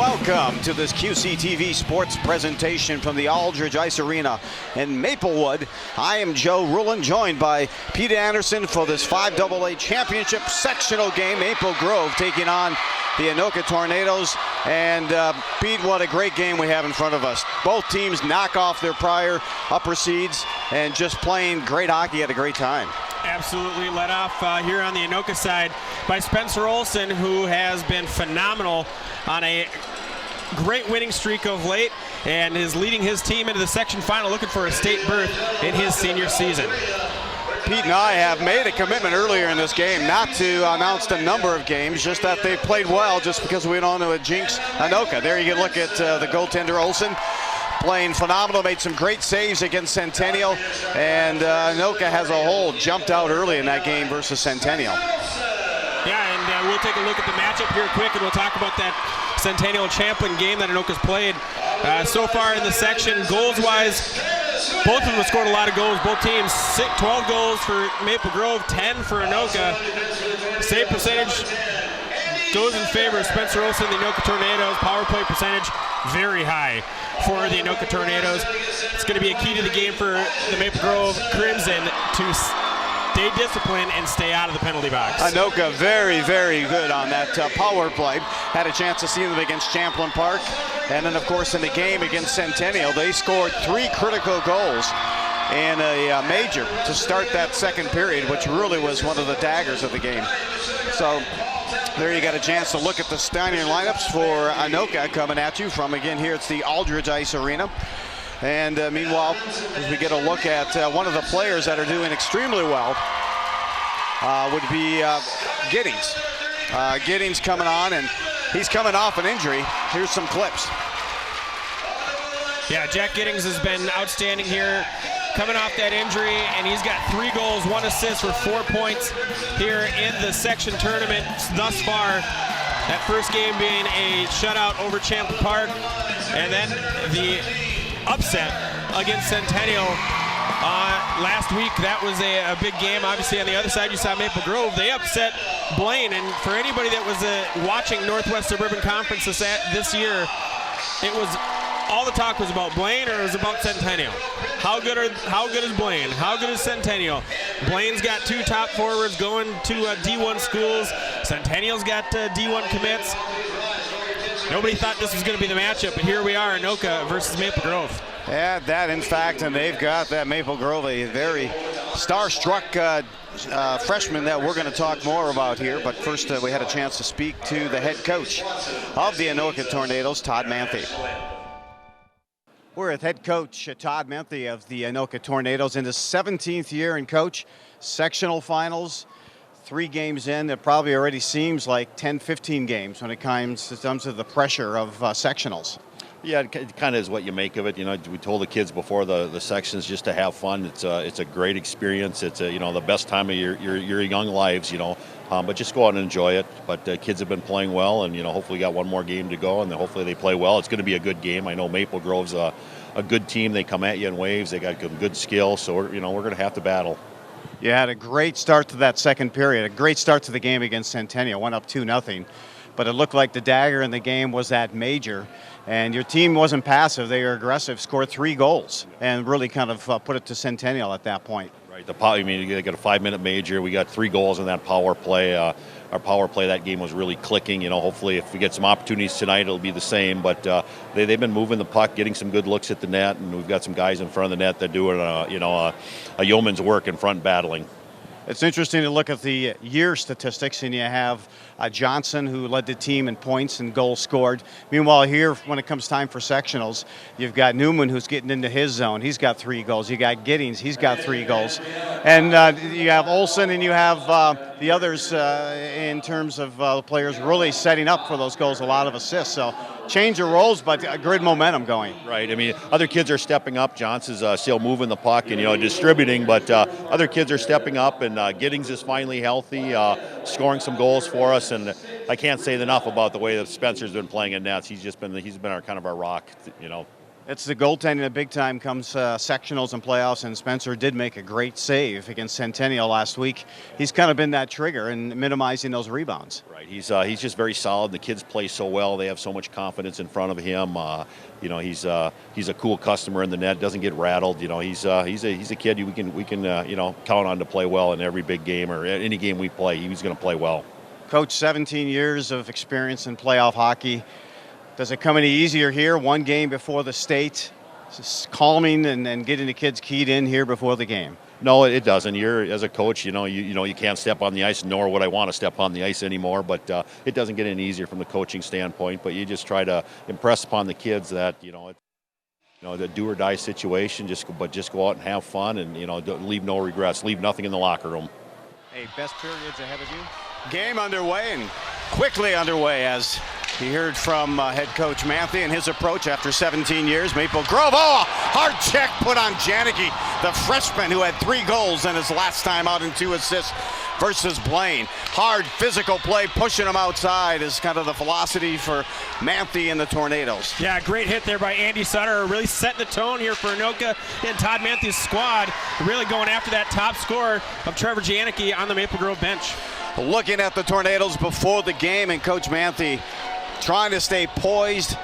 Welcome to this QCTV sports presentation from the Aldridge Ice Arena in Maplewood. I am Joe Rulin, joined by Pete Anderson for this 5AA championship sectional game. Maple Grove taking on the Anoka Tornadoes. And Pete, what a great game we have in front of us. Both teams knock off their prior upper seeds and just playing great hockey at a great time. Absolutely led off here on the Anoka side by Spencer Olson, who has been phenomenal on a great winning streak of late and is leading his team into the section final, looking for a state berth in his senior season. Pete and I have made a commitment earlier in this game not to announce the number of games, just that they played well, just because we don't want to jinx Anoka. There you can look at the goaltender Olson, playing phenomenal, made some great saves against Centennial, and Anoka as a whole jumped out early in that game versus Centennial. Yeah, and we'll take a look at the matchup here quick, and we'll talk about that Centennial Champlin game that Anoka's played so far in the section. Goals-wise, both of them have scored a lot of goals. Both teams, 12 goals for Maple Grove, 10 for Anoka. Save percentage goes in favor of Spencer Olson, the Anoka Tornadoes. Power play percentage, very high for the Anoka Tornadoes. It's going to be a key to the game for the Maple Grove Crimson to stay disciplined and stay out of the penalty box. Anoka very, very good on that power play. Had a chance to see them against Champlin Park. And then, of course, in the game against Centennial, they scored 3 critical goals in a major to start that second period, which really was one of the daggers of the game. So there you got a chance to look at the starting lineups for Anoka coming at you from, again, here it's the Aldridge Ice Arena. And meanwhile, as we get a look at one of the players that are doing extremely well would be Giddings. Giddings coming on, and he's coming off an injury. Here's some clips. Yeah, Jack Giddings has been outstanding here, coming off that injury, and he's got 3 goals, 1 assist for 4 points here in the section tournament thus far. That first game being a shutout over Champlin Park, and then the upset against Centennial last week. That was a big game. Obviously, on the other side, you saw Maple Grove. They upset Blaine, and for anybody that was watching Northwest Suburban Conference this year, it was all the talk was about Blaine, or it was about Centennial. How good is Blaine? How good is Centennial? Blaine's got 2 top forwards going to D1 schools. Centennial's got D1 commits. Nobody thought this was going to be the matchup, but here we are, Anoka versus Maple Grove. Yeah, that in fact, and they've got that Maple Grove, a very star-struck freshman that we're going to talk more about here. But first, we had a chance to speak to the head coach of the Anoka Tornadoes, Todd Manthe. We're with head coach Todd Manthe of the Anoka Tornadoes in his 17th year. And coach, sectional finals, 3 games in, it probably already seems like 10, 15 games when it comes to the pressure of sectionals. Yeah, it kind of is what you make of it. You know, we told the kids before the sections just to have fun. It's a great experience. It's the best time of your young lives. But just go out and enjoy it. But kids have been playing well, and hopefully got one more game to go, and then hopefully they play well. It's going to be a good game. I know Maple Grove's a good team. They come at you in waves. They got good skill. So we're going to have to battle. You had a great start to that second period, a great start to the game against Centennial, went up 2-0. But it looked like the dagger in the game was that major. And your team wasn't passive, they were aggressive, scored 3 goals, and really kind of put it to Centennial at that point. Right, they got a 5-minute major. We got 3 goals in that power play. Our power play that game was really clicking. Hopefully if we get some opportunities tonight, it'll be the same. But they've been moving the puck, getting some good looks at the net, and we've got some guys in front of the net that are doing a yeoman's work in front battling. It's interesting to look at the year statistics, and you have Johnson, who led the team in points and goals scored. Meanwhile, here, when it comes time for sectionals, you've got Newman, who's getting into his zone. He's got 3 goals. You got Giddings. He's got 3 goals. And you have Olson, and you have the others in terms of the players really setting up for those goals, a lot of assists. So change of roles, but good momentum going. Right. I mean, other kids are stepping up. Johnson's still moving the puck and, distributing, but other kids are stepping up, and Giddings is finally healthy, scoring some goals for us. And I can't say enough about the way that Spencer's been playing in nets. He's been our kind of our rock, It's the goaltending that big time comes sectionals and playoffs, and Spencer did make a great save against Centennial last week. He's kind of been that trigger in minimizing those rebounds. Right, he's just very solid. The kids play so well; they have so much confidence in front of him. You know, he's a cool customer in the net. Doesn't get rattled. You know, he's a kid we can you know, count on to play well in every big game or any game we play. He's going to play well. Coach, 17 years of experience in playoff hockey. Does it come any easier here, one game before the state? Just calming and getting the kids keyed in here before the game? No, it doesn't. You're, as a coach, you can't step on the ice, nor would I want to step on the ice anymore. But it doesn't get any easier from the coaching standpoint. But you just try to impress upon the kids that the do or die situation. Just go out and have fun, and don't leave no regrets. Leave nothing in the locker room. Hey, best periods ahead of you. Game underway and quickly underway as he heard from head coach Manthe and his approach after 17 years. Maple Grove, hard check put on Janicki, the freshman who had 3 goals in his last time out and 2 assists versus Blaine. Hard physical play, pushing him outside is kind of the philosophy for Manthe and the Tornadoes. Yeah, great hit there by Andy Sutter. Really setting the tone here for Anoka and Todd Manthe's squad. Really going after that top scorer of Trevor Janicki on the Maple Grove bench. Looking at the Tornadoes before the game, and Coach Manthe trying to stay poised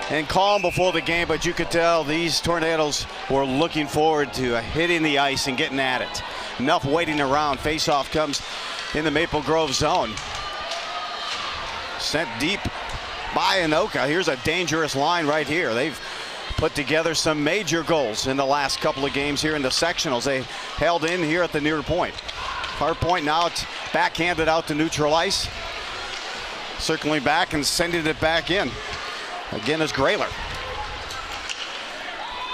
and calm before the game, but you could tell these Tornadoes were looking forward to hitting the ice and getting at it. Enough waiting around. Face-off comes in the Maple Grove zone. Sent deep by Anoka. Here's a dangerous line right here. They've put together some major goals in the last couple of games here in the sectionals. They held in here at the near point. Hard point now, it's backhanded out to neutral ice. Circling back and sending it back in. Again is Grayler.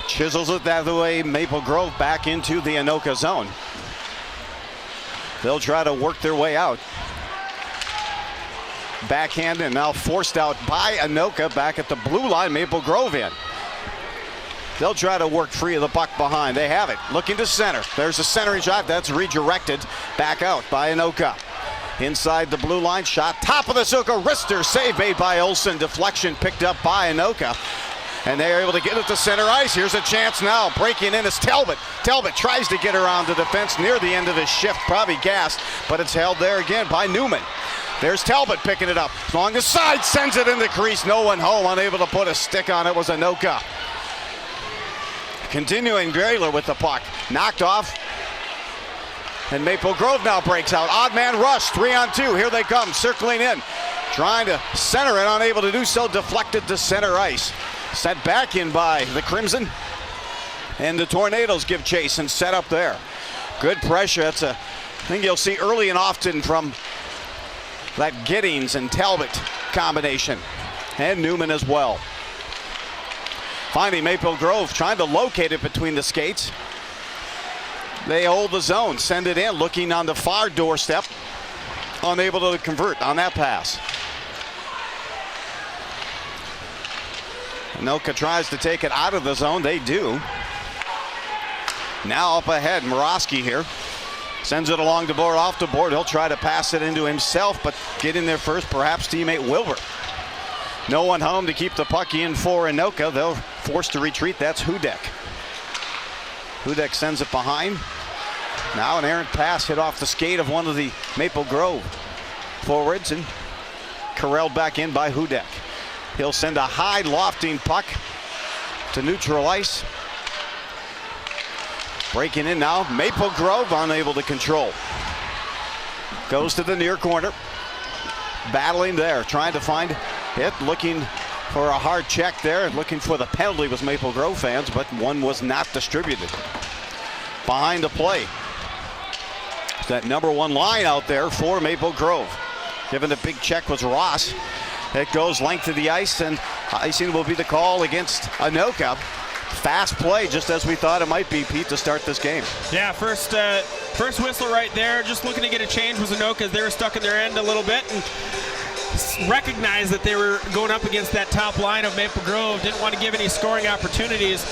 Chisels it that way, Maple Grove back into the Anoka zone. They'll try to work their way out. Backhand and now forced out by Anoka back at the blue line, Maple Grove in. They'll try to work free of the puck behind. They have it, looking to center. There's a centering shot, that's redirected back out by Anoka. Inside the blue line, shot top of the circle, wrister, save made by Olsen, deflection picked up by Anoka. And they're able to get it to center ice. Here's a chance now, breaking in is Talbot. Talbot tries to get around the defense near the end of his shift, probably gassed, but it's held there again by Newman. There's Talbot picking it up. Along the side, sends it in the crease, no one home, unable to put a stick on it was Anoka. Continuing Grayler with the puck, knocked off. And Maple Grove now breaks out. Odd man rush, 3-on-2. Here they come, circling in. Trying to center it, unable to do so. Deflected to center ice. Sent back in by the Crimson. And the Tornadoes give chase and set up there. Good pressure. That's a thing you'll see early and often from that Giddings and Talbot combination. And Newman as well. Finally, Maple Grove trying to locate it between the skates. They hold the zone, send it in, looking on the far doorstep. Unable to convert on that pass. Anoka tries to take it out of the zone, they do. Now up ahead, Morosky here. Sends it along the board, off the board. He'll try to pass it into himself, but get in there first, perhaps teammate Wilbur. No one home to keep the puck in for Anoka. They're forced to retreat, that's Hudek. Hudek sends it behind. Now an errant pass hit off the skate of one of the Maple Grove forwards and corralled back in by Hudek. He'll send a high lofting puck to neutral ice. Breaking in now, Maple Grove unable to control. Goes to the near corner. Battling there, trying to find it, looking for a hard check there, looking for the penalty was Maple Grove fans, but one was not distributed. Behind the play, that number 1 line out there for Maple Grove. Given the big check was Ross. It goes length of the ice, and icing will be the call against Anoka. Fast play, just as we thought it might be, Pete, to start this game. Yeah, first whistle right there. Just looking to get a change was Anoka as they were stuck in their end a little bit. And recognized that they were going up against that top line of Maple Grove. Didn't want to give any scoring opportunities.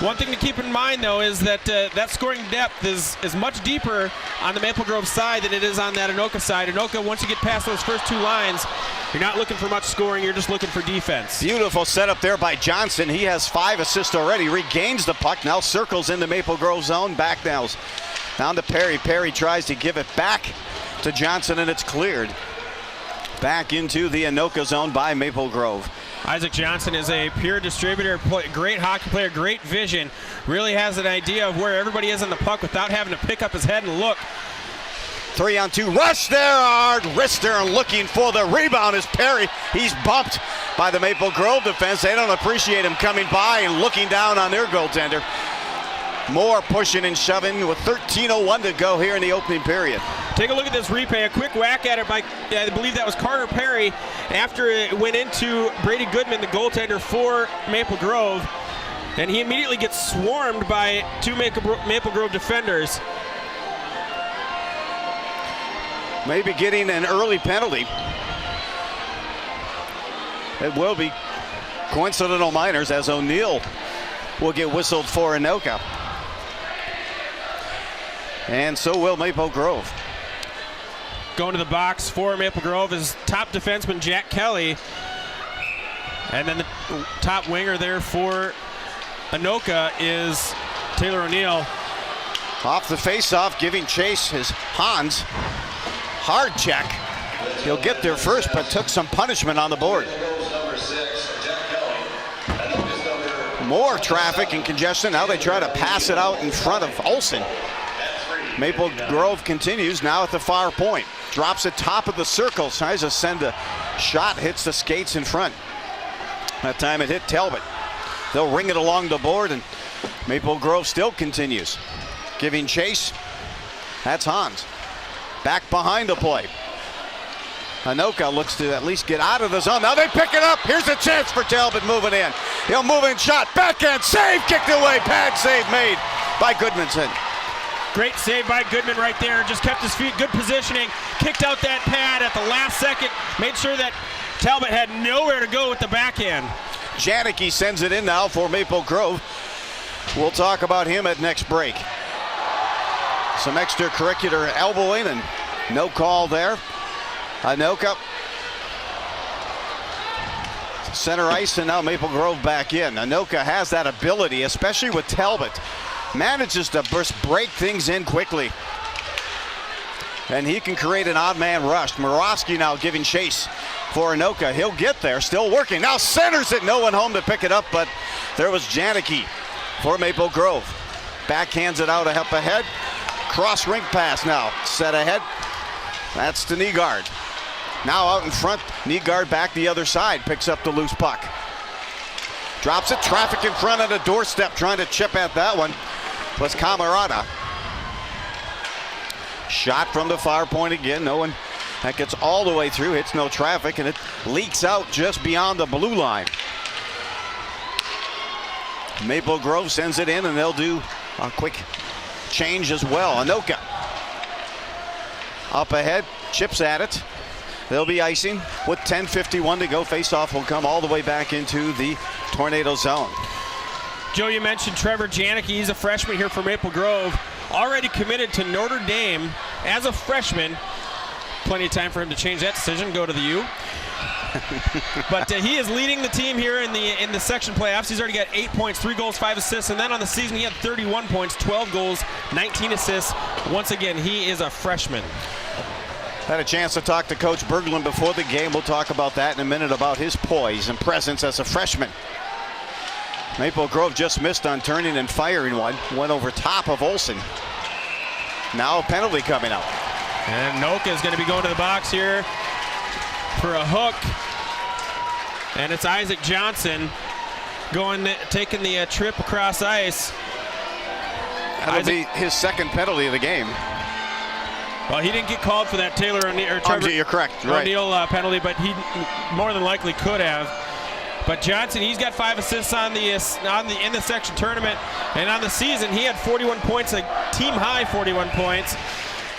One thing to keep in mind, though, is that that scoring depth is much deeper on the Maple Grove side than it is on that Anoka side. Anoka, once you get past those first 2 lines, you're not looking for much scoring, you're just looking for defense. Beautiful setup there by Johnson. He has 5 assists already, regains the puck, now circles into Maple Grove zone, back down to Perry. Perry tries to give it back to Johnson, and it's cleared. Back into the Anoka zone by Maple Grove. Isaac Johnson is a pure distributor, great hockey player, great vision, really has an idea of where everybody is on the puck without having to pick up his head and look. 3-on-2 rush there, hard wrist there, and looking for the rebound is Perry. He's bumped by the Maple Grove defense. They don't appreciate him coming by and looking down on their goaltender. More pushing and shoving with 13:01 to go here in the opening period. Take a look at this replay. A quick whack at it by, I believe that was Carter Perry, after it went into Brady Goodman, the goaltender for Maple Grove. And he immediately gets swarmed by 2 Maple Grove defenders. Maybe getting an early penalty. It will be coincidental minors, as O'Neill will get whistled for Anoka. And so will Maple Grove. Going to the box for Maple Grove is top defenseman Jack Kelly. And then the top winger there for Anoka is Taylor O'Neill. Off the face-off, giving chase is Hans. Hard check. He'll get there first, but took some punishment on the board. More traffic and congestion. Now they try to pass it out in front of Olsen. Maple Grove continues now at the far point. Drops it top of the circle. Tries to send a shot. Hits the skates in front. That time it hit Talbot. They'll ring it along the board, and Maple Grove still continues. Giving chase. That's Hans. Back behind the play. Anoka looks to at least get out of the zone. Now they pick it up. Here's a chance for Talbot moving in. He'll move in, shot, backhand, save, kicked away. Pad save made by Goodmanson. Great save by Goodman right there. Just kept his feet, good positioning. Kicked out that pad at the last second. Made sure that Talbot had nowhere to go with the backhand. Janicki sends it in now for Maple Grove. We'll talk about him at next break. Some extracurricular elbowing and no call there. Anoka. Center ice, and now Maple Grove back in. Anoka has that ability, especially with Talbot. Manages to break things in quickly. And he can create an odd man rush. Morawski now giving chase for Anoka. He'll get there, still working. Now centers it, no one home to pick it up, but there was Janicki for Maple Grove. Backhands it out up ahead. Cross rink pass now, set ahead. That's to Nygaard. Now out in front, Nygaard back the other side, picks up the loose puck. Drops it, traffic in front of the doorstep, trying to chip at that one was Camarada. Shot from the far point again, no one. That gets all the way through, hits no traffic, and it leaks out just beyond the blue line. Maple Grove sends it in, and they'll do a quick change as well. Anoka up ahead, chips at it. They'll be icing with 10:51 to go. Face-off will come all the way back into the Tornado zone. Joe, you mentioned Trevor Janicki. He's a freshman here for Maple Grove. Already committed to Notre Dame as a freshman. Plenty of time for him to change that decision, go to the U. But he is leading the team here in the section playoffs. He's already got 8 points, 3 goals, 5 assists, and then on the season he had 31 points, 12 goals, 19 assists. Once again, he is a freshman. Had a chance to talk to Coach Berglund before the game. We'll talk about that in a minute, about his poise and presence as a freshman. Maple Grove just missed on turning and firing one. Went over top of Olsen. Now a penalty coming out. And Anoka is going to be going to the box here for a hook. And it's Isaac Johnson taking the trip across ice. That'll be his second penalty of the game. Well, he didn't get called for that Taylor O'Neill, or Trevor you're correct. Right. O'Neill penalty, but he more than likely could have. But Johnson, he's got 5 assists in the section tournament, and on the season he had 41 points, a team high 41 points.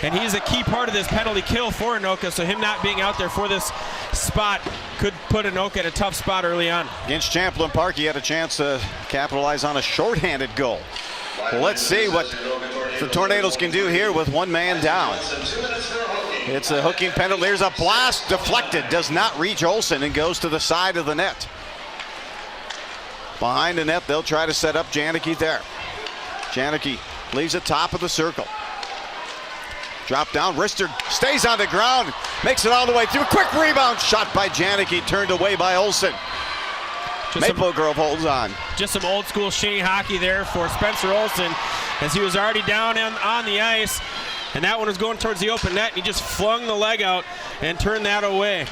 and he's a key part of this penalty kill for Anoka, so him not being out there for this spot could put Anoka in a tough spot early on. Against Champlin Park, he had a chance to capitalize on a shorthanded goal. Well, let's see what the Tornadoes can do here with one man down. It's a hooking penalty. There's a blast, deflected, does not reach Olsen and goes to the side of the net. Behind the net, they'll try to set up Janicki there. Janicki leaves it top of the circle. Drop down, Rister stays on the ground, makes it all the way through. Quick rebound shot by Janicki, turned away by Olsen. Maple Grove holds on. Just some old school shinny hockey there for Spencer Olsen, as he was already down on the ice, and that one was going towards the open net, and he just flung the leg out and turned that away.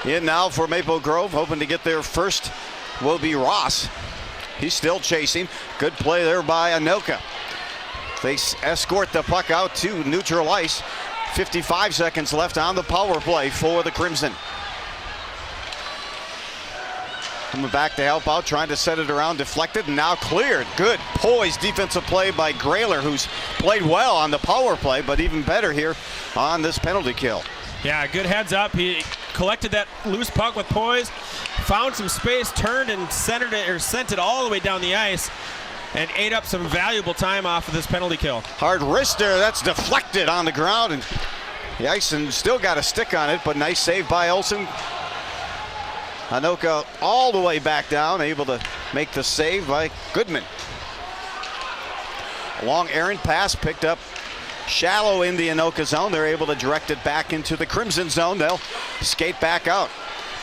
In now for Maple Grove, hoping to get there first will be Ross. He's still chasing. Good play there by Anoka. They escort the puck out to neutral ice. 55 seconds left on the power play for the Crimson. Coming back to help out, trying to set it around, deflected, and now cleared. Good poised defensive play by Grayler, who's played well on the power play, but even better here on this penalty kill. Yeah, good heads up. He collected that loose puck with poise, found some space, turned and sent it all the way down the ice, and ate up some valuable time off of this penalty kill. Hard wrister, that's deflected on the ground, and the ice and still got a stick on it, but nice save by Olsen. Anoka all the way back down, able to make the save by Goodman. A long errant pass picked up shallow in the Anoka zone. They're able to direct it back into the Crimson zone. They'll skate back out.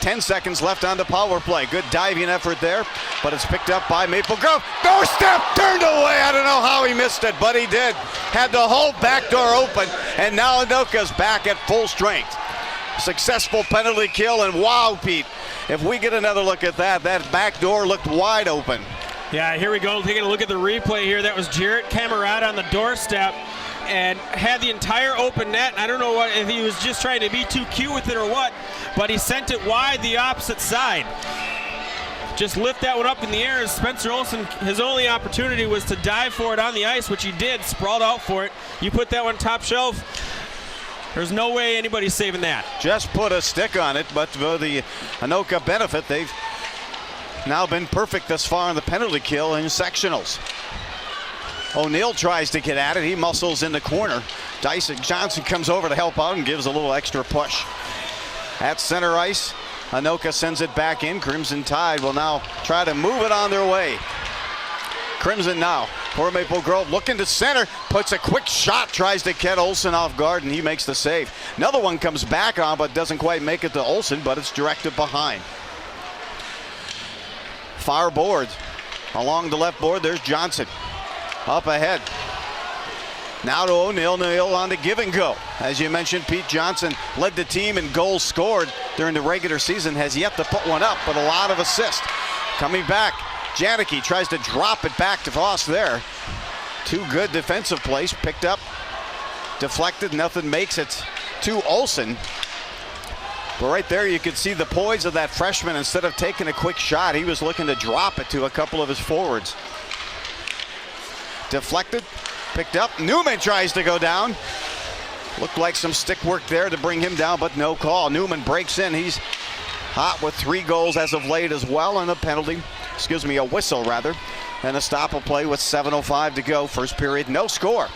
10 seconds left on the power play. Good diving effort there, but it's picked up by Maple Grove. Doorstep turned away. I don't know how he missed it, but he did. Had the whole back door open, and now Anoka's back at full strength. Successful penalty kill, and wow, Pete, if we get another look at that, that back door looked wide open. Yeah, here we go. Taking a look at the replay here. That was Jarrett Camerata on the doorstep and had the entire open net. I don't know if he was just trying to be too cute with it or what, but he sent it wide the opposite side. Just lift that one up in the air. Spencer Olsen, his only opportunity was to dive for it on the ice, which he did, sprawled out for it. You put that one top shelf, there's no way anybody's saving that. Just put a stick on it, but for the Anoka benefit, they've now been perfect thus far in the penalty kill in sectionals. O'Neill tries to get at it. He muscles in the corner. Dyson Johnson comes over to help out and gives a little extra push. At center ice, Anoka sends it back in. Crimson Tide will now try to move it on their way. Crimson now for Maple Grove, looking to center, puts a quick shot, tries to get Olsen off guard, and he makes the save. Another one comes back on, but doesn't quite make it to Olsen, but it's directed behind. Far board. Along the left board, there's Johnson. Up ahead. Now to O'Neill. O'Neill on the give and go. As you mentioned, Pete Johnson led the team in goals scored during the regular season, has yet to put one up, but a lot of assists. Coming back, Janicki tries to drop it back to Voss there. Two good defensive plays, picked up, deflected, nothing makes it to Olsen. But right there you could see the poise of that freshman. Instead of taking a quick shot, he was looking to drop it to a couple of his forwards. Deflected, picked up. Newman tries to go down. Looked like some stick work there to bring him down, but no call. Newman breaks in. He's hot with 3 goals as of late as well, and a whistle rather, and a stop of play with 7:05 to go. First period, no score.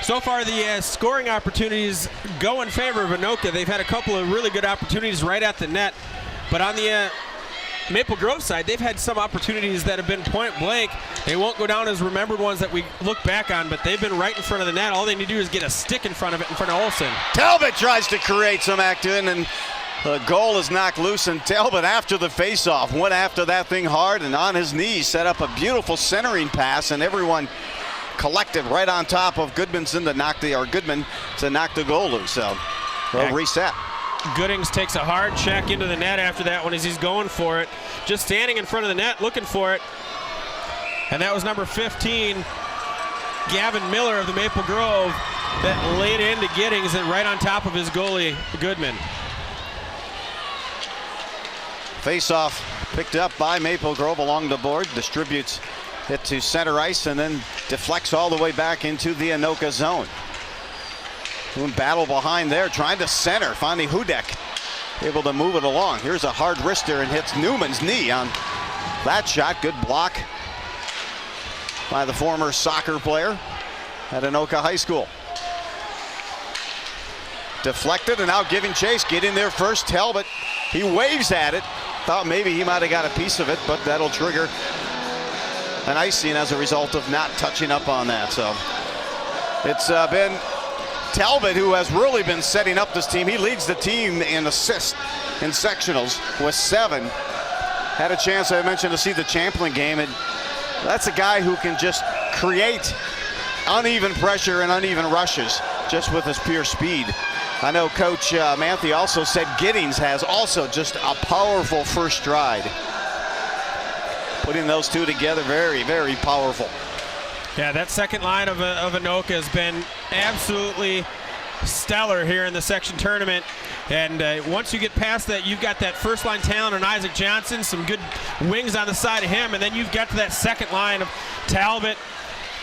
So far, the scoring opportunities go in favor of Anoka. They've had a couple of really good opportunities right at the net, but on the Maple Grove side, they've had some opportunities that have been point blank. They won't go down as remembered ones that we look back on, but they've been right in front of the net. All they need to do is get a stick in front of it, in front of Olsen. Talbot tries to create some action, and the goal is knocked loose, and Talbot, after the faceoff, went after that thing hard and on his knees, set up a beautiful centering pass, and everyone collected right on top of Goodman to knock the goal loose. So they'll reset. Goodings takes a hard check into the net after that one as he's going for it. Just standing in front of the net looking for it. And that was number 15, Gavin Miller of the Maple Grove, that laid into Giddings and right on top of his goalie, Goodman. Face-off picked up by Maple Grove along the board, distributes Hit to center ice and then deflects all the way back into the Anoka zone. Battle behind there, trying to center. Finally, Hudek able to move it along. Here's a hard wrister and hits Newman's knee on that shot. Good block by the former soccer player at Anoka High School. Deflected and now giving chase. Get in there first, Talbot. He waves at it. Thought maybe he might have got a piece of it, but that'll trigger an icing as a result of not touching up on that. So it's been Talbot who has really been setting up this team. He leads the team in assists in sectionals with 7. Had a chance, I mentioned, to see the Champlin game, and that's a guy who can just create uneven pressure and uneven rushes just with his pure speed. I know Coach Manthe also said Giddings has also just a powerful first stride. Putting those two together, very, very powerful. Yeah, that second line of Anoka has been absolutely stellar here in the section tournament. And once you get past that, you've got that first line talent on Isaac Johnson, some good wings on the side of him, and then you've got to that second line of Talbot,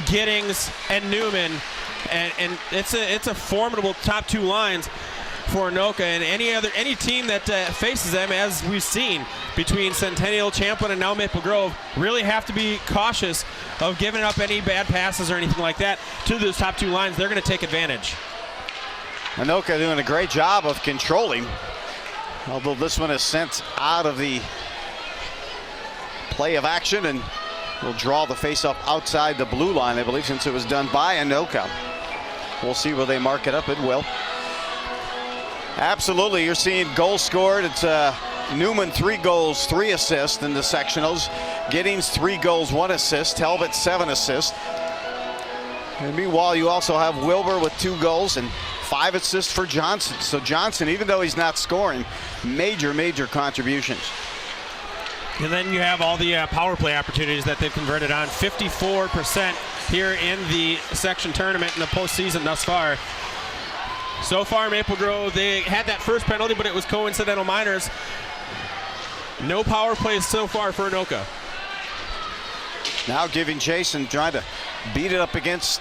Giddings, and Newman. And it's a formidable top 2 lines for Anoka, and any team that faces them, as we've seen between Centennial, Champlin, and now Maple Grove, really have to be cautious of giving up any bad passes or anything like that to those top 2 lines. They're going to take advantage. Anoka doing a great job of controlling, although this one is sent out of the play of action and will draw the face-off outside the blue line, I believe, since it was done by Anoka. We'll see where they mark it up. It will. Absolutely, you're seeing goals scored. It's Newman 3 goals, 3 assists in the sectionals. Giddings 3 goals, 1 assist. Talbot 7 assists. And meanwhile, you also have Wilbur with 2 goals and 5 assists for Johnson. So Johnson, even though he's not scoring, major contributions. And then you have all the power play opportunities that they've converted on. 54% here in the section tournament in the postseason thus far. So far, Maple Grove, they had that first penalty, but it was coincidental minors. No power plays so far for Anoka. Now giving chase and trying to beat it up against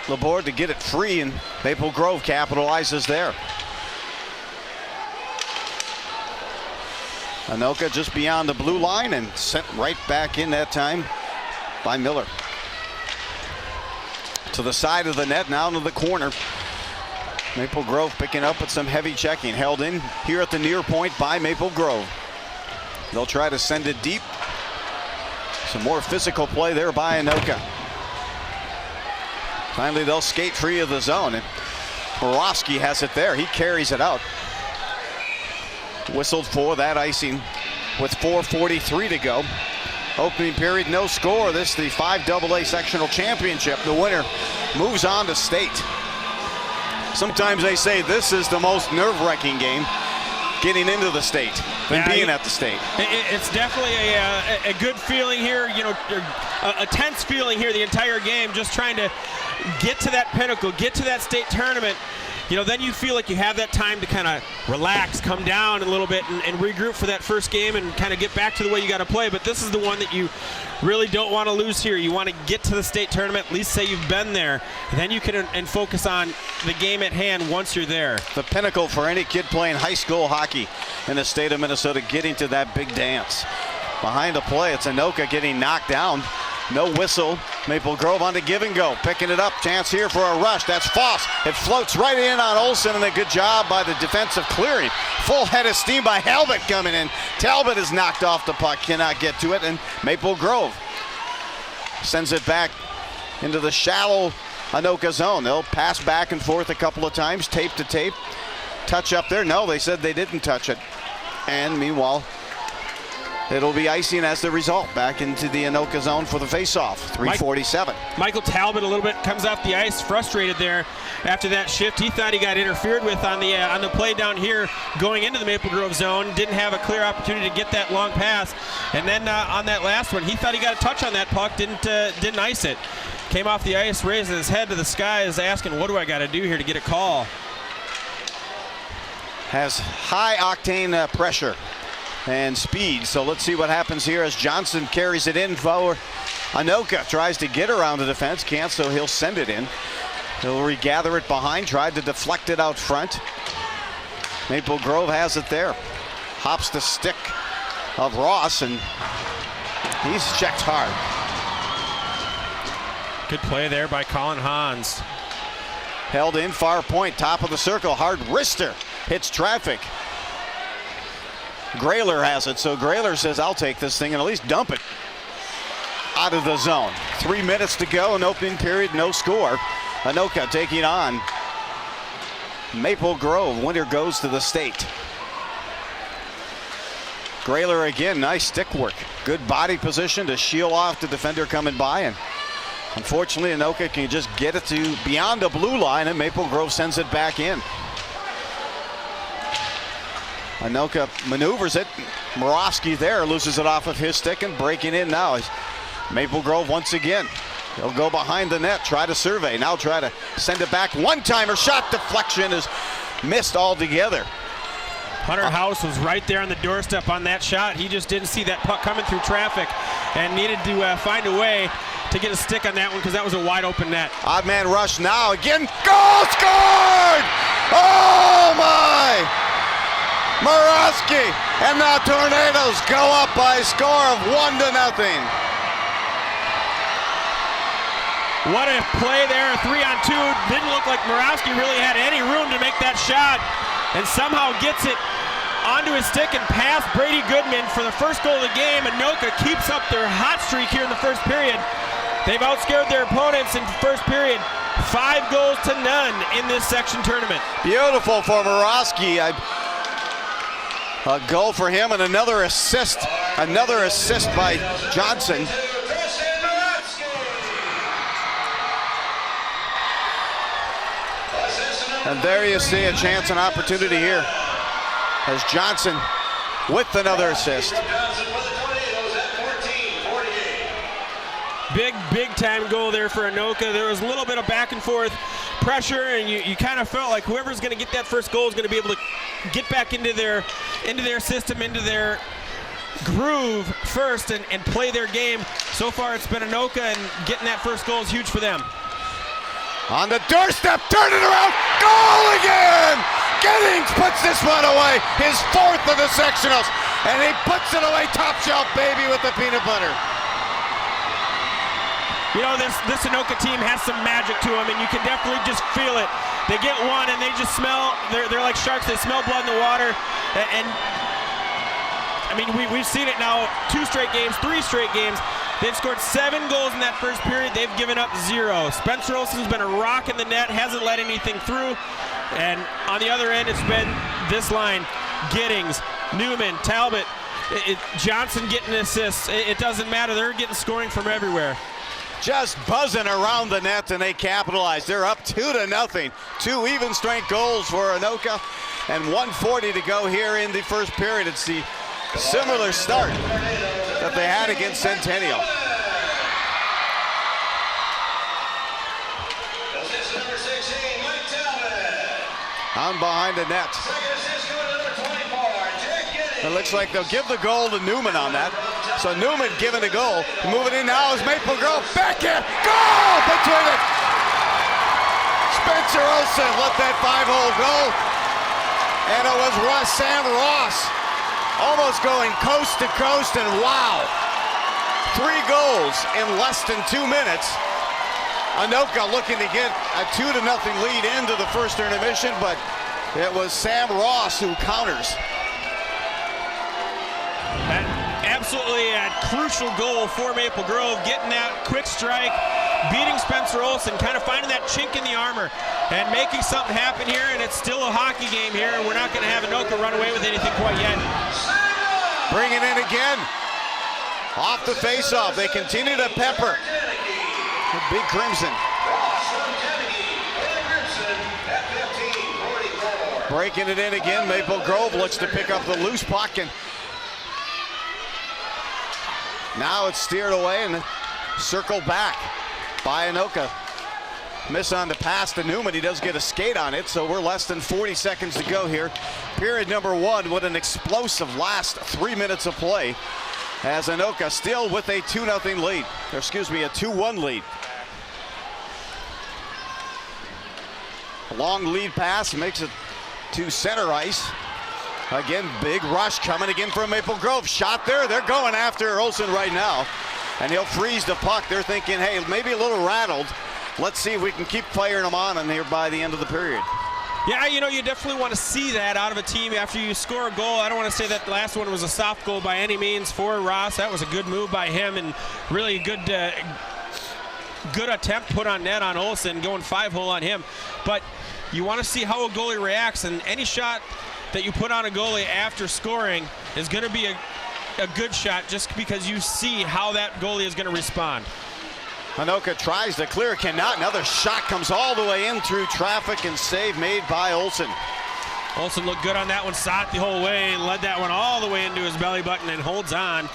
Laborde to get it free, and Maple Grove capitalizes there. Anoka just beyond the blue line and sent right back in that time by Miller. To the side of the net, now to the corner. Maple Grove picking up with some heavy checking. Held in here at the near point by Maple Grove. They'll try to send it deep. Some more physical play there by Anoka. Finally, they'll skate free of the zone, and Borowski has it there. He carries it out. Whistled for that icing with 4:43 to go. Opening period, no score. This is the 5AA sectional championship. The winner moves on to state. Sometimes they say this is the most nerve-wracking game, getting into the state than being at the state. It's definitely a good feeling here, you know, a tense feeling here the entire game, just trying to get to that pinnacle, get to that state tournament. You know, then you feel like you have that time to kind of relax, come down a little bit, and regroup for that first game and kind of get back to the way you got to play. But this is the one that you really don't want to lose here. You want to get to the state tournament, at least say you've been there. Then you can and focus on the game at hand once you're there. The pinnacle for any kid playing high school hockey in the state of Minnesota, getting to that big dance. Behind the play, it's Anoka getting knocked down. No whistle. Maple Grove on to give and go. Picking it up. Chance here for a rush. That's Foss. It floats right in on Olsen, and a good job by the defensive clearing. Full head of steam by Talbot coming in. Talbot is knocked off the puck. Cannot get to it, and Maple Grove sends it back into the shallow Anoka zone. They'll pass back and forth a couple of times, tape to tape. Touch up there. No, they said they didn't touch it. And meanwhile, it'll be icing as the result. Back into the Anoka zone for the faceoff. 3:47. Michael Talbot a little bit comes off the ice frustrated there after that shift. He thought he got interfered with on the play down here going into the Maple Grove zone. Didn't have a clear opportunity to get that long pass. And then on that last one, he thought he got a touch on that puck. Didn't ice it. Came off the ice, raised his head to the sky, is asking, what do I got to do here to get a call? Has high octane pressure and speed. So let's see what happens here as Johnson carries it in for Anoka tries to get around the defense, can't, so he'll send it in. He'll regather it behind, tried to deflect it out front. Maple Grove has it there. Hops the stick of Ross, and he's checked hard. Good play there by Colin Hans. Held in, far point, top of the circle. Hard wrister hits traffic. Grayler has it, so Grayler says, I'll take this thing and at least dump it out of the zone. 3 minutes to go in opening period, no score. Anoka taking on Maple Grove. Winner goes to the state. Grayler again, nice stick work. Good body position to shield off the defender coming by, and unfortunately Anoka can just get it to beyond the blue line, and Maple Grove sends it back in. Anoka maneuvers it. Morawski there loses it off of his stick and breaking in now. Maple Grove once again. He'll go behind the net, try to survey, now try to send it back. One-timer shot deflection is missed altogether. Hunter House was right there on the doorstep on that shot. He just didn't see that puck coming through traffic and needed to find a way to get a stick on that one because that was a wide open net. Odd man rush now again. Goal scored! Oh my! Morawski, and now Tornadoes go up by a score of 1-0. What a play there, 3-on-2. Didn't look like Morawski really had any room to make that shot, and somehow gets it onto his stick and past Brady Goodman for the first goal of the game. Anoka keeps up their hot streak here in the first period. They've outscored their opponents in the first period 5 goals to none in this section tournament. Beautiful for Morawski. A goal for him and another assist by Johnson. And there you see a chance and opportunity here as Johnson with another assist. Big time goal there for Anoka. There was a little bit of back and forth pressure, and you kind of felt like whoever's going to get that first goal is going to be able to get back into their system, into their groove first and play their game. So far it's been Anoka, and getting that first goal is huge for them. On the doorstep, turn it around, goal again! Giddings puts this one away, his 4th of the sectionals, and he puts it away top shelf, baby, with the peanut butter. You know, this Anoka team has some magic to them, and you can definitely just feel it. They get one, and they just smell, they're like sharks, they smell blood in the water, and I mean, we've seen it now 2 straight games, 3 straight games. They've scored 7 goals in that first period. They've given up 0. Spencer Olsen's been a rock in the net, hasn't let anything through. And on the other end, it's been this line: Giddings, Newman, Talbot, Johnson getting assists. It doesn't matter. They're getting scoring from everywhere. Just buzzing around the net, and they capitalize. They're up 2-0. 2 even strength goals for Anoka, and 1:40 to go here in the first period. It's the similar start that they had against Centennial. On behind the net. It looks like they'll give the goal to Newman on that. So Newman giving the goal. Moving in now is Maple Grove. Back in. Goal between it. Spencer Olsen let that 5-hole go. And it was Sam Ross almost going coast to coast, and wow. 3 goals in less than 2 minutes. Anoka looking to get a 2-0 lead into the first intermission, but it was Sam Ross who counters. Absolutely a crucial goal for Maple Grove, getting that quick strike, beating Spencer Olsen, kind of finding that chink in the armor and making something happen here, and it's still a hockey game here, and we're not going to have Anoka run away with anything quite yet. Bring it in again. Off the face-off, they continue to pepper. Big Crimson. Breaking it in again, Maple Grove looks to pick up the loose puck, and now it's steered away and circled back by Anoka. Miss on the pass to Newman. He does get a skate on it, so we're less than 40 seconds to go here. Period number 1 with an explosive last 3 minutes of play. as Anoka still with a 2-0 lead. Or excuse me, a 2-1 lead. Long lead pass makes it to center ice. Again, big rush coming again from Maple Grove. Shot there. They're going after Olsen right now. And he'll freeze the puck. They're thinking, hey, maybe a little rattled. Let's see if we can keep firing them on in here by the end of the period. Yeah, you know, you definitely want to see that out of a team after you score a goal. I don't want to say that the last one was a soft goal by any means for Ross. That was a good move by him and really good attempt put on net on Olsen, going 5-hole on him. But you want to see how a goalie reacts, and any shot that you put on a goalie after scoring is going to be a good shot just because you see how that goalie is going to respond. Anoka tries to clear, cannot. Another shot comes all the way in through traffic and save made by Olsen. Olsen looked good on that one, saw it the whole way, led that one all the way into his belly button and holds on.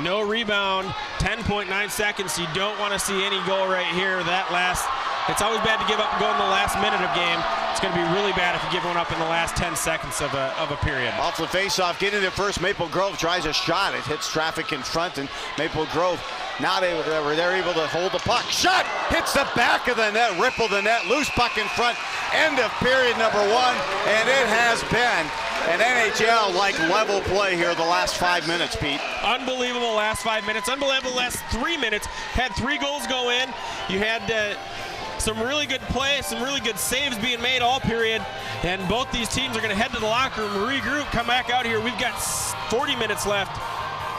No rebound, 10.9 seconds. You don't want to see any goal right here. It's always bad to give up and go in the last minute of game. It's going to be really bad if you give one up in the last 10 seconds of a period. Off the face-off, getting it first. Maple Grove tries a shot. It hits traffic in front, and Maple Grove they're able to hold the puck. Shot hits the back of the net, ripple the net, loose puck in front. End of period number 1, and it has been an NHL-like level play here the last 5 minutes, Pete. Unbelievable last 5 minutes. Unbelievable last 3 minutes. Had 3 goals go in. You had some really good play, some really good saves being made all period, and both these teams are going to head to the locker room, regroup, come back out here. We've got 40 minutes left.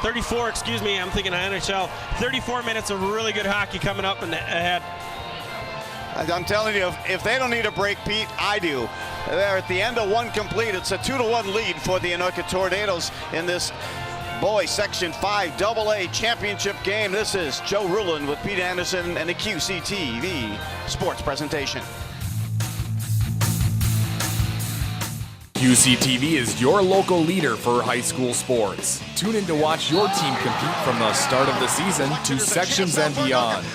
34, excuse me, I'm thinking of NHL. 34 minutes of really good hockey coming up and ahead. I'm telling you, if they don't need a break, Pete, I do. They're at the end of 1 complete. It's a 2-1 lead for the Anoka Tornadoes in this boys Section 5 AA championship game. This is Joe Ruland with Pete Anderson and the QCTV sports presentation. QCTV is your local leader for high school sports. Tune in to watch your team compete from the start of the season to sections and beyond.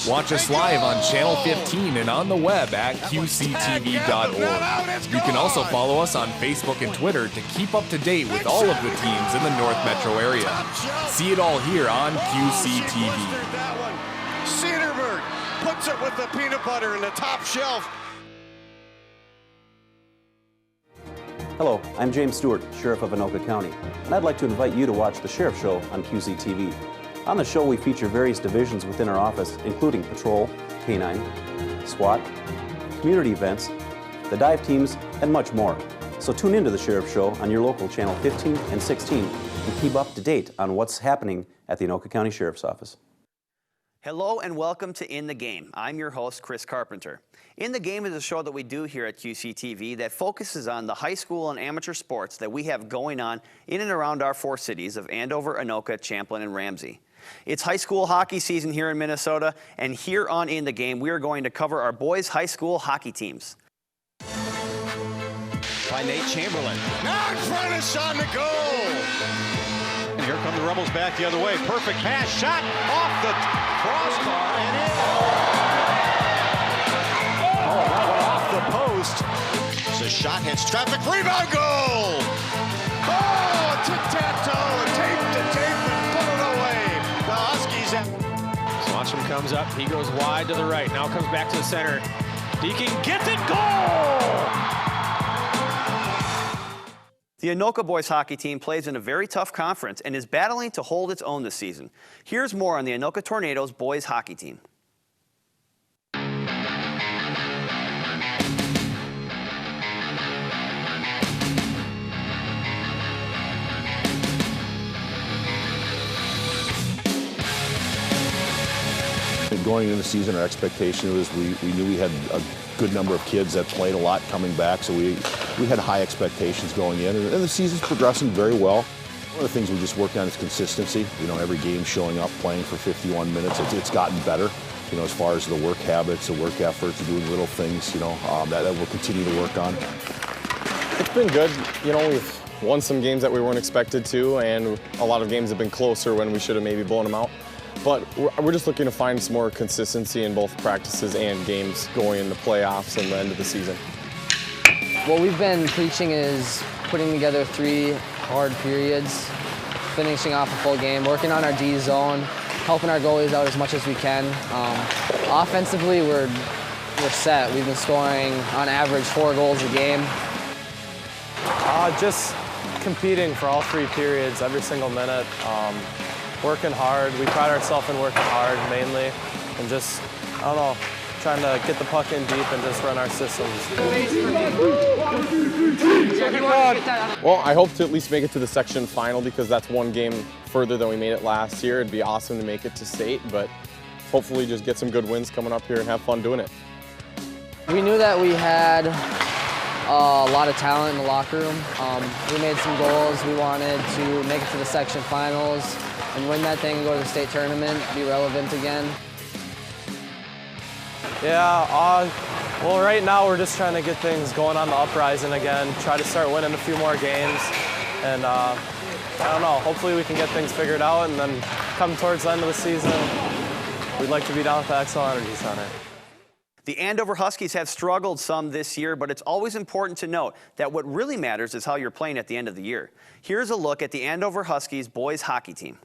Watch us live on Channel 15 and on the web at QCTV.org. You can also follow us on Facebook and Twitter to keep up to date with all of the teams in the North Metro area. See it all here on QCTV. Cedarburg puts it with the peanut butter in the top shelf. Hello, I'm James Stewart, Sheriff of Anoka County, and I'd like to invite you to watch The Sheriff Show on QCTV. On the show, we feature various divisions within our office, including Patrol, K-9, SWAT, community events, the dive teams, and much more. So tune into The Sheriff Show on your local Channel 15 and 16 and keep up to date on what's happening at the Anoka County Sheriff's Office. Hello and welcome to In the Game. I'm your host, Chris Carpenter. In the Game is a show that we do here at QCTV that focuses on the high school and amateur sports that we have going on in and around our 4 cities of Andover, Anoka, Champlin, and Ramsey. It's high school hockey season here in Minnesota, and here on In the Game, we are going to cover our boys' high school hockey teams. By Nate Chamberlain. Now in front of shot to goal. And here come the Rebels back the other way. Perfect pass, shot off the crossbar and in. Oh, that went off the post. The shot hits traffic, rebound, goal! Oh, tic-tac-toe, tape to tape and put it away. The Huskies have... Swatcham comes up, he goes wide to the right, now comes back to the center. Deacon gets it, goal! The Anoka boys hockey team plays in a very tough conference and is battling to hold its own this season. Here's more on the Anoka Tornadoes boys hockey team. Going into the season, our expectation was we knew we had a good number of kids that played a lot coming back, so we had high expectations going in, and the season's progressing very well. One of the things we just worked on is consistency. You know, every game showing up, playing for 51 minutes, it's gotten better. You know, as far as the work habits, the work efforts, doing little things, you know, that we'll continue to work on. It's been good. You know, we've won some games that we weren't expected to, and a lot of games have been closer when we should have maybe blown them out. But we're just looking to find some more consistency in both practices and games going into playoffs and the end of the season. What we've been preaching is putting together 3 hard periods finishing off a full game, working on our D zone, helping our goalies out as much as we can. Offensively, we're set. We've been scoring on average 4 goals a game. Just competing for all 3 periods, every single minute. Working hard. We pride ourselves in working hard mainly, and just, I don't know, trying to get the puck in deep and just run our systems. Well, I hope to at least make it to the section final because that's 1 game further than we made it last year. It'd be awesome to make it to state, but hopefully just get some good wins coming up here and have fun doing it. We knew that we had a lot of talent in the locker room. We made some goals. We wanted to make it to the section finals and win that thing and go to the state tournament, be relevant again. Yeah, well, right now we're just trying to get things going on the uprising again, try to start winning a few more games, and I don't know, hopefully we can get things figured out, and then come towards the end of the season, we'd like to be down at the XL Energy Center. The Andover Huskies have struggled some this year, but it's always important to note that what really matters is how you're playing at the end of the year. Here's a look at the Andover Huskies boys hockey team.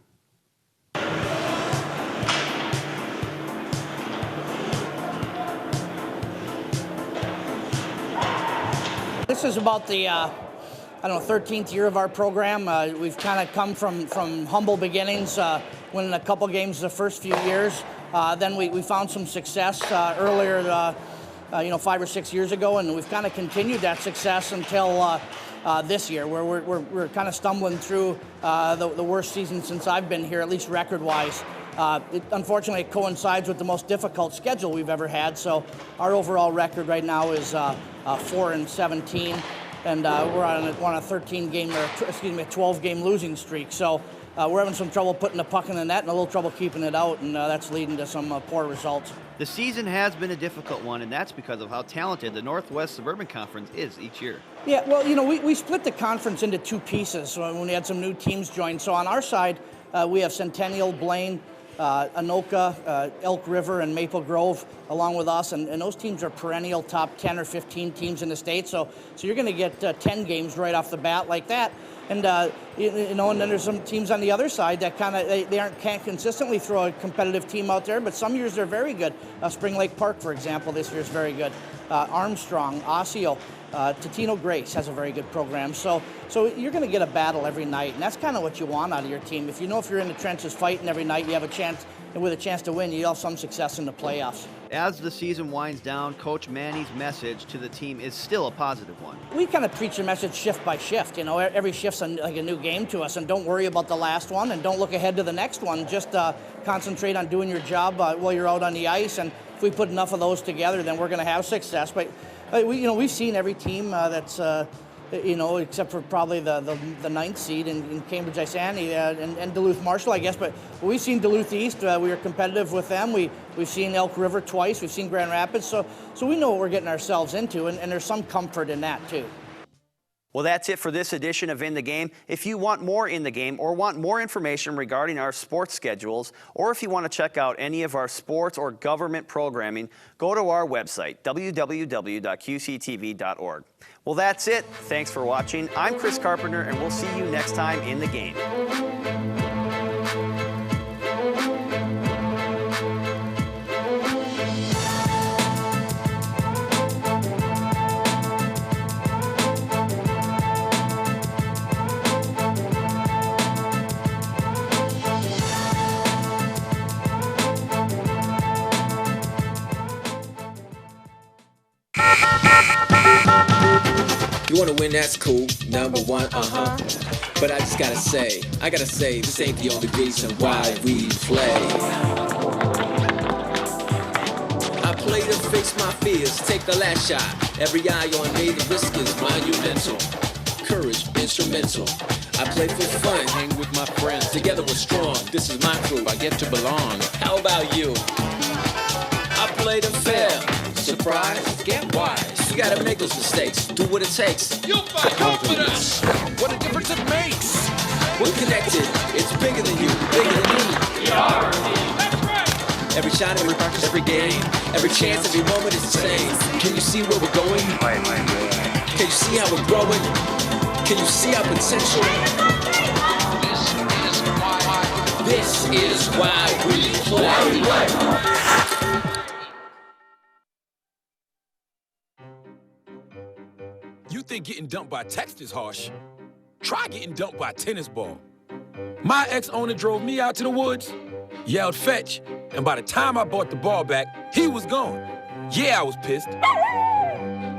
This is about the, 13th year of our program. We've kind of come from humble beginnings, winning a couple games the first few years. Then we found some success earlier, 5 or 6 years ago, and we've kind of continued that success until this year, where we're kind of stumbling through the worst season since I've been here, at least record-wise. Unfortunately, it coincides with the most difficult schedule we've ever had, so our overall record right now is 4-17, and we're on a 12-game losing streak. So we're having some trouble putting the puck in the net and a little trouble keeping it out, and that's leading to some poor results. The season has been a difficult one, and that's because of how talented the Northwest Suburban Conference is each year. Yeah, well, we split the conference into 2 pieces when we had some new teams join. So on our side, we have Centennial, Blaine, Anoka, Elk River, and Maple Grove along with us, and those teams are perennial top 10 or 15 teams in the state, so you're going to get 10 games right off the bat like that. And and then there's some teams on the other side that can't consistently throw a competitive team out there, but some years they're very good. Spring Lake Park, for example, this year is very good. Armstrong, Osseo, Totino Grace has a very good program. So you're going to get a battle every night, and that's kind of what you want out of your team. If you're in the trenches fighting every night, you have a chance, and with a chance to win, you have some success in the playoffs. As the season winds down, Coach Manny's message to the team is still a positive one. We kind of preach a message shift by shift. Every shift's like a new game to us, and don't worry about the last one, and don't look ahead to the next one. Just concentrate on doing your job while you're out on the ice, and if we put enough of those together, then we're going to have success. But we've seen every team that's except for probably the 9th seed in Cambridge Isani and Duluth Marshall, I guess. But we've seen Duluth East. We were competitive with them. We've seen Elk River twice. We've seen Grand Rapids. So we know what we're getting ourselves into, and there's some comfort in that too. Well, that's it for this edition of In the Game. If you want more In the Game or want more information regarding our sports schedules, or if you want to check out any of our sports or government programming, go to our website, www.qctv.org. Well, that's it. Thanks for watching. I'm Chris Carpenter, and we'll see you next time in the game. You wanna win, that's cool, number one, But I gotta say, this ain't the only reason why we play. I play to fix my fears, take the last shot. Every eye on me, the risk is monumental. Courage, instrumental. I play for fun, hang with my friends. Together we're strong, this is my crew, I get to belong. How about you? I play to fail. Surprise, get wise. You gotta make those mistakes, do what it takes. You'll find confidence. What a difference it makes. We're connected, it's bigger than you, bigger than me. We are a team. That's right. Every shot, every practice, every game, every chance, every moment is the same. Can you see where we're going? Can you see how we're growing? Can you see our potential? This is This is why we play. You think getting dumped by text is harsh? Try getting dumped by a tennis ball. My ex-owner drove me out to the woods, yelled fetch, and by the time I brought the ball back, he was gone. Yeah, I was pissed.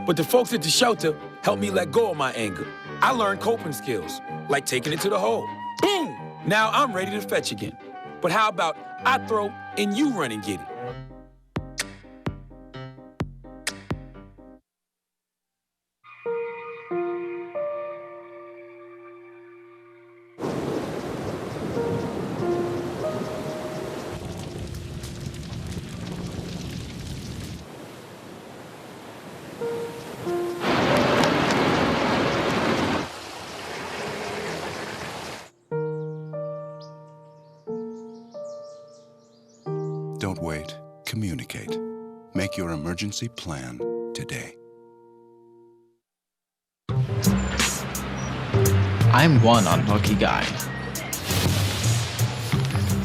But the folks at the shelter helped me let go of my anger. I learned coping skills, like taking it to the hole. Boom! Now I'm ready to fetch again. But how about I throw and you run and get it? Don't wait. Communicate. Make your emergency plan today. I'm one unlucky guy.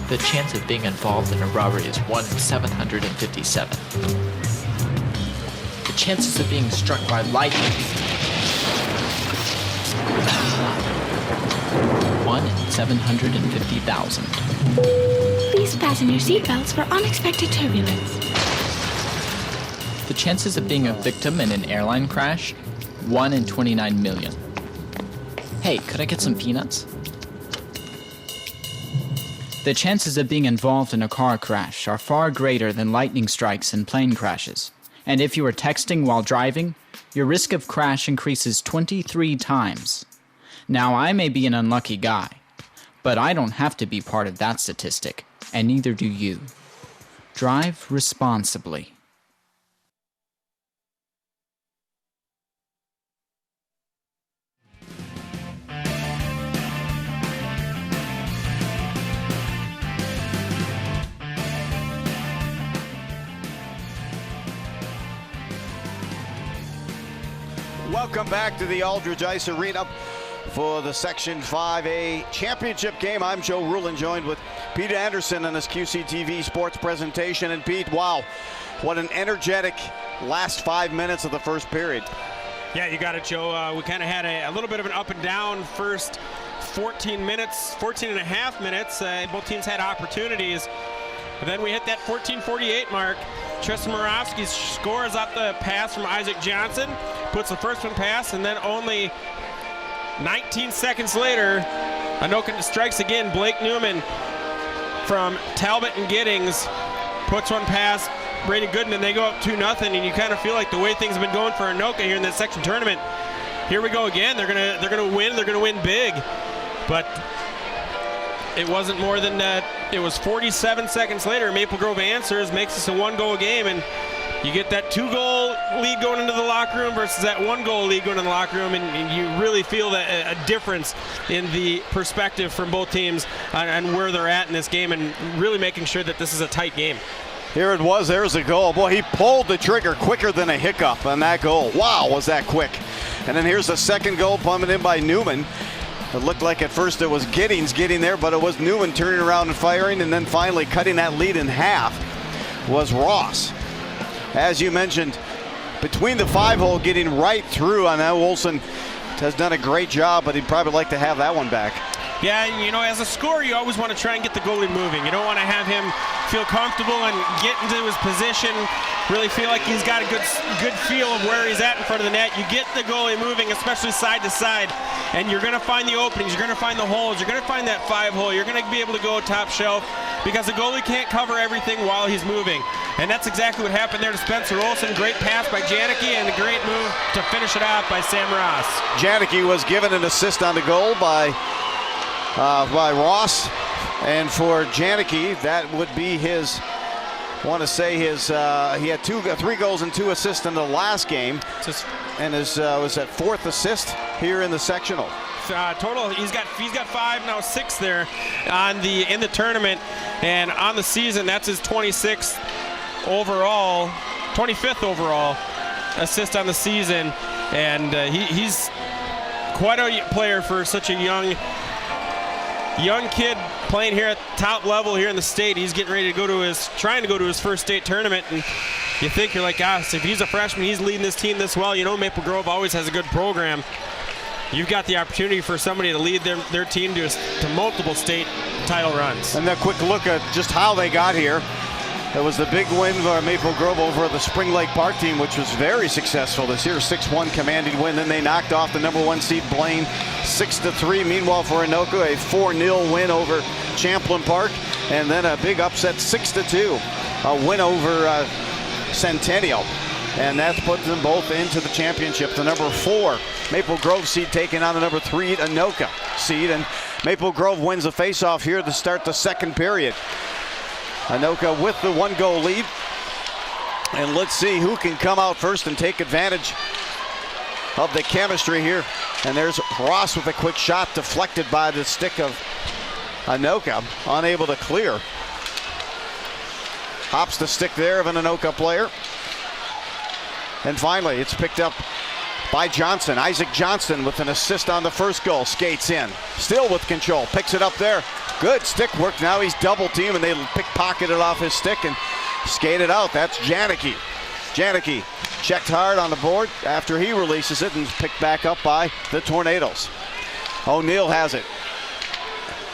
The chance of being involved in a robbery is 1 in 757. The chances of being struck by lightning. 1 in 750,000. Please fasten your seatbelts for unexpected turbulence. The chances of being a victim in an airline crash? 1 in 29 million. Hey, could I get some peanuts? The chances of being involved in a car crash are far greater than lightning strikes and plane crashes. And if you are texting while driving, your risk of crash increases 23 times. Now, I may be an unlucky guy, but I don't have to be part of that statistic, and neither do you. Drive responsibly. Welcome back to the Aldridge Ice Arena for the Section 5A championship game. I'm Joe Rulin, joined with Pete Anderson on this QCTV sports presentation. And Pete, wow, what an energetic last 5 minutes of the first period. Yeah, you got it, Joe. We kind of had a little bit of an up and down first 14 and a half minutes. Both teams had opportunities. But then we hit that 14:48 mark. Tristan Moravsky scores off the pass from Isaac Johnson, puts the first one past, and then only 19 seconds later, Anoka strikes again. Blake Newman from Talbot and Giddings puts one past Brady Gooden, and they go up 2-0, and you kind of feel like the way things have been going for Anoka here in this section tournament, here we go again. They're gonna win big. But it wasn't more than it was 47 seconds later. Maple Grove answers, makes this a 1-goal game, and you get that 2-goal lead going into the locker room versus that 1-goal lead going in the locker room, and you really feel that a difference in the perspective from both teams and where they're at in this game, and really making sure that this is a tight game. Here it was. There's a goal. Boy, he pulled the trigger quicker than a hiccup on that goal. Wow, was that quick. And then here's the second goal, pumped in by Newman. It looked like at first it was Giddings getting there, but it was Newman turning around and firing, and then finally cutting that lead in half was Ross. As you mentioned, between the 5-hole, getting right through on that. Olsen has done a great job, but he'd probably like to have that one back. Yeah, you know, as a scorer, you always want to try and get the goalie moving. You don't want to have him feel comfortable and get into his position, really feel like he's got a good feel of where he's at in front of the net. You get the goalie moving, especially side to side, and you're going to find the openings, you're going to find the holes, you're going to find that 5-hole, you're going to be able to go top shelf, because the goalie can't cover everything while he's moving. And that's exactly what happened there to Spencer Olsen. Great pass by Janicki, and a great move to finish it off by Sam Ross. Janicki was given an assist on the goal by Ross, and for Janicki, that would be his, I want to say his, he had 3 goals and 2 assists in the last game, and his was that 4th assist here in the sectional. Total, he's got 5, now 6 there in the tournament, and on the season, that's his 25th overall assist on the season, and he's quite a player for such a young young kid playing here at top level here in the state. He's getting ready to go to trying to go to his first state tournament, and you think, you're like, gosh, if he's a freshman, he's leading this team this well. You know, Maple Grove always has a good program. You've got the opportunity for somebody to lead their team to multiple state title runs. And a quick look at just how they got here. It was the big win for Maple Grove over the Spring Lake Park team, which was very successful this year. 6-1 commanding win. Then they knocked off the #1 seed Blaine 6-3. Meanwhile, for Anoka, a 4-0 win over Champlain Park. And then a big upset 6-2, a win over Centennial. And that's put them both into the championship. The #4 Maple Grove seed taking on the #3 Anoka seed. And Maple Grove wins the faceoff here to start the second period. Anoka with the 1-goal lead. And let's see who can come out first and take advantage of the chemistry here. And there's Ross with a quick shot deflected by the stick of Anoka, unable to clear. Hops the stick there of an Anoka player. And finally, it's picked up by Johnson. Isaac Johnson with an assist on the first goal. Skates in, still with control, picks it up there. Good stick work. Now he's double teamed, and they pickpocket it off his stick and skate it out. That's Janicki. Janicki checked hard on the board after he releases it and picked back up by the Tornadoes. O'Neill has it.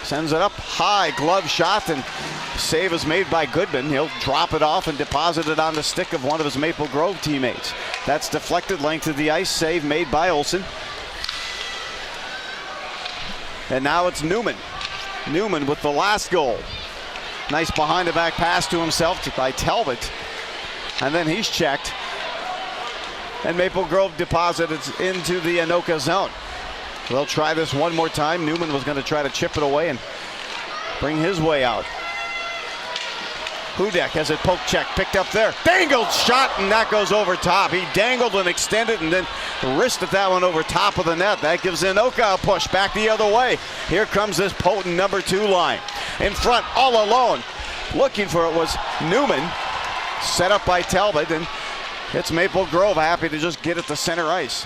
Sends it up high, glove shot, and save is made by Goodman. He'll drop it off and deposit it on the stick of one of his Maple Grove teammates. That's deflected, length of the ice, save made by Olsen. And now it's Newman. Newman with the last goal. Nice behind the back pass to himself by Talbot. And then he's checked. And Maple Grove deposited into the Anoka zone. They'll try this one more time. Newman was going to try to chip it away and bring his way out. Hudek has it poke check, picked up there. Dangled shot, and that goes over top. He dangled and extended and then wristed that one over top of the net. That gives Anoka a push back the other way. Here comes this potent #2 line. In front, all alone. Looking for it was Newman. Set up by Talbot, and it's Maple Grove happy to just get it to center ice.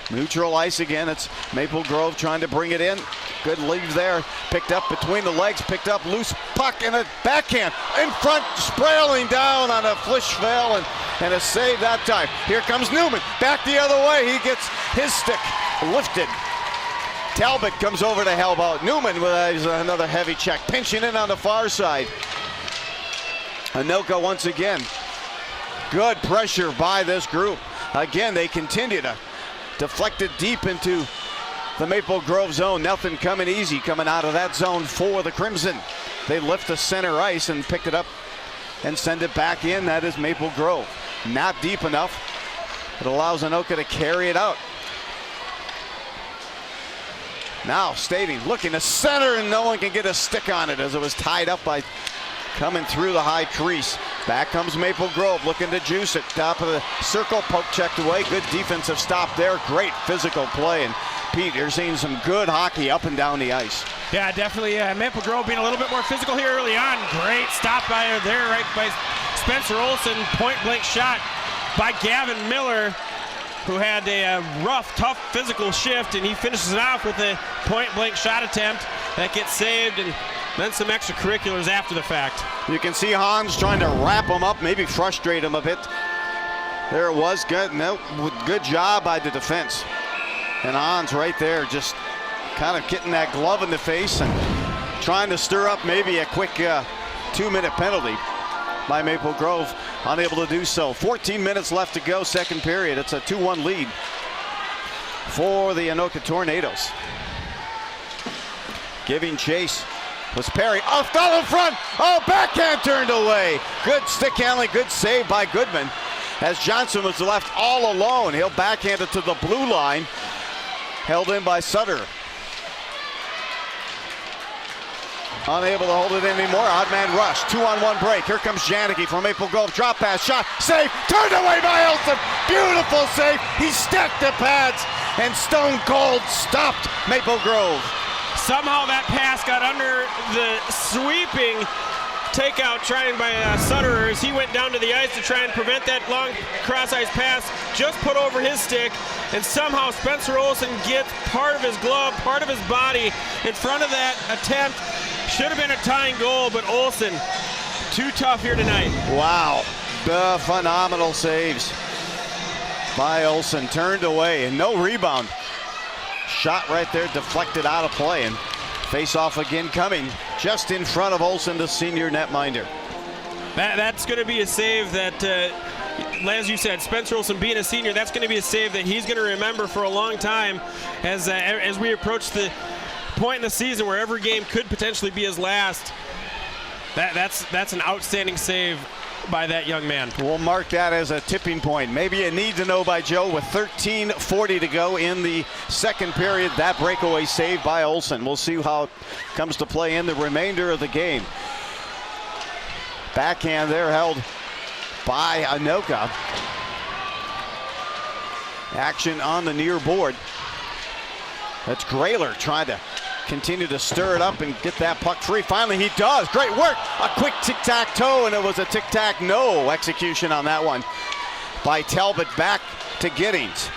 Neutral ice again. It's Maple Grove trying to bring it in. Good lead there. Picked up between the legs. Picked up loose puck and a backhand. In front, sprailing down on a Flischfeld and a save that time. Here comes Newman. Back the other way. He gets his stick lifted. Talbot comes over to help out. Newman with another heavy check. Pinching in on the far side. Anoka once again. Good pressure by this group. Again, they continue to deflect it deep into the Maple Grove zone. Nothing coming easy coming out of that zone for the Crimson. They lift the center ice and pick it up and send it back in. That is Maple Grove. Not deep enough. It allows Anoka to carry it out. Now Stading looking to center, and no one can get a stick on it as it was tied up by coming through the high crease. Back comes Maple Grove looking to juice it. Top of the circle, poke checked away. Good defensive stop there. Great physical play. And Pete, you're seeing some good hockey up and down the ice. Yeah, definitely. Maple Grove being a little bit more physical here early on. Great stop by there, right by Spencer Olsen. Point blank shot by Gavin Miller, who had a rough, tough physical shift, and he finishes it off with a point blank shot attempt that gets saved, and then some extracurriculars after the fact. You can see Hans trying to wrap him up, maybe frustrate him a bit. There it was. Good job by the defense. And Hans right there just kind of getting that glove in the face and trying to stir up maybe a quick 2-minute penalty by Maple Grove. Unable to do so. 14 minutes left to go, second period. It's a 2-1 lead for the Anoka Tornadoes. Giving chase was Perry. Off foul in front. Oh, backhand turned away. Good stick handling, good save by Goodman. As Johnson was left all alone, he'll backhand it to the blue line. Held in by Sutter. Unable to hold it in anymore. Odd man rush. 2-on-1 break. Here comes Janicki from Maple Grove. Drop pass, shot, save, turned away by Olsen. Beautiful save. He stacked the pads and stone cold stopped Maple Grove. Somehow that pass got under the sweeping takeout trying by Sutterer as he went down to the ice to try and prevent that long cross-ice pass. Just put over his stick, and somehow Spencer Olson gets part of his glove, part of his body in front of that attempt. Should have been a tying goal, but Olson, too tough here tonight. Wow, the phenomenal saves by Olson. Turned away and no rebound. Shot right there, deflected out of play, and face-off again coming just in front of Olson, the senior netminder. That's going to be a save that, as you said, Spencer Olson being a senior, that's going to be a save that he's going to remember for a long time as we approach the point in the season where every game could potentially be his last. That's an outstanding save by that young man. We'll mark that as a tipping point. Maybe a need to know by Joe with 13:40 to go in the second period. That breakaway save by Olson. We'll see how it comes to play in the remainder of the game. Backhand there held by Anoka. Action on the near board. That's Grayler trying to continue to stir it up and get that puck free. Finally he does. Great work. A quick tic-tac-toe, and it was a tic-tac-no execution on that one by Talbot. Back to Giddings.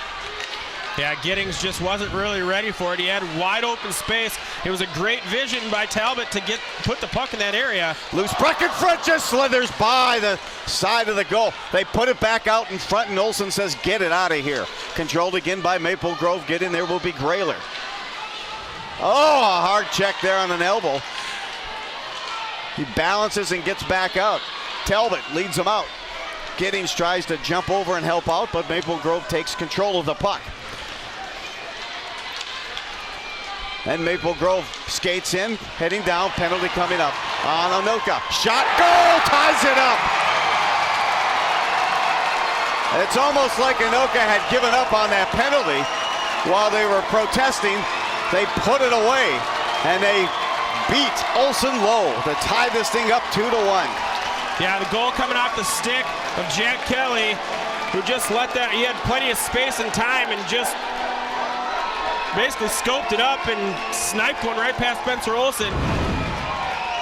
Yeah, Giddings just wasn't really ready for it. He had wide open space. It was a great vision by Talbot to put the puck in that area. Loose puck in front, just slithers by the side of the goal. They put it back out in front, and Olson says, get it out of here. Controlled again by Maple Grove. Get in there will be Grayler. Oh, a hard check there on an elbow. He balances and gets back out. Talbot leads him out. Giddings tries to jump over and help out, but Maple Grove takes control of the puck. And Maple Grove skates in, heading down, penalty coming up on Anoka. Shot, goal, ties it up. It's almost like Anoka had given up on that penalty while they were protesting. They put it away, and they beat Olson low to tie this thing up 2-1. Yeah, the goal coming off the stick of Jack Kelly, who just let that, he had plenty of space and time and just basically scoped it up and sniped one right past Spencer Olson.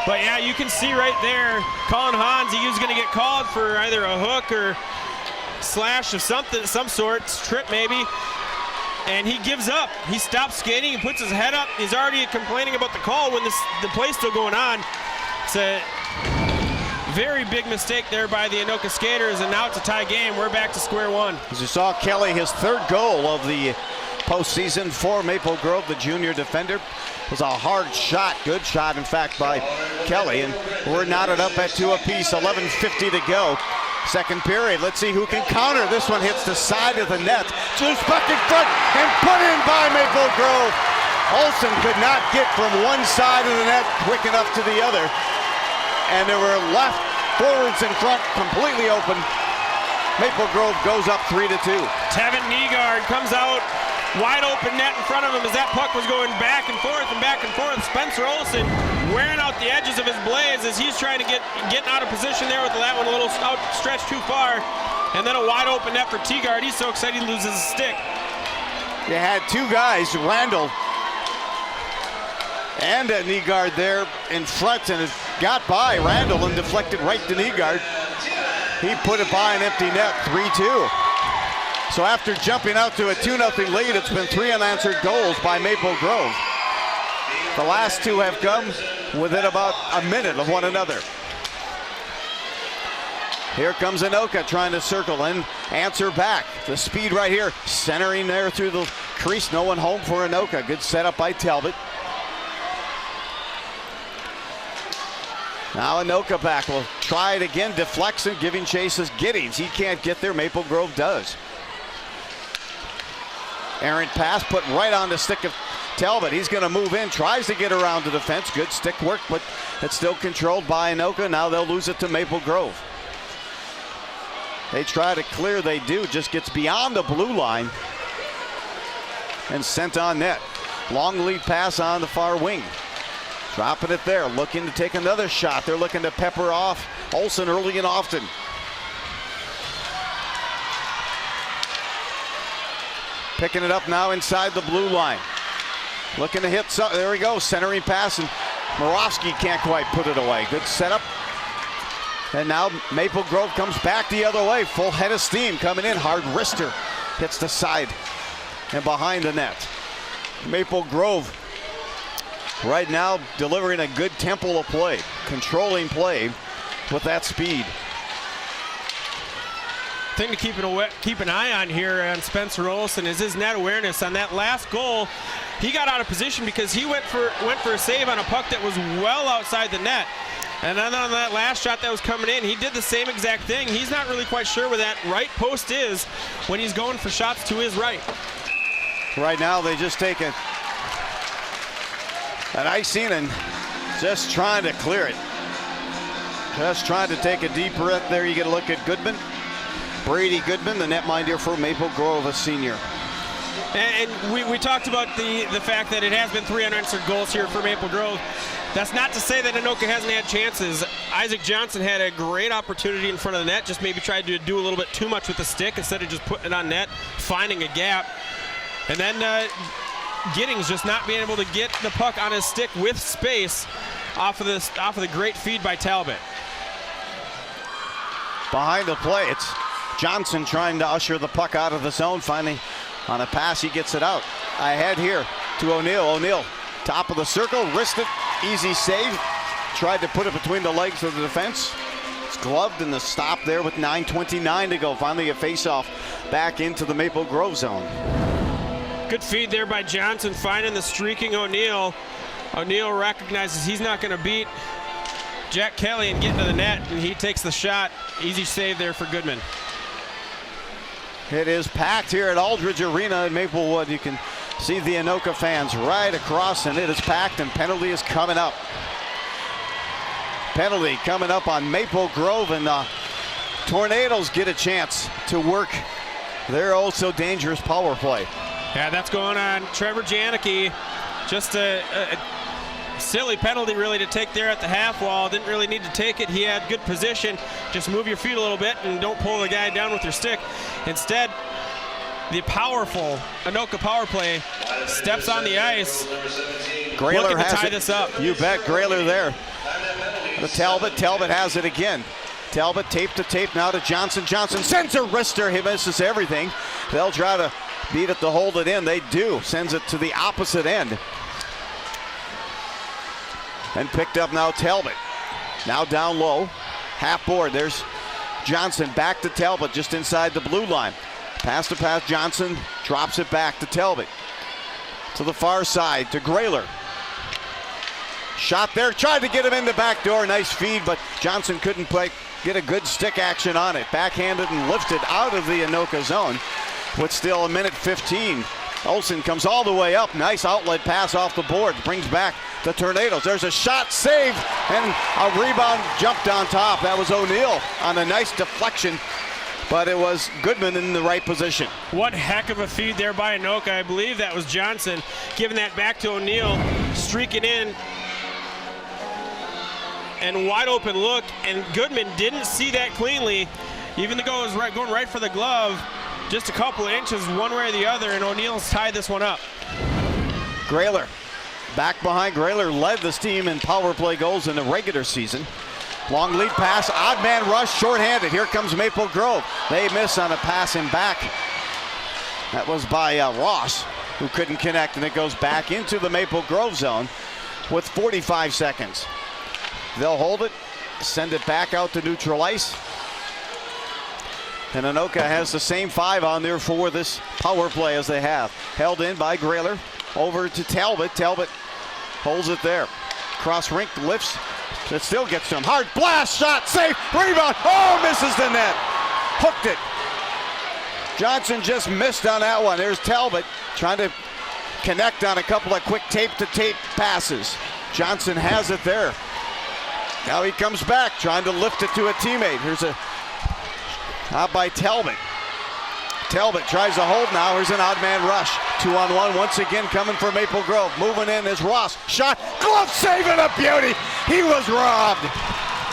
But yeah, you can see right there, Colin Hans, he was gonna get called for either a hook or slash of something, some sort, trip maybe. And he gives up. He stops skating and puts his head up. He's already complaining about the call when the play's still going on. It's a very big mistake there by the Anoka skaters, and now it's a tie game. We're back to square one. As you saw, Kelly, his third goal of the postseason for Maple Grove, the junior defender. It was a hard shot, good shot, in fact, by Kelly. And we're knotted up at 2 apiece, 11:50 to go. Second period, let's see who can counter. This one hits the side of the net. Juice puck in front and put in by Maple Grove. Olson could not get from one side of the net quick enough to the other. And they were left forwards in front, completely open. Maple Grove goes up 3-2. Tevin Nygaard comes out, wide open net in front of him as that puck was going back and forth and back and forth. Spencer Olson wearing out the edges of his blades as he's trying to getting out of position there with that one a little stretched too far. And then a wide open net for Teagard. He's so excited he loses his stick. You had two guys, Randall and Nygaard there in front, and it got by Randall and deflected right to Nygaard. He put it by an empty net, 3-2. So after jumping out to a 2-0 lead, it's been 3 unanswered goals by Maple Grove. The last 2 have come within about a minute of one another. Here comes Anoka trying to circle and answer back. The speed right here, centering there through the crease. No one home for Anoka. Good setup by Talbot. Now Anoka back will try it again, deflects and giving chase is Giddings. He can't get there, Maple Grove does. Errant pass put right on the stick of Talbot. He's going to move in, tries to get around the defense. Good stick work, but it's still controlled by Anoka. Now they'll lose it to Maple Grove. They try to clear, they do, just gets beyond the blue line and sent on net. Long lead pass on the far wing. Dropping it there, looking to take another shot. They're looking to pepper off Olson early and often. Picking it up now inside the blue line. Looking to hit some, there we go, centering pass, and Moravsky can't quite put it away. Good setup And now Maple Grove comes back the other way. Full head of steam coming in. Hard wrister hits the side and behind the net. Maple Grove right now delivering a good tempo of play, controlling play with that speed. Thing to keep an eye on here on Spencer Olson is his net awareness. On that last goal, he got out of position because he went for a save on a puck that was well outside the net. And then on that last shot that was coming in, he did the same exact thing. He's not really quite sure where that right post is when he's going for shots to his right. Right now they just take an icing and just trying to clear it. Just trying to take a deep breath there. You get a look at Goodman. Brady Goodman, the netminder for Maple Grove, a senior. And we talked about the fact that it has been 3 unanswered goals here for Maple Grove. That's not to say that Anoka hasn't had chances. Isaac Johnson had a great opportunity in front of the net, just maybe tried to do a little bit too much with the stick instead of just putting it on net, finding a gap. And then Giddings just not being able to get the puck on his stick with space off of the great feed by Talbot. Behind the play, it's Johnson trying to usher the puck out of the zone. Finally, on a pass, he gets it out. Ahead here to O'Neill. O'Neill, top of the circle, wristed, easy save. Tried to put it between the legs of the defense. It's gloved in the stop there with 9:29 to go. Finally a face-off back into the Maple Grove zone. Good feed there by Johnson, finding the streaking O'Neill. O'Neill recognizes he's not going to beat Jack Kelly and get to the net, and he takes the shot. Easy save there for Goodman. It is packed here at Aldridge Arena in Maplewood. You can see the Anoka fans right across, and it is packed, and penalty is coming up. Penalty coming up on Maple Grove, and the Tornadoes get a chance to work their also dangerous power play. Yeah, that's going on Trevor Janicki. Just a silly penalty really to take there at the half wall. Didn't really need to take it. He had good position. Just move your feet a little bit and don't pull the guy down with your stick. Instead, the powerful Anoka power play steps on the ice. Grayler has to tie it. This up. You bet. Grayler there. The Talbot has it again. Talbot tape to tape now to Johnson. Johnson sends a wrister. He misses everything. They'll try to beat it to hold it in. They do. Sends it to the opposite end. And picked up now Talbot. Now down low. Half board. There's Johnson back to Talbot just inside the blue line. Pass to pass. Johnson drops it back to Talbot. To the far side to Grayler. Shot there. Tried to get him in the back door. Nice feed, but Johnson couldn't get a good stick action on it. Backhanded and lifted out of the Anoka zone with still 1:15. Olsen comes all the way up. Nice outlet pass off the board. Brings back the Tornadoes. There's a shot saved and a rebound jumped on top. That was O'Neill on a nice deflection, but it was Goodman in the right position. One heck of a feed there by Anoka. I believe that was Johnson giving that back to O'Neill, streaking in. And wide open look, and Goodman didn't see that cleanly, even though it was going right for the glove. Just a couple of inches one way or the other, and O'Neill's tied this one up. Grayler back behind. Grayler led this team in power play goals in the regular season. Long lead pass, odd man rush, shorthanded. Here comes Maple Grove. They miss on a passing back. That was by Ross, who couldn't connect, and it goes back into the Maple Grove zone with 45 seconds. They'll hold it, send it back out to neutral ice. And Anoka has the same 5 on there for this power play as they have. Held in by Grayler. Over to Talbot. Talbot holds it there. Cross rink, lifts. It still gets to him. Hard blast, shot, safe, rebound. Oh, misses the net. Hooked it. Johnson just missed on that one. There's Talbot trying to connect on a couple of quick tape-to-tape passes. Johnson has it there. Now he comes back, trying to lift it to a teammate. Here's a out by Talbot. Talbot tries to hold now. Here's an odd man rush. 2-on-1 once again coming for Maple Grove. Moving in is Ross. Shot, glove save, and a beauty. He was robbed.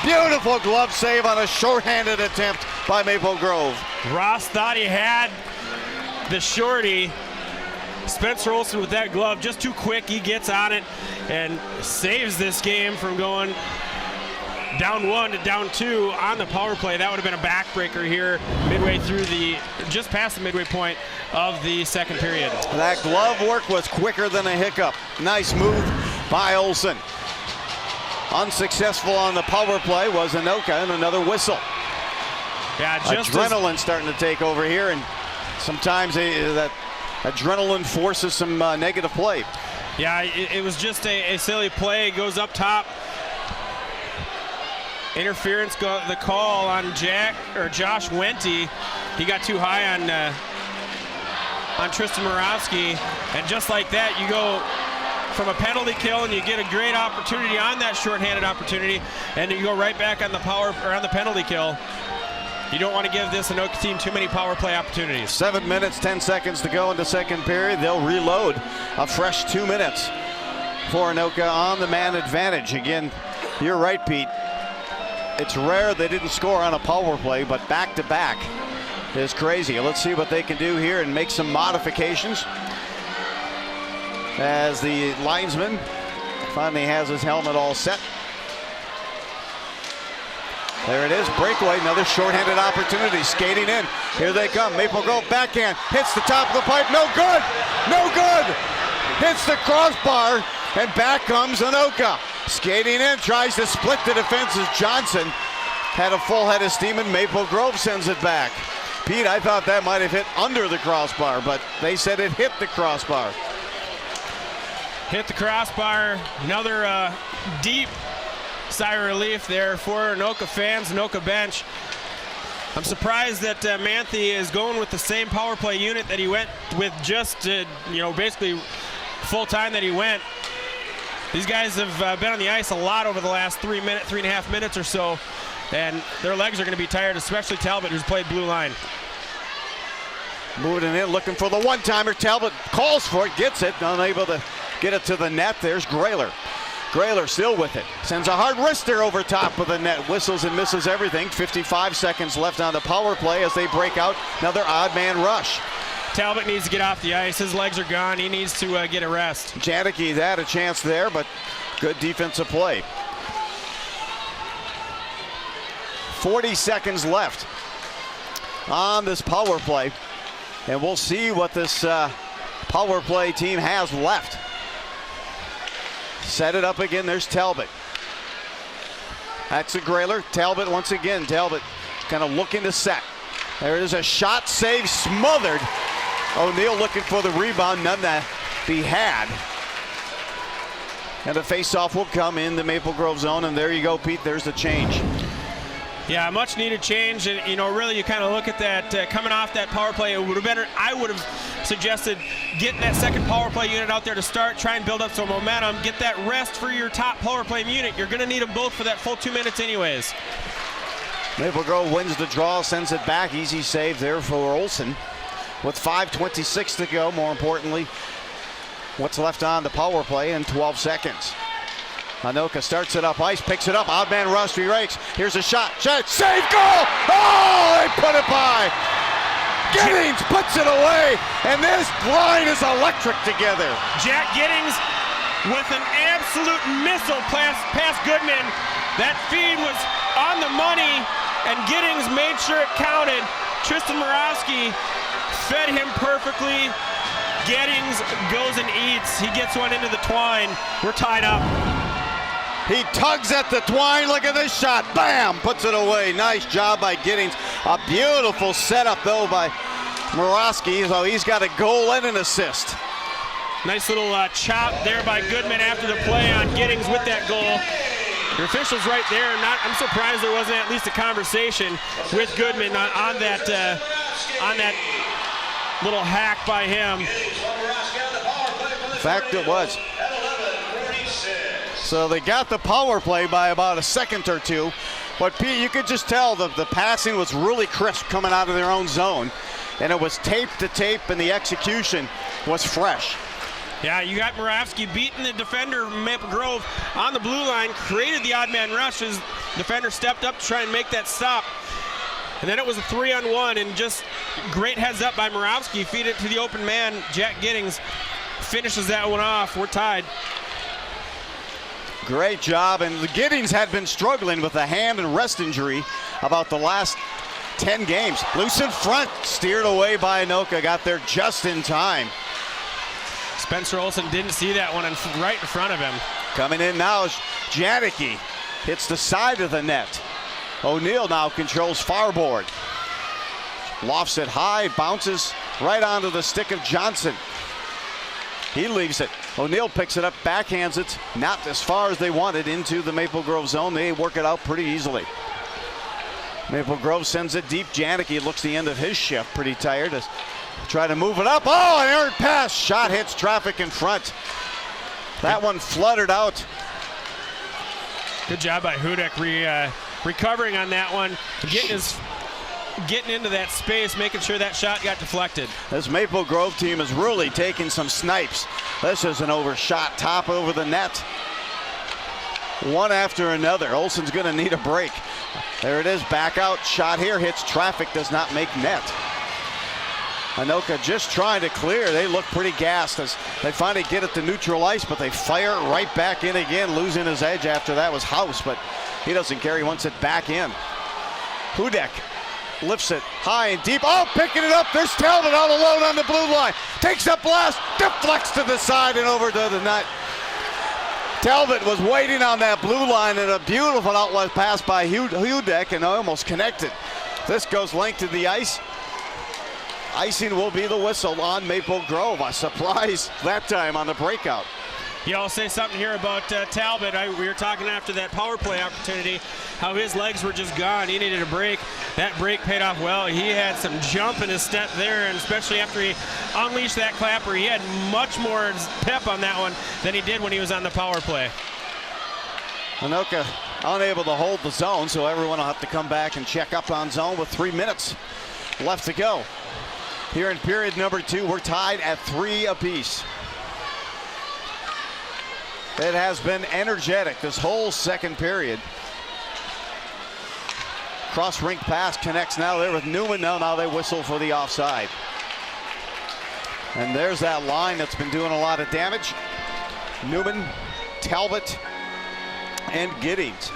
Beautiful glove save on a shorthanded attempt by Maple Grove. Ross thought he had the shorty. Spencer Olson with that glove, just too quick. He gets on it and saves this game from going down 1 to down 2 on the power play. That would have been a backbreaker here just past the midway point of the second period. That glove work was quicker than a hiccup. Nice move by Olsen. Unsuccessful on the power play was Anoka, and another whistle. Yeah, adrenaline starting to take over here, and sometimes that adrenaline forces some negative play. Yeah, it was just a silly play. Goes up top. Interference, the call on Josh Wente. He got too high on Tristan Moravsky, and just like that, you go from a penalty kill and you get a great opportunity on that shorthanded opportunity, and you go right back on the penalty kill. You don't want to give this Anoka team too many power play opportunities. 7 minutes, 10 seconds to go in the second period. They'll reload a fresh 2 minutes for Anoka on the man advantage. Again, you're right, Pete. It's rare they didn't score on a power play, but back-to-back is crazy. Let's see what they can do here and make some modifications as the linesman finally has his helmet all set. There it is, breakaway, another shorthanded opportunity, skating in. Here they come, Maple Grove backhand, hits the top of the pipe, no good, no good. Hits the crossbar, and back comes Anoka. Skating in, tries to split the defense as Johnson had a full head of steam, and Maple Grove sends it back. Pete, I thought that might have hit under the crossbar, but they said it hit the crossbar. Hit the crossbar, another deep sigh of relief there for Anoka fans, Anoka bench. I'm surprised that Manthe is going with the same power play unit that he went with just, basically full time that he went. These guys have been on the ice a lot over the last 3.5 minutes or so, and their legs are going to be tired, especially Talbot, who's played blue line. Moving in, looking for the one-timer. Talbot calls for it, gets it, unable to get it to the net. There's Grayler. Grayler still with it. Sends a hard wrister over top of the net. Whistles and misses everything. 55 seconds left on the power play as they break out another odd man rush. Talbot needs to get off the ice. His legs are gone. He needs to get a rest. Janicki had a chance there, but good defensive play. 40 seconds left on this power play, and we'll see what this power play team has left. Set it up again. There's Talbot. That's a Grayler. Talbot once again. Talbot kind of looking to set. There it is, a shot, save, smothered. O'Neill looking for the rebound, none to be had. And a face-off will come in the Maple Grove zone, and there you go, Pete, there's the change. Yeah, much needed change, and really you kind of look at that coming off that power play. It would have been, I would have suggested getting that second power play unit out there to start, try and build up some momentum, get that rest for your top power play unit. You're going to need them both for that full 2 minutes anyways. Maple Grove wins the draw, sends it back. Easy save there for Olsen. With 5:26 to go, more importantly, what's left on the power play in 12 seconds. Anoka starts it up ice, picks it up, odd man rush, rakes. Here's a shot, save, goal! Oh, they put it by! Giddings puts it away, and this line is electric together. Jack Giddings with an absolute missile past Goodman. That feed was on the money, and Giddings made sure it counted. Tristan Moravsky fed him perfectly. Giddings goes and eats. He gets one into the twine. We're tied up. He tugs at the twine. Look at this shot. Bam! Puts it away. Nice job by Giddings. A beautiful setup, though, by Moravsky. So he's got a goal and an assist. Nice little chop there by Goodman after the play on Giddings with that goal. Your official's right there. I'm surprised there wasn't at least a conversation with Goodman on that little hack by him. In fact, it was. So they got the power play by about a second or two. But Pete, you could just tell the passing was really crisp coming out of their own zone. And it was tape to tape, and the execution was fresh. Yeah, you got Moravsky beating the defender from Maple Grove on the blue line, created the odd man rush as defender stepped up to try and make that stop. And then it was a 3-on-1, and just great heads up by Moravsky. Feed it to the open man. Jack Giddings finishes that one off. We're tied. Great job, and Giddings had been struggling with a hand and wrist injury about the last 10 games. Loose in front, steered away by Anoka, got there just in time. Spencer Olson didn't see that one right in front of him. Coming in now is Janicki. Hits the side of the net. O'Neal now controls far board. Lofts it high, bounces right onto the stick of Johnson. He leaves it. O'Neal picks it up, backhands it, not as far as they wanted, into the Maple Grove zone. They work it out pretty easily. Maple Grove sends it deep. Janicki looks the end of his shift, pretty tired. Try to move it up. Oh, an errant pass. Shot hits traffic in front. That one fluttered out. Good job by Hudek recovering on that one, getting into that space, making sure that shot got deflected. This Maple Grove team is really taking some snipes. This is an overshot, top over the net. One after another. Olsen's going to need a break. There it is, back out. Shot here, hits traffic, does not make net. Anoka just trying to clear. They look pretty gassed as they finally get it to neutral ice, but they fire it right back in again. Losing his edge after that was House, but he doesn't care. He wants it back in. Hudek lifts it high and deep. Oh, picking it up. There's Talbot all alone on the blue line. Takes a blast, deflects to the side and over to the net. Talbot was waiting on that blue line, and a beautiful outlet pass by Hudek, and almost connected. This goes length to the ice. Icing will be the whistle on Maple Grove. A surprise that time on the breakout. Yeah, I'll say something here about Talbot. We were talking after that power play opportunity, how his legs were just gone. He needed a break. That break paid off well. He had some jump in his step there, and especially after he unleashed that clapper, he had much more pep on that one than he did when he was on the power play. Anoka unable to hold the zone, so everyone will have to come back and check up on zone with 3 minutes left to go. Here in period number 2, we're tied at 3 apiece. It has been energetic this whole second period. Cross rink pass connects now there with Newman. Now they whistle for the offside. And there's that line that's been doing a lot of damage. Newman, Talbot, and Giddings.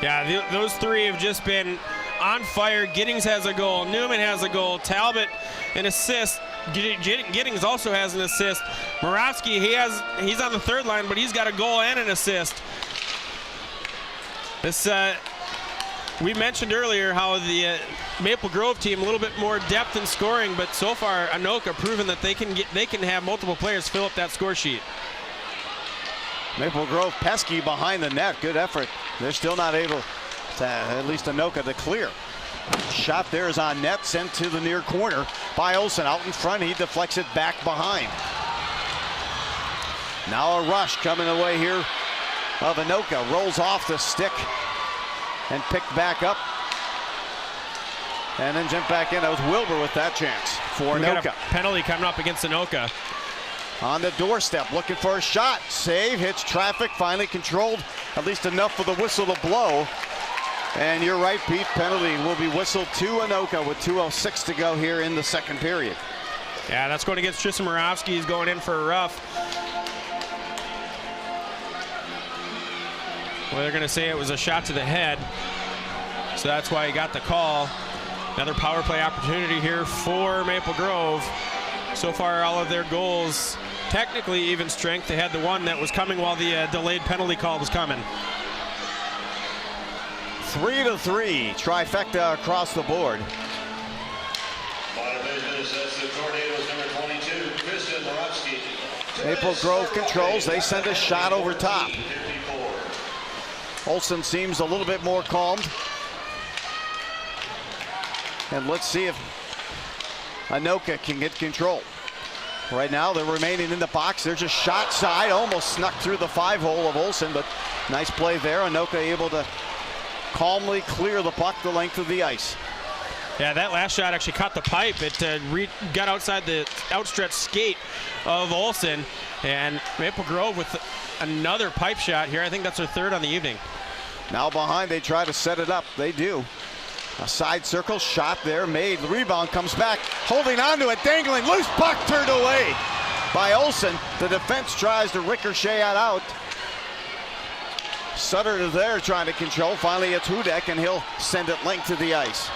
Yeah, those three have just been on fire. Giddings has a goal. Newman has a goal. Talbot an assist. Giddings also has an assist. Moravsky, he's on the third line, but he's got a goal and an assist. This we mentioned earlier how the Maple Grove team a little bit more depth in scoring, but so far Anoka proven that they can have multiple players fill up that score sheet. Maple Grove pesky behind the net. Good effort. They're still not able to, at least Anoka, to clear. Shot there is on net, sent to the near corner by Olsen. Out in front, he deflects it back behind. Now a rush coming away here of Anoka. Rolls off the stick and picked back up. And then jumped back in. That was Wilbur with that chance for Anoka. Got a penalty coming up against Anoka. On the doorstep, looking for a shot. Save, hits traffic, finally controlled. At least enough for the whistle to blow. And you're right, Pete, penalty will be whistled to Anoka with 2:06 to go here in the second period. Yeah, that's going against Tristan Moravsky. He's going in for a rough. Well, they're going to say it was a shot to the head. So that's why he got the call. Another power play opportunity here for Maple Grove. So far, all of their goals, technically even strength. They had the one that was coming while the delayed penalty call was coming. 3-3, trifecta across the board. Maple Grove controls. They send a shot over top. Olsen seems a little bit more calmed. And let's see if Anoka can get control. Right now they're remaining in the box. There's a shot side, almost snuck through the 5-hole of Olsen, but nice play there. Anoka able to calmly clear the puck the length of the ice. Yeah, that last shot actually caught the pipe. It got outside the outstretched skate of Olsen, and Maple Grove with another pipe shot here. I think that's their third on the evening. Now behind, they try to set it up. They do. A side circle shot there made. The rebound comes back, holding on to it, dangling. Loose puck turned away by Olsen. The defense tries to ricochet it out. Sutter is there trying to control. Finally, it's Hudek, and he'll send it linked to the ice.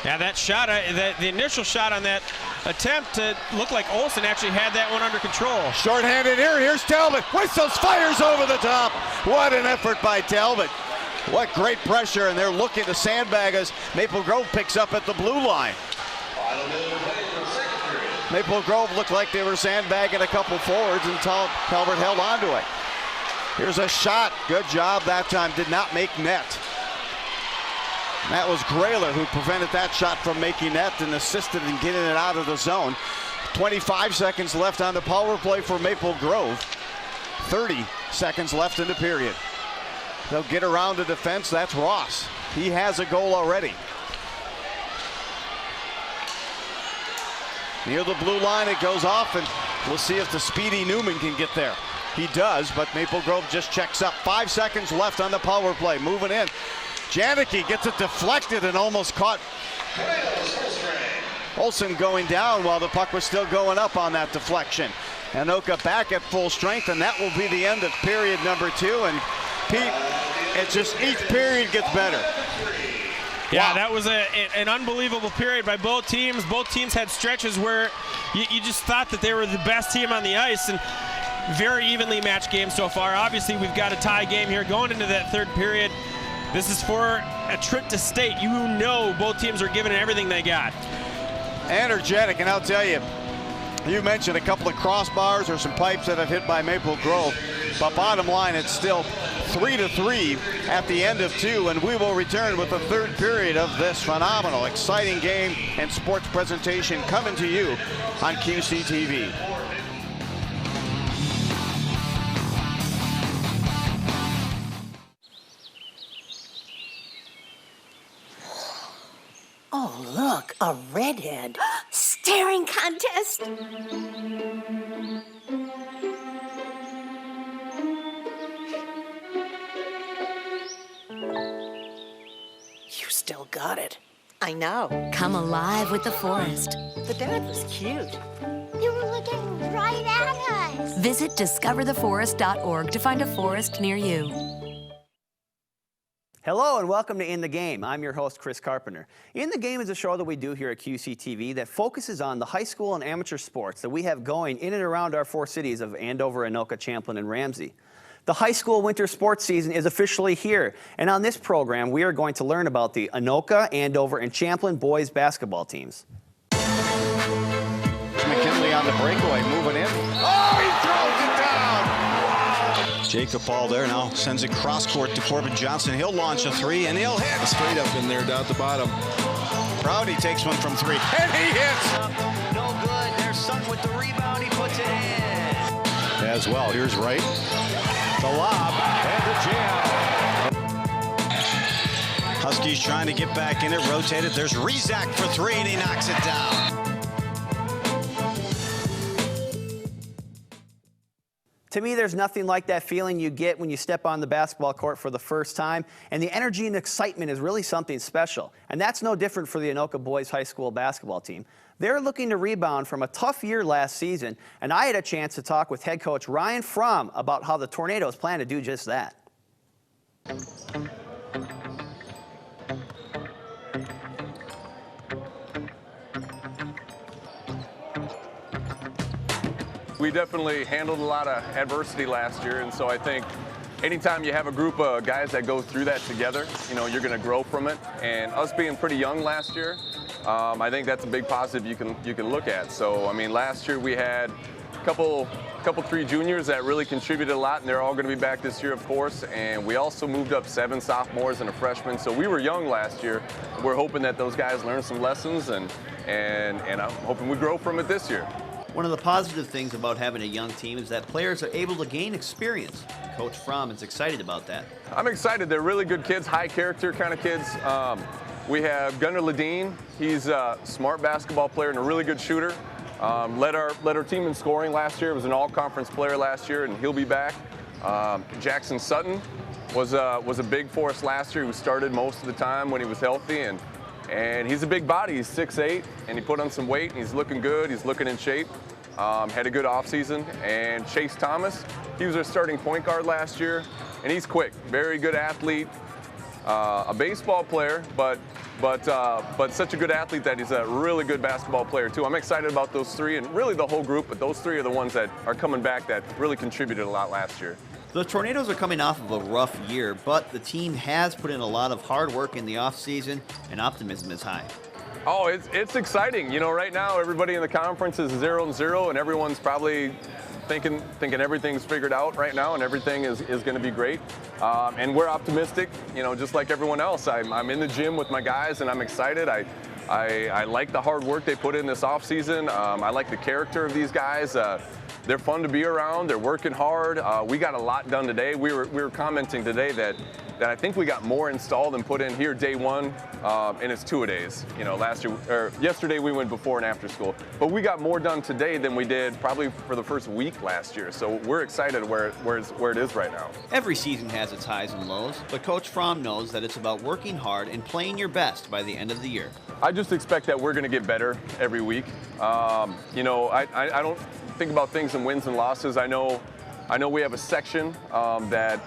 Yeah, that shot, the initial shot on that attempt, looked like Olsen actually had that one under control. Short-handed here. Here's Talbot. Whistles, fires over the top. What an effort by Talbot. What great pressure, and they're looking to sandbag as Maple Grove picks up at the blue line. Maple Grove looked like they were sandbagging a couple forwards, and Talbot held onto it. Here's a shot. Good job that time. Did not make net. That was Grayler who prevented that shot from making net and assisted in getting it out of the zone. 25 seconds left on the power play for Maple Grove. 30 seconds left in the period. They'll get around the defense. That's Ross. He has a goal already. Near the blue line, it goes off, and we'll see if the speedy Newman can get there. He does, but Maple Grove just checks up. 5 seconds left on the power play. Moving in. Janicki gets it deflected and almost caught. Olsen going down while the puck was still going up on that deflection. Anoka back at full strength, and that will be the end of period number 2. And Pete, it's just each period gets better. Yeah, wow. That was an unbelievable period by both teams. Both teams had stretches where you just thought that they were the best team on the ice, and very evenly matched game so far. Obviously, we've got a tie game here going into that third period. This is for a trip to state. You know both teams are giving it everything they got. Energetic, and I'll tell you, you mentioned a couple of crossbars or some pipes that have hit by Maple Grove, but bottom line, it's still 3-3 at the end of 2, and we will return with the third period of this phenomenal, exciting game and sports presentation coming to you on QCTV. Oh, look, a redhead. Staring contest. You still got it. I know. Come alive with the forest. The dad was cute. You were looking right at us. Visit discovertheforest.org to find a forest near you. Hello and welcome to In the Game. I'm your host, Chris Carpenter. In the Game is a show that we do here at QCTV that focuses on the high school and amateur sports that we have going in and around our 4 cities of Andover, Anoka, Champlin, and Ramsey. The high school winter sports season is officially here, and on this program we are going to learn about the Anoka, Andover, and Champlin boys basketball teams. McKinley on the breakaway, moving in. Oh, he throws it down! Jacob Paul there now sends it cross court to Corbin Johnson. He'll launch a 3 and he'll hit. Straight up in there down at the bottom. Prouty takes one from 3 and he hits. No good. There's Sun with the rebound. He puts it in. As well. Here's Wright. The lob and the jam. Huskies trying to get back in it. Rotated. There's Rizak for 3 and he knocks it down. To me, there's nothing like that feeling you get when you step on the basketball court for the first time, and the energy and excitement is really something special. And that's no different for the Anoka boys high school basketball team. They're looking to rebound from a tough year last season, and I had a chance to talk with head coach Ryan Fromm about how the Tornadoes plan to do just that. We definitely handled a lot of adversity last year, and so I think anytime you have a group of guys that go through that together, you know, you're going to grow from it. And us being pretty young last year, I think that's a big positive you can look at. So I mean, last year we had a couple 3 juniors that really contributed a lot, and they're all going to be back this year, of course. And we also moved up 7 sophomores and a freshman. So we were young last year. We're hoping that those guys learn some lessons, and I'm hoping we grow from it this year. One of the positive things about having a young team is that players are able to gain experience. Coach Fromm is excited about that. I'm excited. They're really good kids, high character kind of kids. We have Gunnar Ledeen. He's a smart basketball player and a really good shooter. Led our team in scoring last year. Was an all-conference player last year, and he'll be back. Jackson Sutton was a big for us last year. He started most of the time when he was healthy, and he's a big body. He's 6'8", and he put on some weight, and he's looking good. He's looking in shape. Had a good offseason. And Chase Thomas, he was our starting point guard last year. and he's quick, very good athlete, a baseball player, but such a good athlete that he's a really good basketball player too. I'm excited about those three and really the whole group, but those three are the ones that are coming back that really contributed a lot last year. The Tornadoes are coming off of a rough year, but the team has put in a lot of hard work in the offseason, and optimism is high. Oh, it's exciting. You know, right now everybody in the conference is 0-0, and everyone's probably thinking everything's figured out right now, and everything is going to be great. And we're optimistic, you know, just like everyone else. I'm in the gym with my guys, and I'm excited. I like the hard work they put in this offseason. I like the character of these guys. They're fun to be around. They're working hard. We got a lot done today. We were commenting today that I think we got more installed and put in here day one, and it's 2-a-days. You know, yesterday we went before and after school, but we got more done today than we did probably for the first week last year. So we're excited where it is right now. Every season has its highs and lows, but Coach Fromm knows that it's about working hard and playing your best by the end of the year. I just expect that we're going to get better every week. You know, I don't think about things in wins and losses. I know we have a section that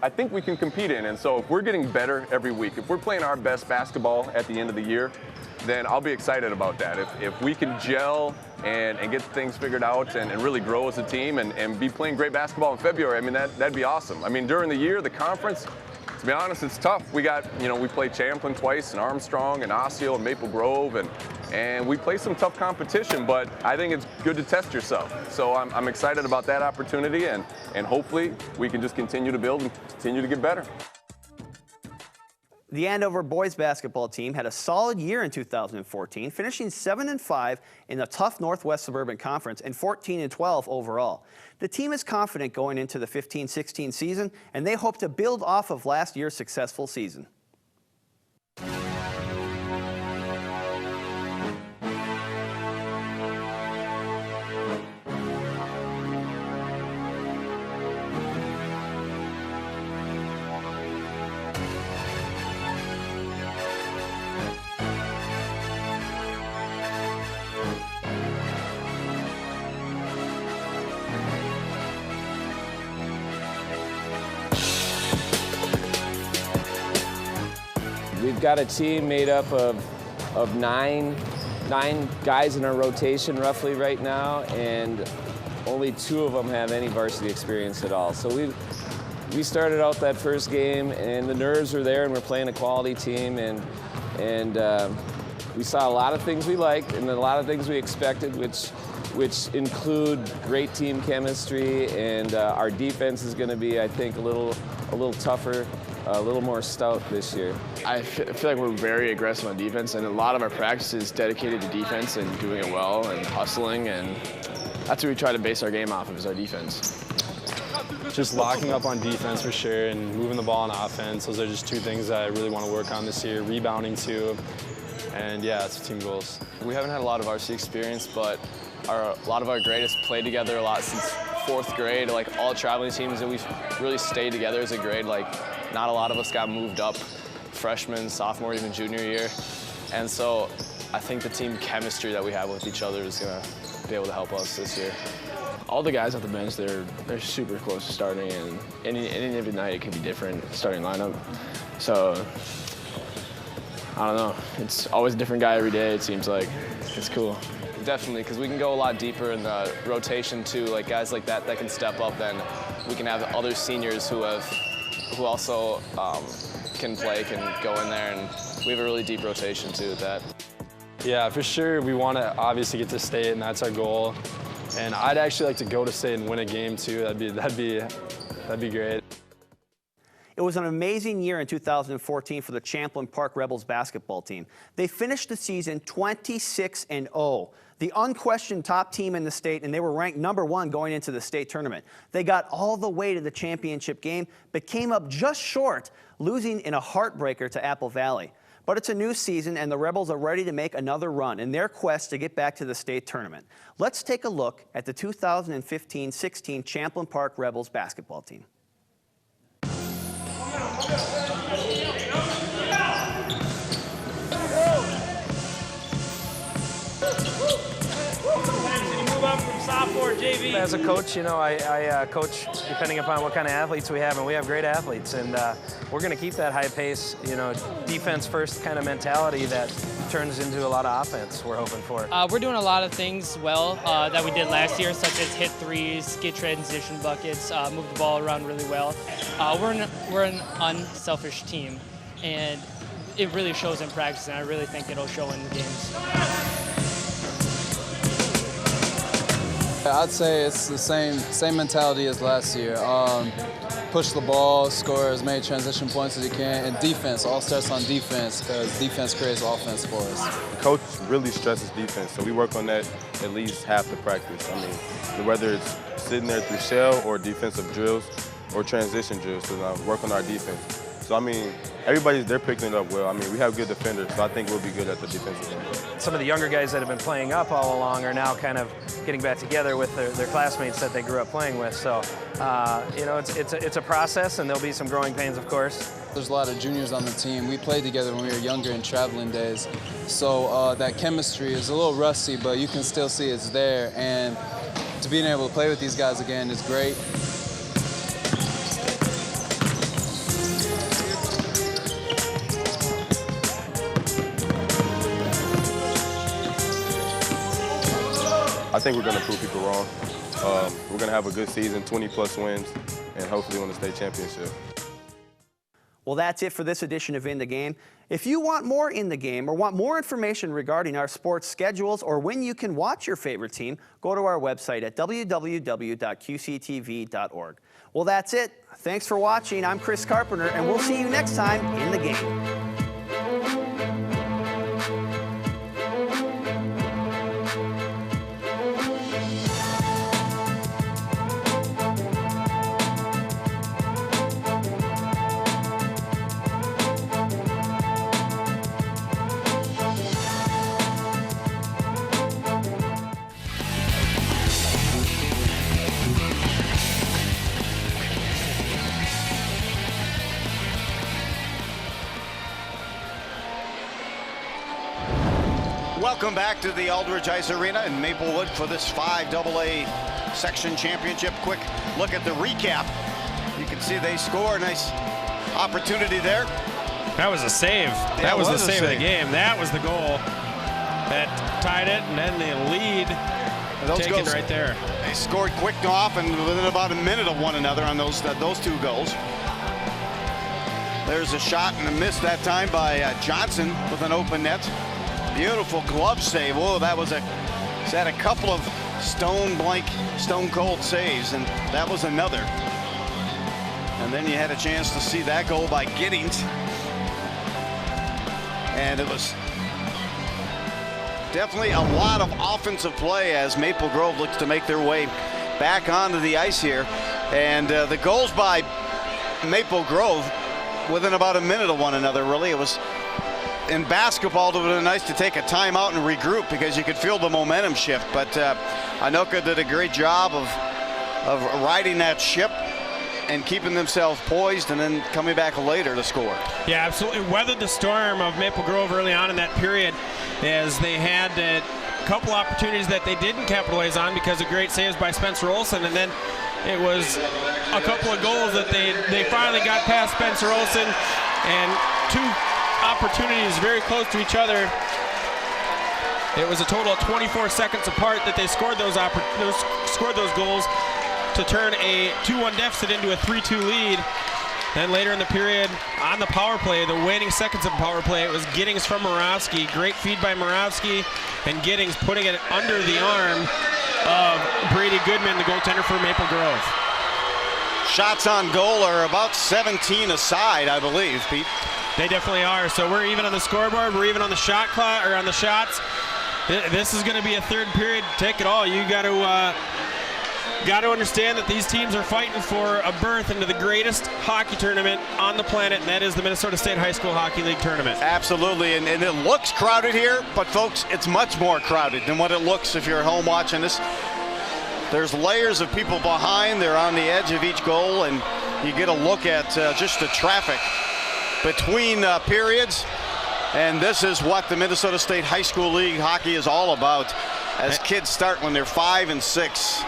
I think we can compete in, and so if we're getting better every week, if we're playing our best basketball at the end of the year, then I'll be excited about that. If we can gel and get things figured out and really grow as a team and be playing great basketball in February, I mean, that'd be awesome. I mean, during the year, the conference, to be honest, it's tough. We played Champlin twice, and Armstrong, and Osseo, and Maple Grove, and we play some tough competition, but I think it's good to test yourself. So I'm excited about that opportunity, and hopefully we can just continue to build and continue to get better. The Andover boys basketball team had a solid year in 2014, finishing 7-5 in the tough Northwest Suburban Conference and 14-12 overall. The team is confident going into the 15-16 season, and they hope to build off of last year's successful season. We've got a team made up of nine guys in our rotation roughly right now, and only 2 of them have any varsity experience at all. So we started out that first game, and the nerves were there, and we're playing a quality team, and we saw a lot of things we liked and a lot of things we expected, which include great team chemistry, and our defense is going to be, I think, a little tougher, a little more stout this year. I feel like we're very aggressive on defense, and a lot of our practice is dedicated to defense and doing it well and hustling, and that's what we try to base our game off of, is our defense. Just locking up on defense for sure, and moving the ball on offense. Those are just 2 things that I really want to work on this year. Rebounding too, and yeah, it's team goals. We haven't had a lot of varsity experience, but a lot of our grades played together a lot since 4th grade. Like all traveling teams that we've really stayed together as a grade. Like not a lot of us got moved up freshman, sophomore, even junior year. And so I think the team chemistry that we have with each other is gonna be able to help us this year. All the guys off the bench, they're super close to starting, and any given night it can be different starting lineup. So I don't know, it's always a different guy every day, it seems like. It's cool. Definitely, because we can go a lot deeper in the rotation too. Like guys like that can step up, then we can have other seniors who also can go in there, and we have a really deep rotation too with that. Yeah, for sure, we want to obviously get to state, and that's our goal. And I'd actually like to go to state and win a game too. That'd be great. It was an amazing year in 2014 for the Champlin Park Rebels basketball team. They finished the season 26-0, the unquestioned top team in the state, and they were ranked #1 going into the state tournament. They got all the way to the championship game, but came up just short, losing in a heartbreaker to Apple Valley. But it's a new season, and the Rebels are ready to make another run in their quest to get back to the state tournament. Let's take a look at the 2015-16 Champlin Park Rebels basketball team. Move up from sophomore. As a coach, I coach depending upon what kind of athletes we have, and we have great athletes, and we're going to keep that high pace, defense first kind of mentality that turns into a lot of offense we're hoping for. We're doing a lot of things well that we did last year, such as hit threes, get transition buckets, move the ball around really well. We're an unselfish team, and it really shows in practice, and I really think it'll show in the games. I'd say it's the same mentality as last year. Push the ball, score as many transition points as you can, and defense. All starts on defense because defense creates offense for us. The coach really stresses defense, so we work on that at least half the practice. I mean, whether it's sitting there through shell or defensive drills or transition drills to work on our defense. So, I mean, they're picking it up well. I mean, we have good defenders, so I think we'll be good at the defensive end. Some of the younger guys that have been playing up all along are now kind of getting back together with their classmates that they grew up playing with. So, it's a process, and there'll be some growing pains, of course. There's a lot of juniors on the team. We played together when we were younger in traveling days. So that chemistry is a little rusty, but you can still see it's there. And to being able to play with these guys again is great. I think we're going to prove people wrong. We're going to have a good season, 20-plus wins, and hopefully win the state championship. Well, that's it for this edition of In the Game. If you want more In the Game or want more information regarding our sports schedules or when you can watch your favorite team, go to our website at www.qctv.org. Well, that's it. Thanks for watching. I'm Chris Carpenter, and we'll see you next time in the Game. Welcome back to the Aldridge Ice Arena in Maplewood for this 5AA section championship. Quick look at the recap. You can see they score. Nice opportunity there. That was a save. That was the save of the game. That was the goal that tied it, and then the lead taken right there. They scored quick off and within about a minute of one another on those two goals. There's a shot and a miss that time by Johnson with an open net. Beautiful glove save. Whoa, that was had a couple of stone cold saves, and that was another. And then you had a chance to see that goal by Giddings. And it was definitely a lot of offensive play as Maple Grove looks to make their way back onto the ice here. And the goals by Maple Grove within about a minute of one another, really. It was in basketball, it would have been nice to take a timeout and regroup because you could feel the momentum shift. But Anoka did a great job of riding that ship and keeping themselves poised and then coming back later to score. Yeah, absolutely. Weathered the storm of Maple Grove early on in that period as they had a couple opportunities that they didn't capitalize on because of great saves by Spencer Olsen, and then it was a couple of goals that they finally got past Spencer Olsen, and two opportunities very close to each other. It was a total of 24 seconds apart that they scored those goals to turn a 2-1 deficit into a 3-2 lead. Then later in the period, on the power play, the waning seconds of power play, it was Giddings from Moravsky. Great feed by Moravsky, and Giddings putting it under the arm of Brady Goodman, the goaltender for Maple Grove. Shots on goal are about 17 aside, I believe, Pete. They definitely are. So we're even on the scoreboard. We're even on the shot clock, or on the shots. This is going to be a third period. Take it all. You got to understand that these teams are fighting for a berth into the greatest hockey tournament on the planet, and that is the Minnesota State High School Hockey League tournament. Absolutely, and it looks crowded here, but folks, it's much more crowded than what it looks if you're at home watching this. There's layers of people behind. They're on the edge of each goal, and you get a look at just the traffic between periods. And this is what the Minnesota State High School League hockey is all about. as kids start when they're 5 and 6.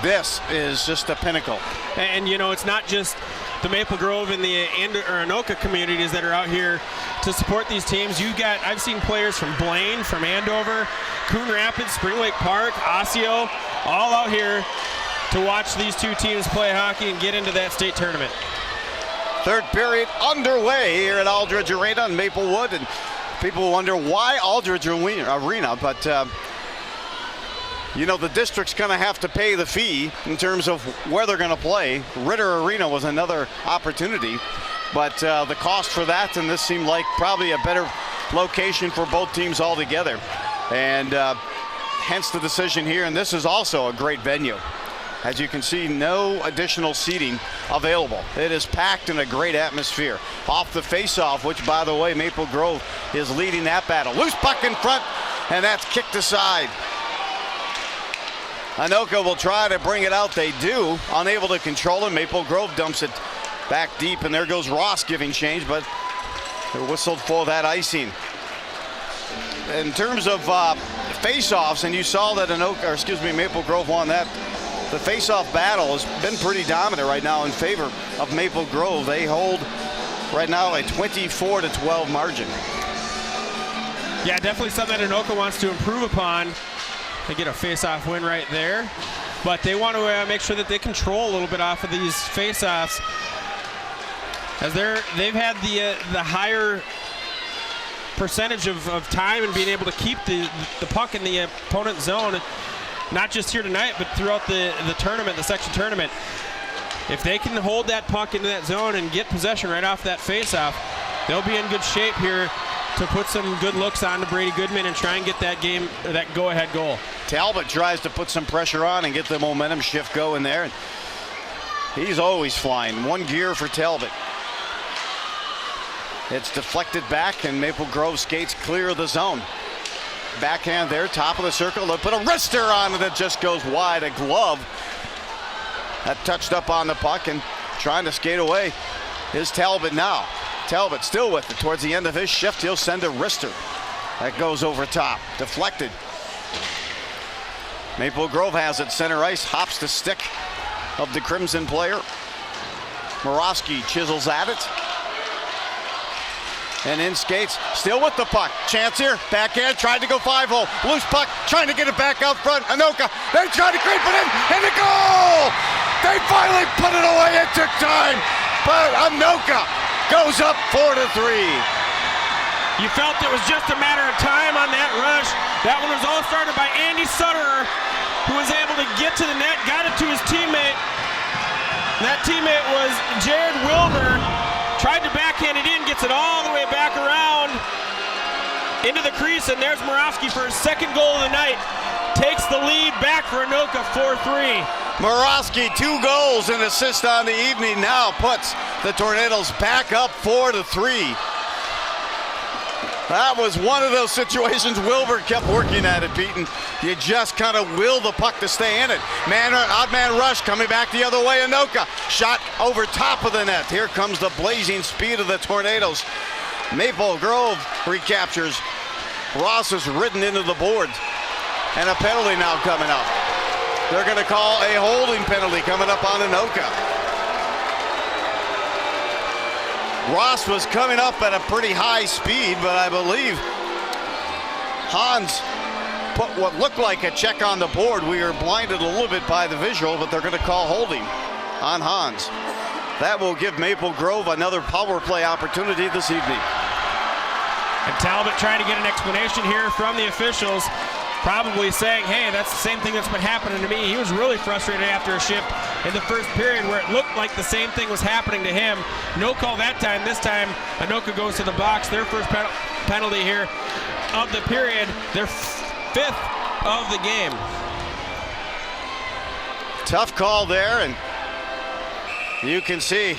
This is just a pinnacle. And you know, it's not just the Maple Grove and the Anoka communities that are out here to support these teams. I've seen players from Blaine, from Andover, Coon Rapids, Spring Lake Park, Osseo, all out here to watch these two teams play hockey and get into that state tournament. Third period underway here at Aldridge Arena in Maplewood, and people wonder why Aldridge Arena, but you know, the district's going to have to pay the fee in terms of where they're going to play. Ritter Arena was another opportunity, but the cost for that, and this seemed like probably a better location for both teams altogether. And hence the decision here, and this is also a great venue. As you can see, no additional seating available. It is packed in a great atmosphere. Off the face-off, which, by the way, Maple Grove is leading that battle. Loose puck in front, and that's kicked aside. Anoka will try to bring it out. They do. Unable to control it. Maple Grove dumps it back deep, and there goes Ross giving change, but they're whistled for that icing. In terms of face-offs, and you saw that Maple Grove won that. The face-off battle has been pretty dominant right now in favor of Maple Grove. They hold right now a 24-12 margin. Yeah, definitely something that Anoka wants to improve upon. They get a face-off win right there, but they want to make sure that they control a little bit off of these face-offs, as they've had the higher percentage of time and being able to keep the puck in the opponent's zone. Not just here tonight, but throughout the tournament, the section tournament. If they can hold that puck into that zone and get possession right off that faceoff, they'll be in good shape here to put some good looks on to Brady Goodman and try and get that game, that go-ahead goal. Talbot tries to put some pressure on and get the momentum shift going there. And he's always flying. One gear for Talbot. It's deflected back, and Maple Grove skates clear of the zone. Backhand there, top of the circle. They'll put a wrister on it that just goes wide. A glove that touched up on the puck, and trying to skate away is Talbot now. Talbot still with it. Towards the end of his shift, he'll send a wrister. That goes over top. Deflected. Maple Grove has it center ice. Hops the stick of the Crimson player. Morosky chisels at it. And in skates, still with the puck. Chance here, backhand, tried to go 5-hole. Loose puck, trying to get it back out front. Anoka, they tried to creep it in, and a goal! They finally put it away. It took time, but Anoka goes up 4-3. You felt it was just a matter of time on that rush. That one was all started by Andy Sutterer, who was able to get to the net, got it to his teammate. That teammate was Jared Wilbur. Tried to backhand it in, gets it all the way back around into the crease, and there's Morosky for his second goal of the night. Takes the lead back for Anoka, 4-3. Morosky, 2 goals and assist on the evening, now puts the Tornadoes back up 4-3. That was one of those situations Wilbur kept working at it, Pete, and you just kind of will the puck to stay in it. Odd man rush coming back the other way. Anoka shot over top of the net. Here comes the blazing speed of the Tornadoes. Maple Grove recaptures. Ross is ridden into the boards, and a penalty now coming up. They're going to call a holding penalty coming up on Anoka. Ross was coming up at a pretty high speed, but I believe Hans put what looked like a check on the board. We are blinded a little bit by the visual, but they're going to call holding on Hans. That will give Maple Grove another power play opportunity this evening. And Talbot trying to get an explanation here from the officials, probably saying, hey, that's the same thing that's been happening to me. He was really frustrated after a shift in the first period where it looked like the same thing was happening to him. No call that time. This time, Anoka goes to the box. Their first penalty here of the period. Their 5th of the game. Tough call there, and you can see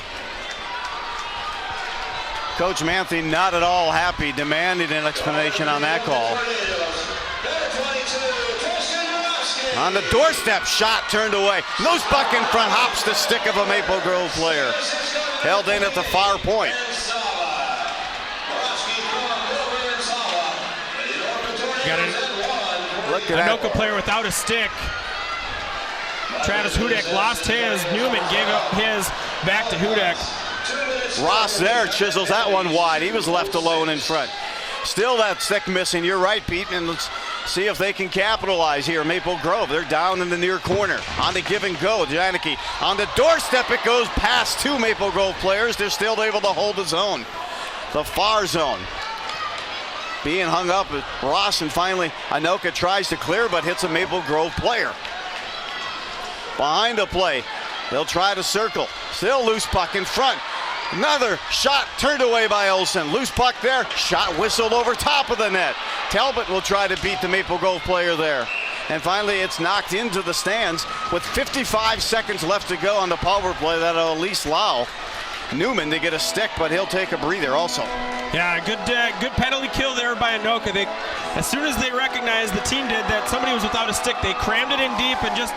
Coach Manthe not at all happy, demanding an explanation on that call. On the doorstep, shot turned away. Loose puck in front, hops the stick of a Maple Grove player. Held in at the far point. Look at that. Anoka player without a stick. Travis Hudek lost his. Newman gave up his back to Hudek. Ross there chisels that one wide. He was left alone in front. Still that stick missing. You're right, Pete. And let's see if they can capitalize here. Maple Grove, they're down in the near corner. On the give and go, Janicki on the doorstep. It goes past two Maple Grove players. They're still able to hold the zone. The far zone being hung up with Ross, and finally Anoka tries to clear but hits a Maple Grove player. Behind the play, they'll try to circle. Still loose puck in front. Another shot turned away by Olsen. Loose puck there. Shot whistled over top of the net. Talbot will try to beat the Maple Grove player there. And finally, it's knocked into the stands with 55 seconds left to go on the power play. That'll at least allow Newman to get a stick, but he'll take a breather also. Yeah, good penalty kill there by Anoka. As soon as they recognized, the team did, that somebody was without a stick, they crammed it in deep and just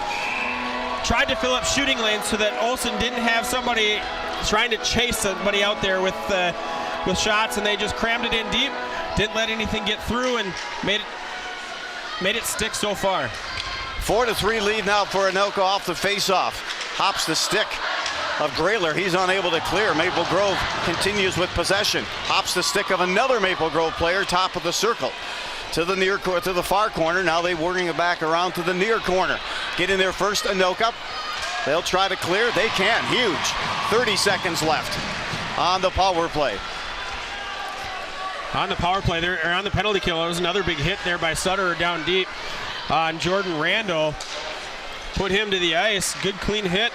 tried to fill up shooting lanes so that Olsen didn't have somebody trying to chase somebody out there with shots, and they just crammed it in deep, didn't let anything get through, and made it stick so far. 4-3 lead now for Anoka off the face-off. Hops the stick of Grayler. He's unable to clear. Maple Grove continues with possession. Hops the stick of another Maple Grove player, top of the circle. To the near corner, to the far corner. Now they working it back around to the near corner. Getting there first, Anoka. They'll try to clear. They can. Huge. 30 seconds left on the power play. On the power play there, or on the penalty kill, there was another big hit there by Sutter down deep on Jordan Randall. Put him to the ice. Good clean hit.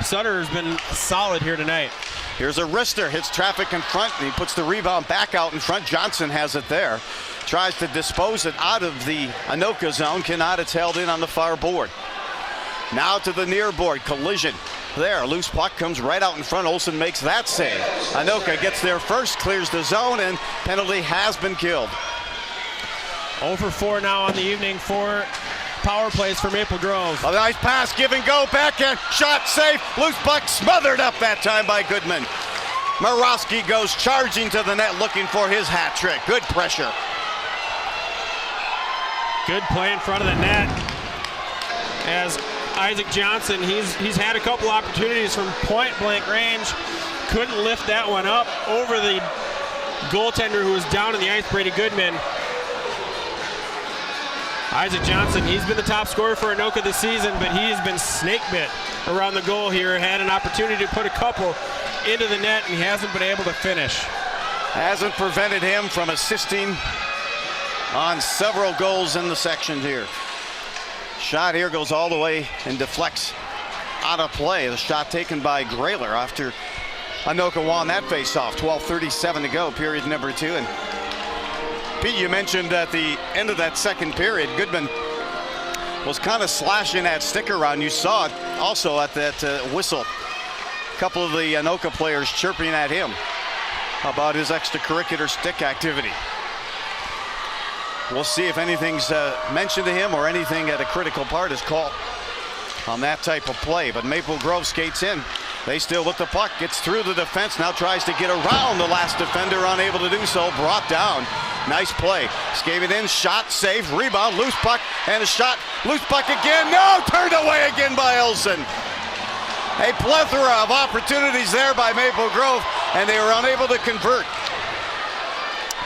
Sutter has been solid here tonight. Here's a wrister. Hits traffic in front, and he puts the rebound back out in front. Johnson has it there. Tries to dispose it out of the Anoka zone. Cannot. It's held in on the far board. Now to the near board. Collision there. Loose puck comes right out in front. Olsen makes that save. Anoka gets there first, clears the zone, and penalty has been killed. 0 for 4 now on the evening for power plays for Maple Grove. A nice pass, give and go, backhand, shot safe. Loose puck smothered up that time by Goodman. Morowski goes charging to the net looking for his hat trick. Good pressure. Good play in front of the net as Isaac Johnson, he's had a couple opportunities from point blank range, couldn't lift that one up over the goaltender who was down in the ice, Brady Goodman. Isaac Johnson, he's been the top scorer for Anoka this season, but he has been snake bit around the goal here. Had an opportunity to put a couple into the net, and he hasn't been able to finish. Hasn't prevented him from assisting on several goals in the section here. Shot here goes all the way and deflects out of play. The shot taken by Grayler after Anoka won that face-off. 12:37 to go, period number 2. And Pete, you mentioned at the end of that second period, Goodman was kind of slashing that stick around. You saw it also at that whistle. A couple of the Anoka players chirping at him about his extracurricular stick activity. We'll see if anything's mentioned to him or anything at a critical part is called on that type of play. But Maple Grove skates in. They still with the puck, gets through the defense, now tries to get around the last defender, unable to do so, brought down. Nice play. Skated in, shot, save, rebound, loose puck, and a shot. Loose puck again, no! Turned away again by Olsen. A plethora of opportunities there by Maple Grove, and they were unable to convert.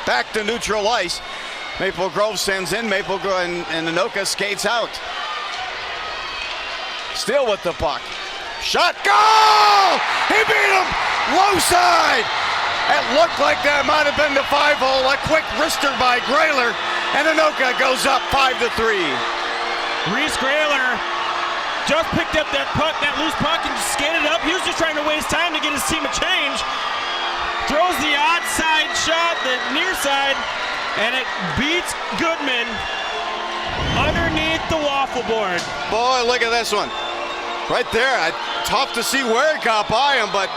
Back to neutral ice. Maple Grove sends in, Maple Grove and Anoka skates out. Still with the puck. Shot, goal! He beat him! Low side! It looked like that might have been the 5-hole. A quick wrister by Grayler, and Anoka goes up 5-3. Reese Grayler just picked up that puck, that loose puck, and skated up. He was just trying to waste time to get his team a change. Throws the odd side shot, the near side, and it beats Goodman underneath the waffle board. Boy, look at this one. Right there, tough to see where it got by him, but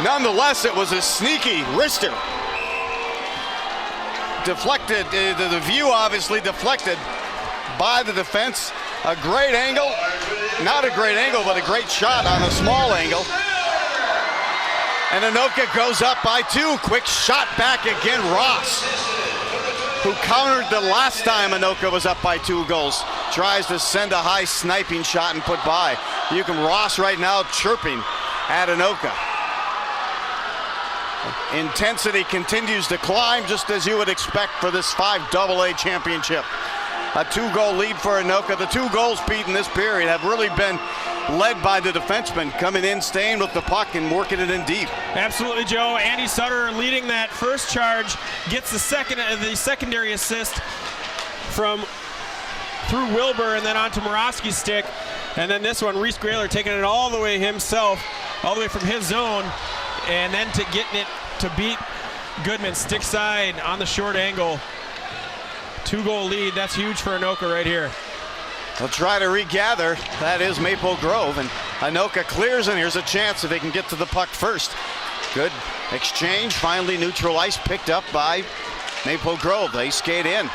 nonetheless, it was a sneaky wrister. Deflected, the view obviously deflected by the defense. A great angle, not a great angle, but a great shot on a small angle. And Anoka goes up by 2, quick shot back again, Ross. who countered the last time Anoka was up by 2 goals. Tries to send a high sniping shot and put by. You can Ross right now chirping at Anoka. Intensity continues to climb, just as you would expect for this 5AA championship. A 2-goal lead for Anoka. The 2 goals, Pete, in this period have really been led by the defenseman coming in, staying with the puck and working it in deep. Absolutely, Joe. Andy Sutter leading that first charge, gets the secondary assist through Wilbur and then onto Morawski's stick. And then this one, Reese Grayler taking it all the way himself, all the way from his zone, and then to getting it to beat Goodman stick side on the short angle. 2-goal lead. That's huge for Anoka right here. They'll try to regather. That is Maple Grove, and Anoka clears, and here's a chance if they can get to the puck first. Good exchange. Finally neutral ice picked up by Maple Grove. They skate in.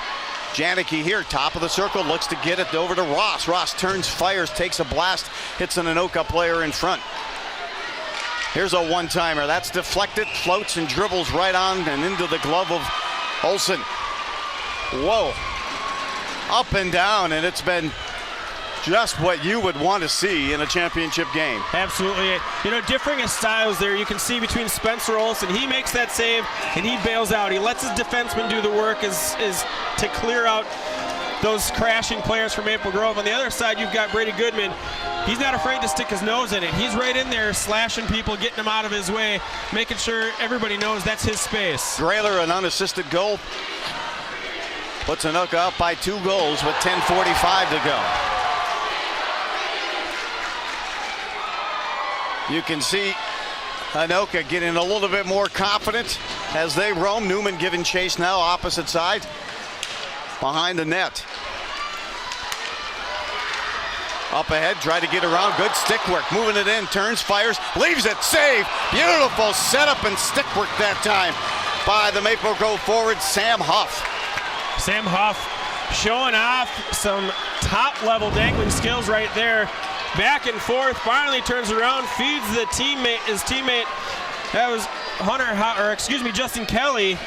Janicki here, top of the circle, looks to get it over to Ross. Ross turns, fires, takes a blast, hits an Anoka player in front. Here's a one-timer. That's deflected, floats and dribbles right on and into the glove of Olsen. Whoa. Up and down, and it's been just what you would want to see in a championship game. Absolutely. You know, differing styles there. You can see between Spencer Olsen. He makes that save, and he bails out. He lets his defenseman do the work is to clear out those crashing players from Maple Grove. On the other side, you've got Brady Goodman. He's not afraid to stick his nose in it. He's right in there slashing people, getting them out of his way, making sure everybody knows that's his space. Grayler, an unassisted goal, puts Anoka up by 2 goals with 10:45 to go. You can see Anoka getting a little bit more confident as they roam. Newman giving chase now, opposite side, behind the net. Up ahead, try to get around, good stick work, moving it in, turns, fires, leaves it, save. Beautiful setup and stick work that time by the Maple Grove forward, Sam Huff. Sam Huff showing off some top-level dangling skills right there. Back and forth, finally turns around, feeds his teammate, that was Justin Kelly.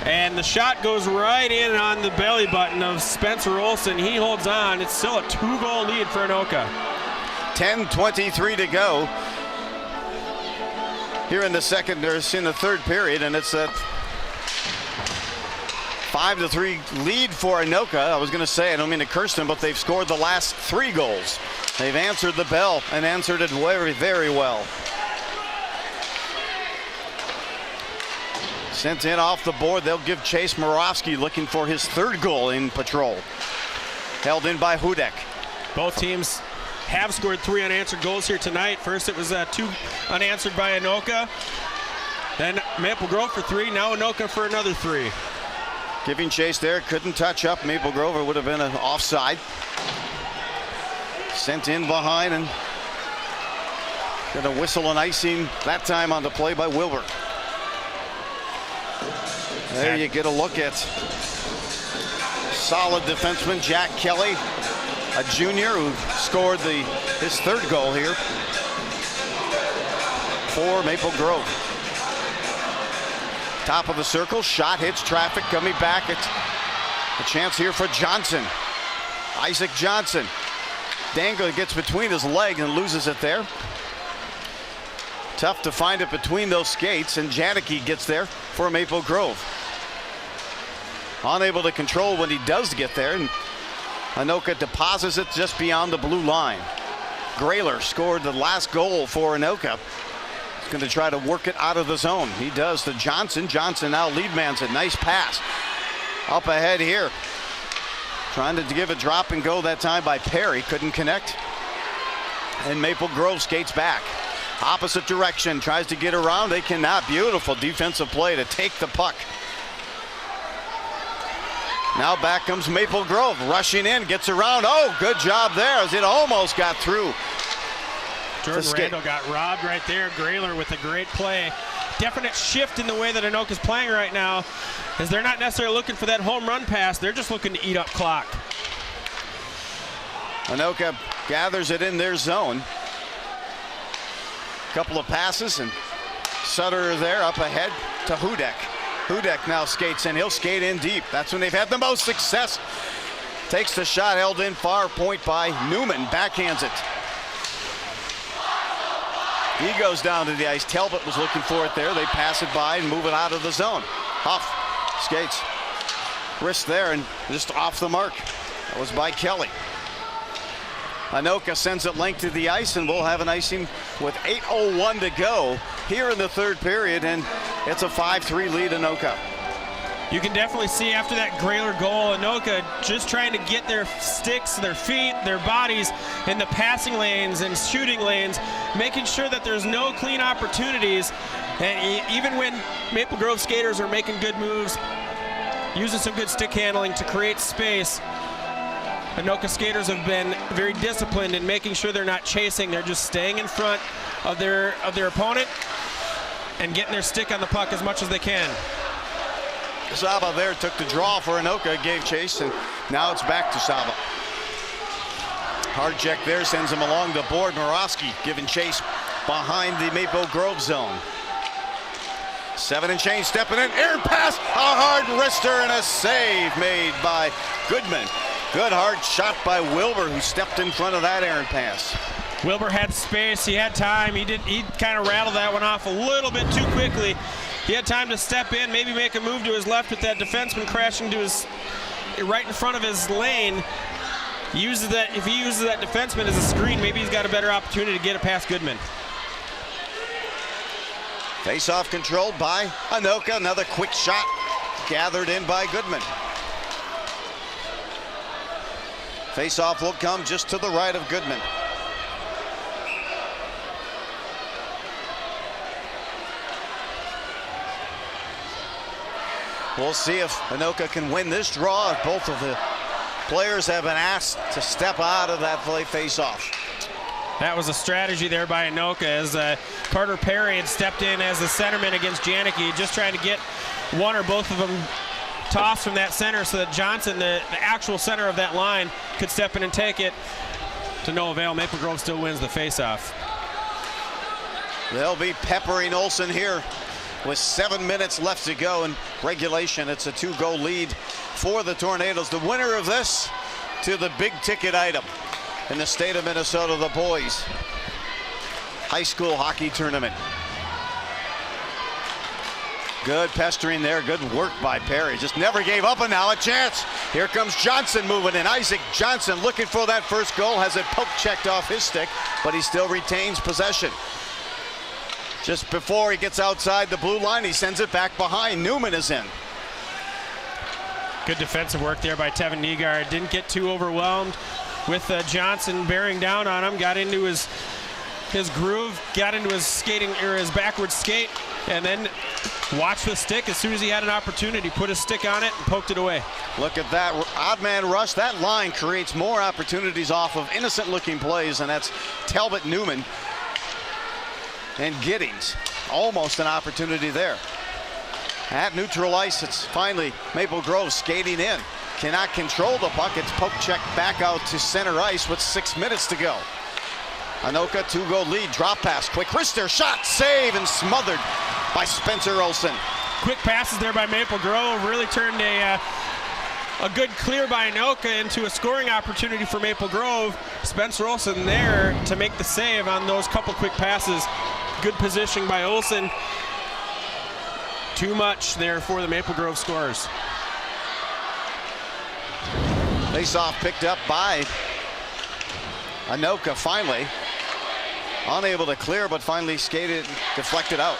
And the shot goes right in on the belly button of Spencer Olsen. He holds on. It's still a 2-goal lead for Anoka. 10:23 to go here in the third period, and it's a 5-3 lead for Anoka. I was going to say, I don't mean to curse them, but they've scored the last 3 goals. They've answered the bell and answered it very, very well. Sent in off the board. They'll give chase. Morawski looking for his 3rd goal in patrol. Held in by Hudek. Both teams have scored 3 unanswered goals here tonight. First it was 2 unanswered by Anoka. Then Maple Grove for 3. Now Anoka for another 3. Giving chase there. Couldn't touch up Maple Grove. It would have been an offside. Sent in behind and got a whistle and icing that time on the play by Wilbur. There you get a look at solid defenseman Jack Kelly, a junior who scored his 3rd goal here for Maple Grove. Top of the circle, shot hits traffic, coming back. It's a chance here for Johnson. Isaac Johnson. Dangle gets between his legs and loses it there. Tough to find it between those skates, and Janicki gets there for Maple Grove. Unable to control when he does get there, and Anoka deposits it just beyond the blue line. Grayler scored the last goal for Anoka. He's going to try to work it out of the zone. He does to Johnson. Johnson now lead mans it. Nice pass. Up ahead here. Trying to give a drop and go that time by Perry. Couldn't connect. And Maple Grove skates back. Opposite direction. Tries to get around. They cannot. Beautiful defensive play to take the puck. Now back comes Maple Grove, rushing in, gets around. Oh, good job there as it almost got through. Jordan Randall got robbed right there. Grayler with a great play. Definite shift in the way that Anoka's playing right now, as they're not necessarily looking for that home run pass. They're just looking to eat up clock. Anoka gathers it in their zone. Couple of passes, and Sutter there up ahead to Hudek. Hudek now skates in. He'll skate in deep. That's when they've had the most success. Takes the shot, held in far point by Newman. Backhands it. He goes down to the ice. Talbot was looking for it there. They pass it by and move it out of the zone. Huff skates. Wrist there and just off the mark. That was by Kelly. Anoka sends it length to the ice, and we'll have an icing with 8:01 to go here in the third period, and it's a 5-3 lead, Anoka. You can definitely see after that Grayler goal, Anoka just trying to get their sticks, their feet, their bodies in the passing lanes and shooting lanes, making sure that there's no clean opportunities. And even when Maple Grove skaters are making good moves, using some good stick handling to create space, Anoka skaters have been very disciplined in making sure they're not chasing. They're just staying in front of their opponent and getting their stick on the puck as much as they can. Saba there took the draw for Anoka, gave chase, and now it's back to Saba. Hard check there, sends him along the board. Morosky giving chase behind the Maple Grove zone. 7 and change stepping in, air pass, a hard wrister and a save made by Goodman. Good hard shot by Wilbur, who stepped in front of that errant pass. Wilbur had space, he had time, he kind of rattled that one off a little bit too quickly. He had time to step in, maybe make a move to his left with that defenseman crashing to his right in front of his lane. If he uses that defenseman as a screen, maybe he's got a better opportunity to get it past Goodman. Face-off controlled by Anoka. Another quick shot gathered in by Goodman. Face-off will come just to the right of Goodman. We'll see if Anoka can win this draw. Both of the players have been asked to step out of that play face-off. That was a strategy there by Anoka as Carter Perry had stepped in as the centerman against Janicki, just trying to get one or both of them tossed from that center so that Johnson, the actual center of that line, could step in and take it. To no avail. Maple Grove still wins the face-off. They'll be peppering Olsen here with 7 minutes left to go in regulation. It's a 2-goal lead for the Tornadoes. The winner of this to the big ticket item in the state of Minnesota, the boys high school hockey tournament. Good pestering there, good work by Perry. Just never gave up, and now a chance. Here comes Johnson moving in. Isaac Johnson looking for that first goal, has it poke checked off his stick, but he still retains possession. Just before he gets outside the blue line, he sends it back behind. Newman is in. Good defensive work there by Tevin Nygaard. Didn't get too overwhelmed with Johnson bearing down on him. Got into his groove, got into his skating or his backward skate, and then watched the stick as soon as he had an opportunity. Put his stick on it and poked it away. Look at that odd man rush. That line creates more opportunities off of innocent looking plays, and that's Talbot, Newman, and Giddings. Almost an opportunity there. At neutral ice, it's finally Maple Grove skating in. Cannot control the puck. It's poke checked back out to center ice with 6 minutes to go. Anoka, 2-goal lead, drop pass, quick wrister, shot, save, and smothered by Spencer Olsen. Quick passes there by Maple Grove really turned a good clear by Anoka into a scoring opportunity for Maple Grove. Spencer Olsen there to make the save on those couple quick passes. Good positioning by Olsen. Too much there for the Maple Grove scorers. Face-off picked up by Anoka finally. Unable to clear, but finally skated, deflected out.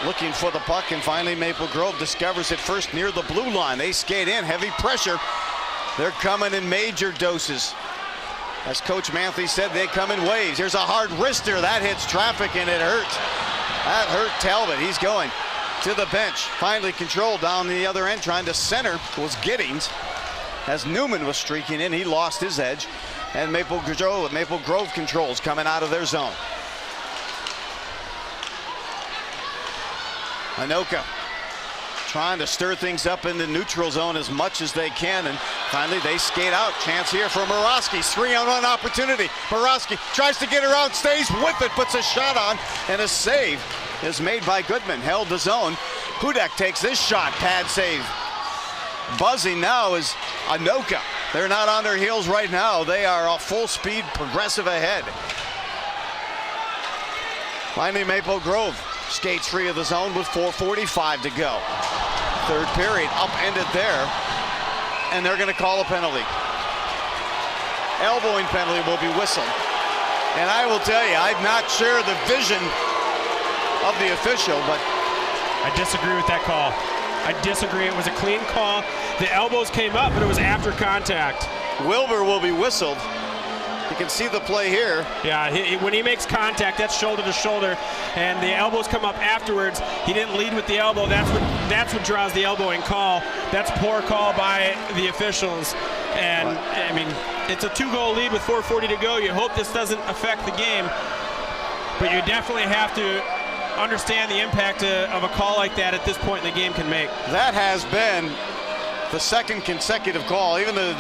Looking for the puck, and finally Maple Grove discovers it first near the blue line. They skate in, heavy pressure. They're coming in major doses. As Coach Manthey said, they come in waves. Here's a hard wrister. That hits traffic, and it hurts. That hurt Talbot. He's going to the bench. Finally controlled down the other end, trying to center was Giddings. As Newman was streaking in, he lost his edge. And Maple Grove controls coming out of their zone. Anoka trying to stir things up in the neutral zone as much as they can, and finally they skate out. Chance here for Morosky. 3-on-1 opportunity. Morosky tries to get around, stays with it, puts a shot on, and a save is made by Goodman. Held the zone. Hudek takes this shot, pad save. Buzzing now is Anoka. They're not on their heels right now. They are a full speed, progressive ahead. Finally, Maple Grove skates free of the zone with 4:45 to go. Third period, upended there, and they're going to call a penalty. Elbowing penalty will be whistled. And I will tell you, I'm not sure the vision of the official, but I disagree with that call. I disagree. It was a clean call. The elbows came up, but it was after contact. Wilbur will be whistled. You can see the play here. Yeah, when he makes contact, that's shoulder to shoulder, and the elbows come up afterwards. He didn't lead with the elbow. That's what draws the elbowing call. That's a poor call by the officials. And I mean, it's a 2-goal lead with 4:40 to go. You hope this doesn't affect the game, but you definitely have to understand the impact of a call like that at this point in the game can make. That has been the second consecutive call. Even the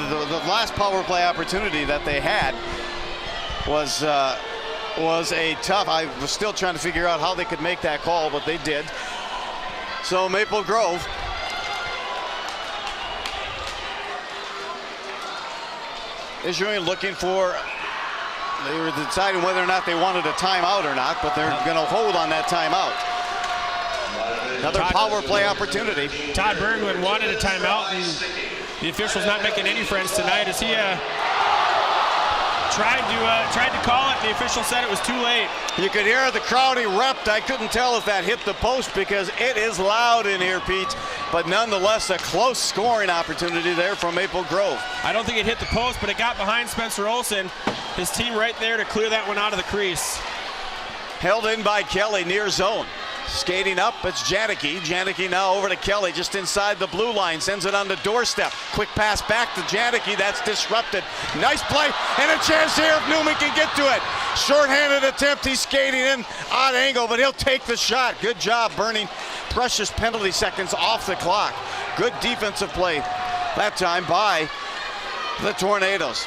last power play opportunity that they had was a tough. I was still trying to figure out how they could make that call, but they did. So Maple Grove issuing, looking for. They were deciding whether or not they wanted a timeout or not, but they're going to hold on that timeout. Another power play opportunity. Todd Berglund wanted a timeout, and the official's not making any friends tonight as he tried to call it. The official said it was too late. You could hear the crowd erupt. I couldn't tell if that hit the post because it is loud in here, Pete, but nonetheless a close scoring opportunity there from Maple Grove. I don't think it hit the post, but it got behind Spencer Olsen. His team right there to clear that one out of the crease. Held in by Kelly near zone. Skating up, it's Janicki. Janicki now over to Kelly, just inside the blue line, sends it on the doorstep. Quick pass back to Janicki, that's disrupted. Nice play, and a chance here if Newman can get to it. Short-handed attempt, he's skating in, odd angle, but he'll take the shot. Good job burning precious penalty seconds off the clock. Good defensive play that time by the Tornadoes.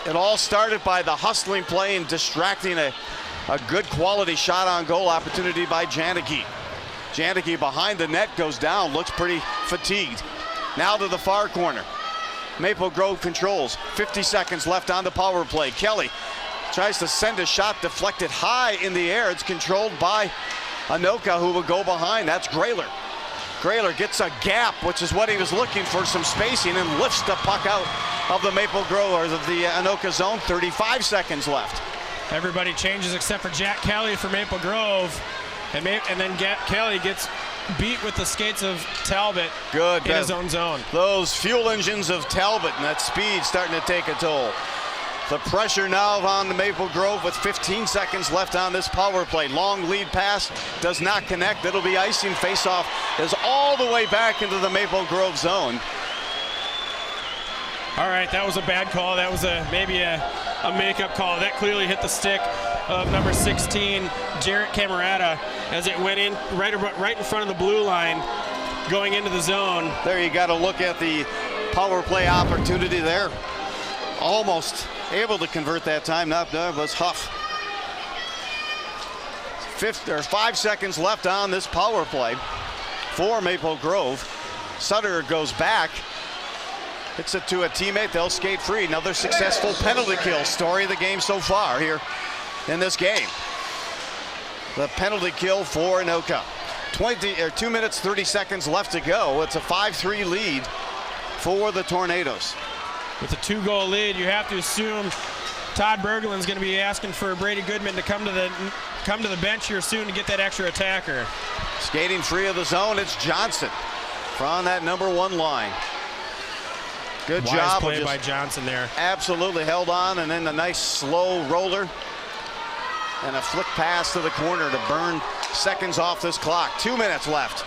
It all started by the hustling play and distracting a good quality shot on goal opportunity by Janicki. Janicki behind the net goes down, looks pretty fatigued. Now to the far corner. Maple Grove controls. 50 seconds left on the power play. Kelly tries to send a shot deflected high in the air. It's controlled by Anoka, who will go behind. That's Grayler. Grayler gets a gap, which is what he was looking for, some spacing, and lifts the puck out of the Maple Grove, or the Anoka zone. 35 seconds left. Everybody changes except for Jack Kelly for Maple Grove. And then Kelly gets beat with the skates of Talbot in his own zone. Those fuel engines of Talbot and that speed starting to take a toll. The pressure now on the Maple Grove with 15 seconds left on this power play. Long lead pass does not connect. It'll be icing. Faceoff is all the way back into the Maple Grove zone. All right, that was a bad call. That was maybe a makeup call. That clearly hit the stick of number 16, Jarrett Camerata, as it went in right in front of the blue line going into the zone. There you got to look at the power play opportunity there. Almost able to convert that time. Not there was Huff. 5 seconds left on this power play for Maple Grove. Sutter goes back. Hits it to a teammate. They'll skate free. Another successful penalty kill. Story of the game so far here in this game. The penalty kill for Anoka. 2 minutes, 30 seconds left to go. It's a 5-3 lead for the Tornadoes. With a 2-goal lead, you have to assume Todd Berglund's going to be asking for Brady Goodman to come to the bench here soon to get that extra attacker. Skating free of the zone, it's Johnson from that number 1 line. Good job. Play by Johnson there. Absolutely held on, and then a nice slow roller and a flick pass to the corner to burn seconds off this clock. 2 minutes left.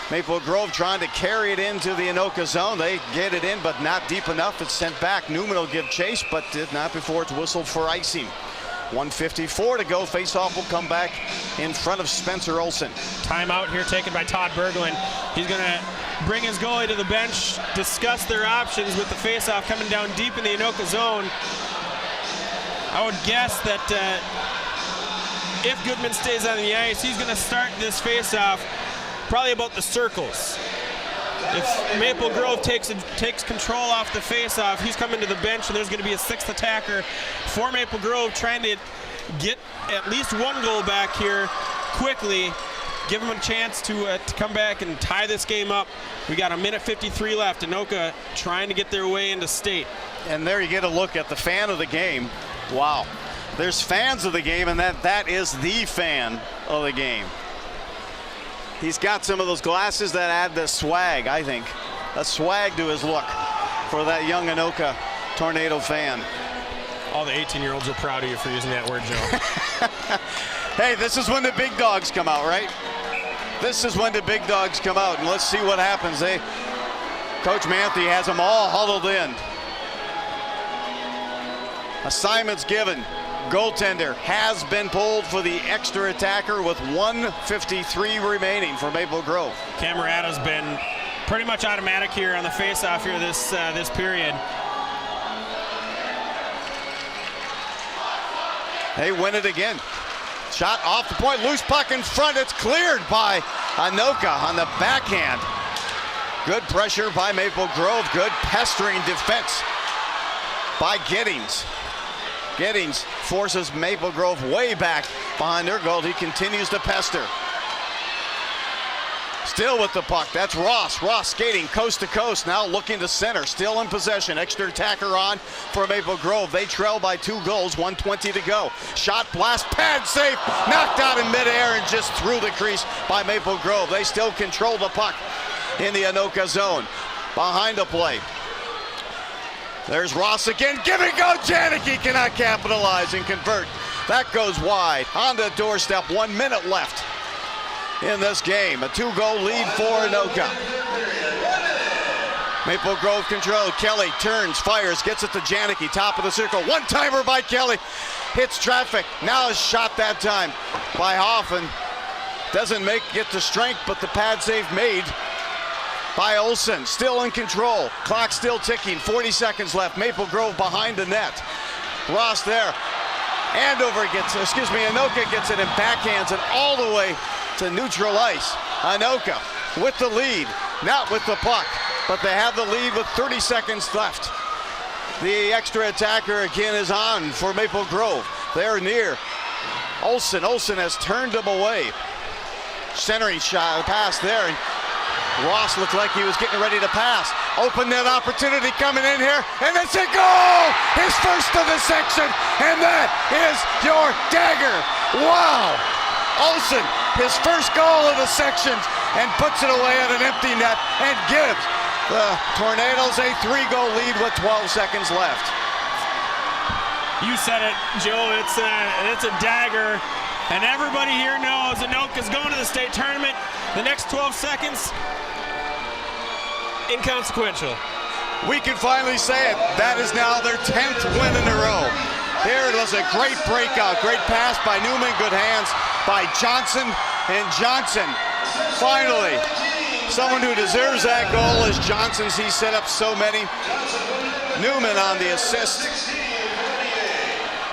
Maple Grove trying to carry it into the Anoka zone. They get it in, but not deep enough. It's sent back. Newman will give chase, but did not before it's whistled for icing. 1:54 to go. Faceoff will come back in front of Spencer Olsen. Timeout here taken by Todd Berglund. He's going to bring his goalie to the bench, discuss their options with the faceoff coming down deep in the Anoka zone. I would guess that if Goodman stays on the ice, he's going to start this faceoff probably about the circles. If Maple Grove takes control off the faceoff, he's coming to the bench, and there's going to be a 6th attacker for Maple Grove trying to get at least 1 goal back here quickly. Give him a chance to come back and tie this game up. We got 1:53 left. Anoka trying to get their way into state. And there you get a look at the fan of the game. Wow. There's fans of the game, and that is the fan of the game. He's got some of those glasses that add the swag, I think. A swag to his look for that young Anoka Tornado fan. All the 18-year-olds are proud of you for using that word, Joe. Hey, this is when the big dogs come out, right? This is when the big dogs come out, and let's see what happens. Coach Manthe has them all huddled in. Assignments given. Goaltender has been pulled for the extra attacker with 1:53 remaining for Maple Grove. Camerata's been pretty much automatic here on the faceoff here this period. They win it again. Shot off the point, loose puck in front. It's cleared by Anoka on the backhand. Good pressure by Maple Grove. Good pestering defense by Giddings. Giddings forces Maple Grove way back behind their goal. He continues to pester. Still with the puck, that's Ross. Ross skating coast to coast, now looking to center. Still in possession, extra attacker on for Maple Grove. They trail by 2 goals, 1:20 to go. Shot, blast, pad safe, knocked out in midair and just through the crease by Maple Grove. They still control the puck in the Anoka zone. Behind the play. There's Ross again, give it go, Janicki cannot capitalize and convert. That goes wide, on the doorstep, 1 minute left in this game. A 2-goal lead for Anoka. Maple Grove controlled, Kelly turns, fires, gets it to Janicki, top of the circle, one-timer by Kelly, hits traffic, now a shot that time by Hoffman. Doesn't get the strength, but the pad save made by Olsen, still in control. Clock still ticking, 40 seconds left. Maple Grove behind the net. Ross there. Anoka gets it and backhands it all the way to neutral ice. Anoka with the lead, not with the puck, but they have the lead with 30 seconds left. The extra attacker again is on for Maple Grove. They're near. Olsen has turned him away. Centering shot, pass there, and Ross looked like he was getting ready to pass. Open net opportunity coming in here, and it's a goal! His first of the section, and that is your dagger. Wow! Olsen, his first goal of the section, and puts it away at an empty net, and gives the Tornadoes a 3-goal lead with 12 seconds left. You said it, Joe. It's a dagger. And everybody here knows Anoka's going to the state tournament. The next 12 seconds, inconsequential. We can finally say it. That is now their 10th win in a row. Here it was a great breakout. Great pass by Newman. Good hands by Johnson. And Johnson, finally, someone who deserves that goal is Johnson's. He set up so many. Newman on the assist.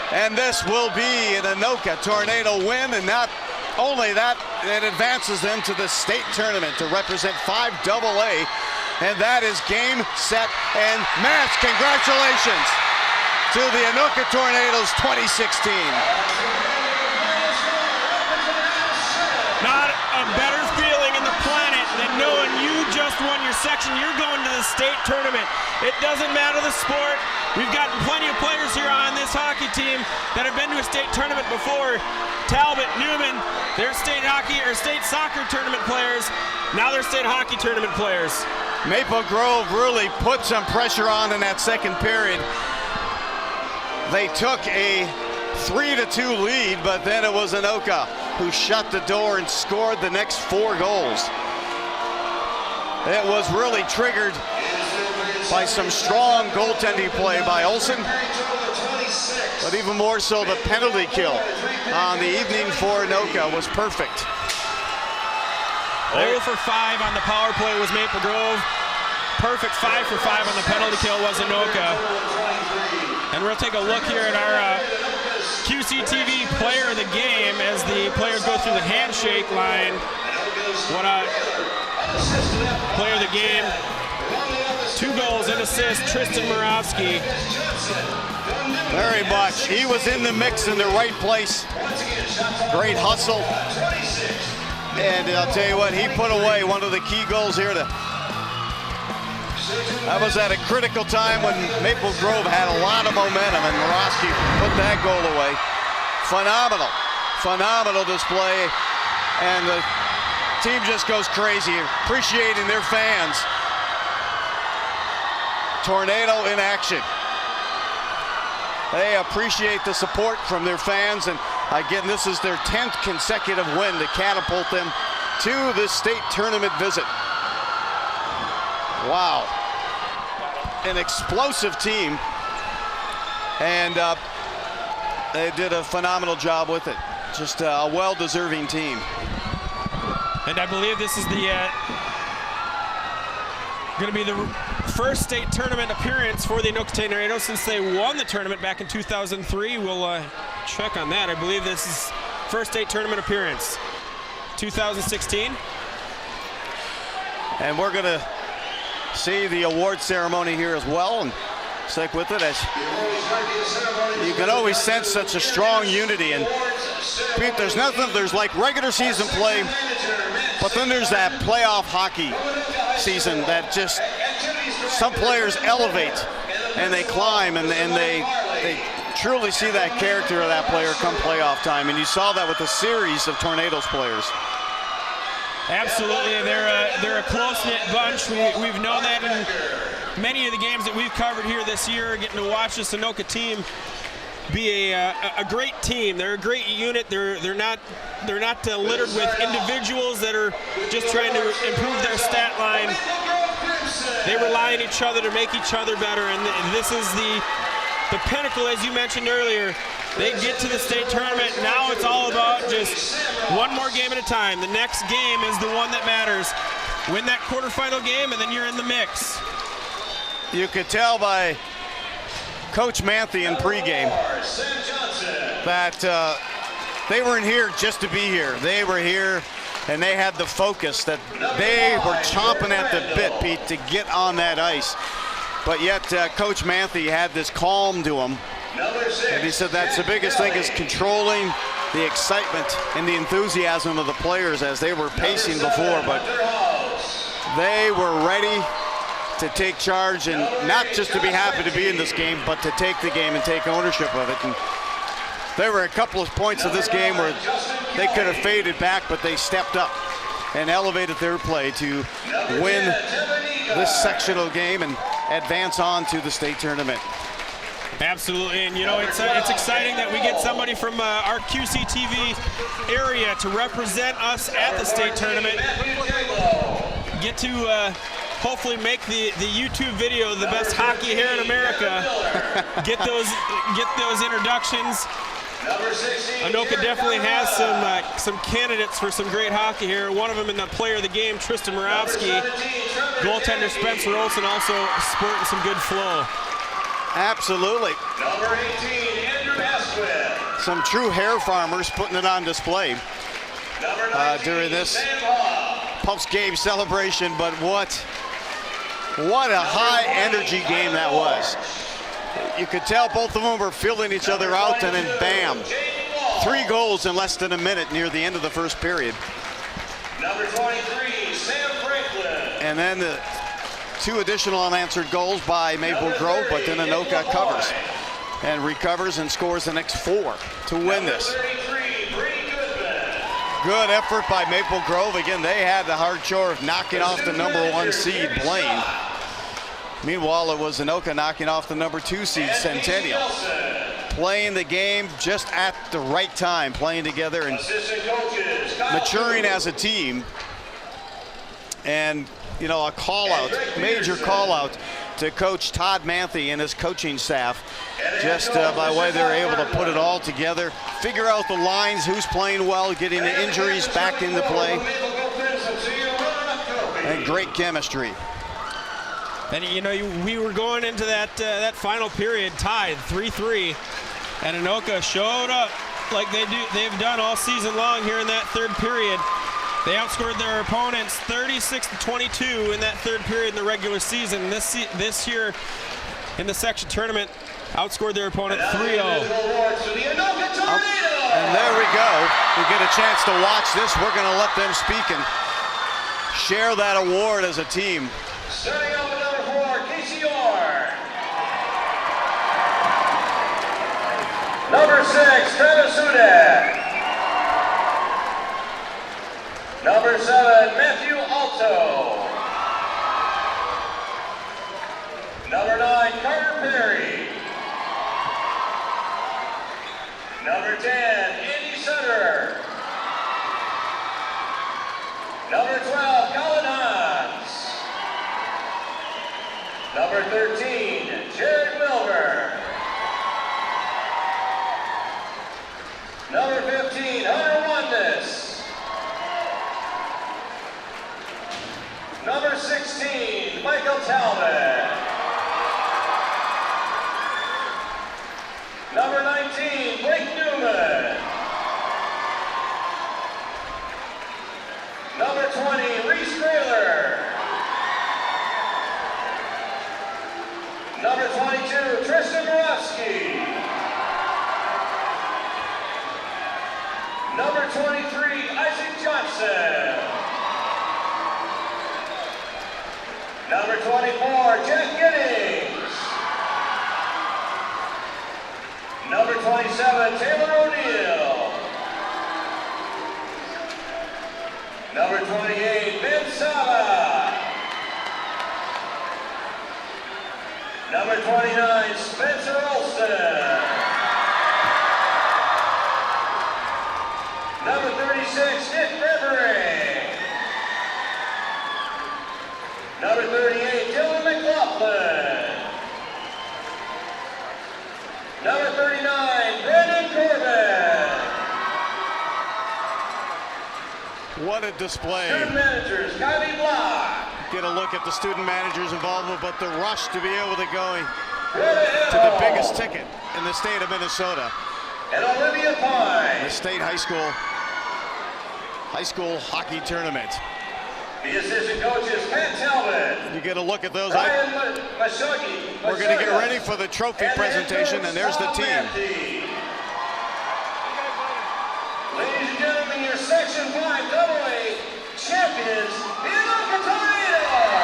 And this will be an Anoka Tornado win, and not only that, it advances them to the state tournament to represent 5AA, and that is game, set, and match. Congratulations to the Anoka Tornadoes 2016. Not a better feeling in the planet than knowing you just won your section. You're going to the state tournament. It doesn't matter the sport. We've got plenty of players here on this hockey team that have been to a state tournament before. Talbot, Newman, they're state hockey or state soccer tournament players. Now they're state hockey tournament players. Maple Grove really put some pressure on in that second period. They took a 3-2 lead, but then it was Anoka who shut the door and scored the next 4 goals. It was really triggered by some strong goaltending play by Olsen, but even more so the penalty kill on the evening for Anoka was perfect. 0 for 5 on the power play was Maple Grove. Perfect 5 for 5 on the penalty kill was Anoka. And we'll take a look here at our QCTV player of the game as the players go through the handshake line. What a player of the game. 2 goals and assists, Tristan Murawski. Very much. He was in the mix in the right place. Great hustle. And I'll tell you what, he put away one of the key goals here. That was at a critical time when Maple Grove had a lot of momentum, and Murawski put that goal away. Phenomenal, phenomenal display. And the team just goes crazy, appreciating their fans. Tornado in action. They appreciate the support from their fans, and again, this is their 10th consecutive win to catapult them to the state tournament visit. Wow. An explosive team, and they did a phenomenal job with it. Just a well-deserving team. And I believe this is going to be the first state tournament appearance for the Anoka Tornadoes since they won the tournament back in 2003. We'll check on that. I believe this is first state tournament appearance, 2016. And we're going to see the award ceremony here as well, and stick with it. As you can always sense such a strong unity. And Pete, there's like regular season play, but then there's that playoff hockey season that just some players elevate and they climb, and they truly see that character of that player come playoff time. And you saw that with a series of Tornadoes players. Absolutely, they're a close-knit bunch. We've known that in many of the games that we've covered here this year, getting to watch this Anoka team be a great team. They're a great unit. They're not littered with individuals that are just trying to improve their stat line. They rely on each other to make each other better, and this is the pinnacle, as you mentioned earlier. They get to the state tournament. Now it's all about just one more game at a time. The next game is the one that matters. Win that quarterfinal game, and then you're in the mix. You could tell by Coach Manthe in pregame that they weren't here just to be here. They were here, and they had the focus that they were chomping at the bit, Pete, to get on that ice. But yet, Coach Manthe had this calm to him. And he said that's the biggest thing, is controlling the excitement and the enthusiasm of the players as they were pacing before. But they were ready to take charge, and not just to be happy to be in this game, but to take the game and take ownership of it. And there were a couple of points of this game where they could have faded back, but they stepped up and elevated their play to win this sectional game and advance on to the state tournament. Absolutely, and you know, it's exciting that we get somebody from our QCTV area to represent us at the state tournament. Get to hopefully make the YouTube video the best hockey here in America. Get those introductions. Anoka definitely has some candidates for some great hockey here. One of them in the player of the game, Tristan Murawski. Goaltender Spencer Olsen also sporting some good flow. Absolutely. Number 18, Andrew Asquith. Some true hair farmers putting it on display during this Pups game celebration. But what a high energy game that was. You could tell both of them were filling each other out, and then bam, 3 goals in less than a minute near the end of the first period. Number 23, Sam Franklin. And then the 2 additional unanswered goals by Maple Grove, but then Anoka covers and recovers and scores the next 4 to win this. Good effort by Maple Grove. Again, they had the hard chore of knocking off the number 1 seed, Blaine. Meanwhile, it was Anoka knocking off the number 2 seed, Centennial. Playing the game just at the right time, playing together and maturing as a team. And, you know, a call-out, major call-out to Coach Todd Manthe and his coaching staff, just by way they were able to put it all together, figure out the lines, who's playing well, getting the injuries back into play, and great chemistry. And you know, we were going into that final period tied 3-3, and Anoka showed up like they've done all season long here in that third period. They outscored their opponents 36-22 in that third period in the regular season. This year in the section tournament, outscored their opponent 3-0. And there we go. We get a chance to watch this. We're going to let them speak and share that award as a team. Starting off with number 4, KCR. Number 6, Travis Hudak. Number 7, Matthew Alto. Number 9, Carter Perry. Number 10, Andy Sutter. Number 12, Colin Hans. Number 13, Jared Wilbur. Number 15, Hunter Wandes. Number 16, Michael Talbot. Number 19, Blake Newman. Number 20, Reese Grayler. Number 22, Tristan Borowski. Number 23, Isaac Johnson. Number 24, Jack Giddings. Number 27, Taylor O'Neill. Number 28, Vince Sala. Number 29, Spencer Olson. Number 36, Nick Gregory. Number 38, Dylan McLaughlin. Number 39, Brandon Corbin. What a display. Student managers, Kylie Block. Get a look at the student managers' involvement, but the rush to be able to go to the biggest ticket in the state of Minnesota. And Olivia Pine. The state high school hockey tournament. The assistant coach is Pat Talbot. You get a look at those. Ryan Mashuggi. We're going to get ready for the trophy presentation, and there's the team. Ladies and gentlemen, your Section 5 AA champions, the Anoka Tornadoes.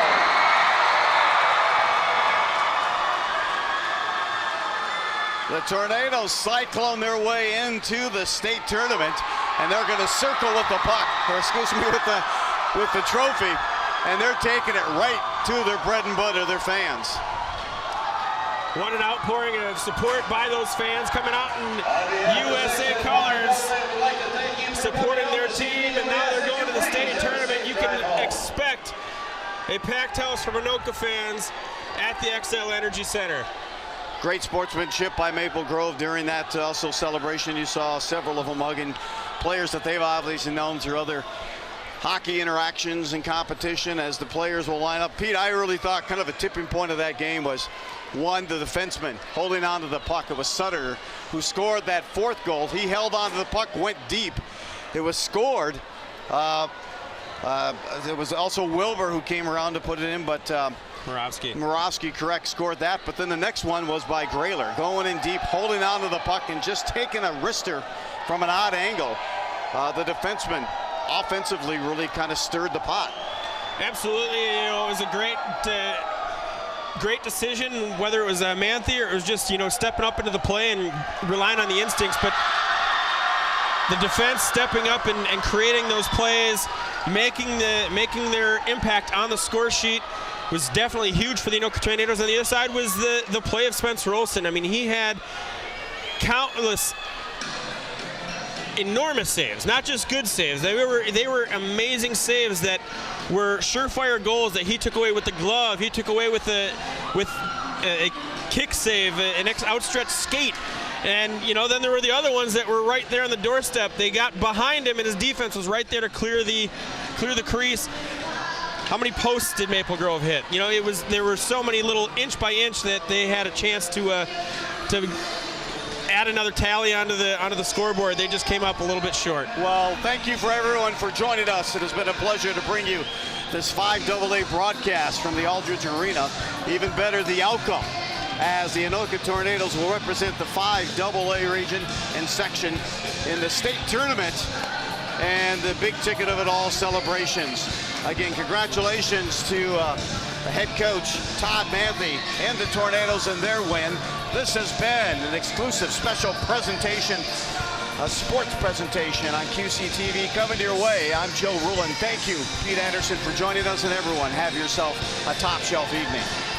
The Tornadoes cyclone their way into the state tournament, and they're going to circle with the puck, or excuse me, with the trophy, and they're taking it right to their bread and butter, their fans. What an outpouring of support by those fans coming out in USA colors, supporting their team, and now they're going to the state tournament. You can expect a packed house from Anoka fans at the XL Energy Center. Great sportsmanship by Maple Grove during that also celebration. You saw several of them hugging players that they've obviously known through other hockey interactions and competition as the players will line up. Pete, I really thought kind of a tipping point of that game was one, the defenseman holding on to the puck. It was Sutter who scored that fourth goal. He held on to the puck, went deep. It was scored. There was also Wilbur who came around to put it in, but Moravsky, correct, scored that. But then the next one was by Grayler, going in deep, holding on to the puck, and just taking a wrister from an odd angle. The defenseman offensively really kind of stirred the pot. Absolutely, you know, it was a great decision, whether it was Manthe or it was just, you know, stepping up into the play and relying on the instincts. But the defense stepping up and creating those plays, making their impact on the score sheet was definitely huge for the Anoka Tornadoes. On the other side was the play of Spencer Olson. I mean, he had countless enormous saves, not just good saves. They were amazing saves that were surefire goals that he took away with the glove. He took away with a kick save, an outstretched skate. And, you know, then there were the other ones that were right there on the doorstep. They got behind him, and his defense was right there to clear the crease. How many posts did Maple Grove hit? You know, there were so many little inch by inch that they had a chance to add add another tally onto the scoreboard. They just came up a little bit short. Well, thank you for everyone for joining us. It has been a pleasure to bring you this 5AA broadcast from the Aldridge Arena. Even better, the outcome, as the Anoka Tornadoes will represent the 5AA region and section in the state tournament and the big ticket of it all, celebrations. Again, congratulations to the head coach, Todd Manthe, and the Tornadoes in their win. This has been an exclusive special presentation, a sports presentation on QCTV coming your way. I'm Joe Rulin. Thank you, Pete Anderson, for joining us, and everyone, have yourself a top shelf evening.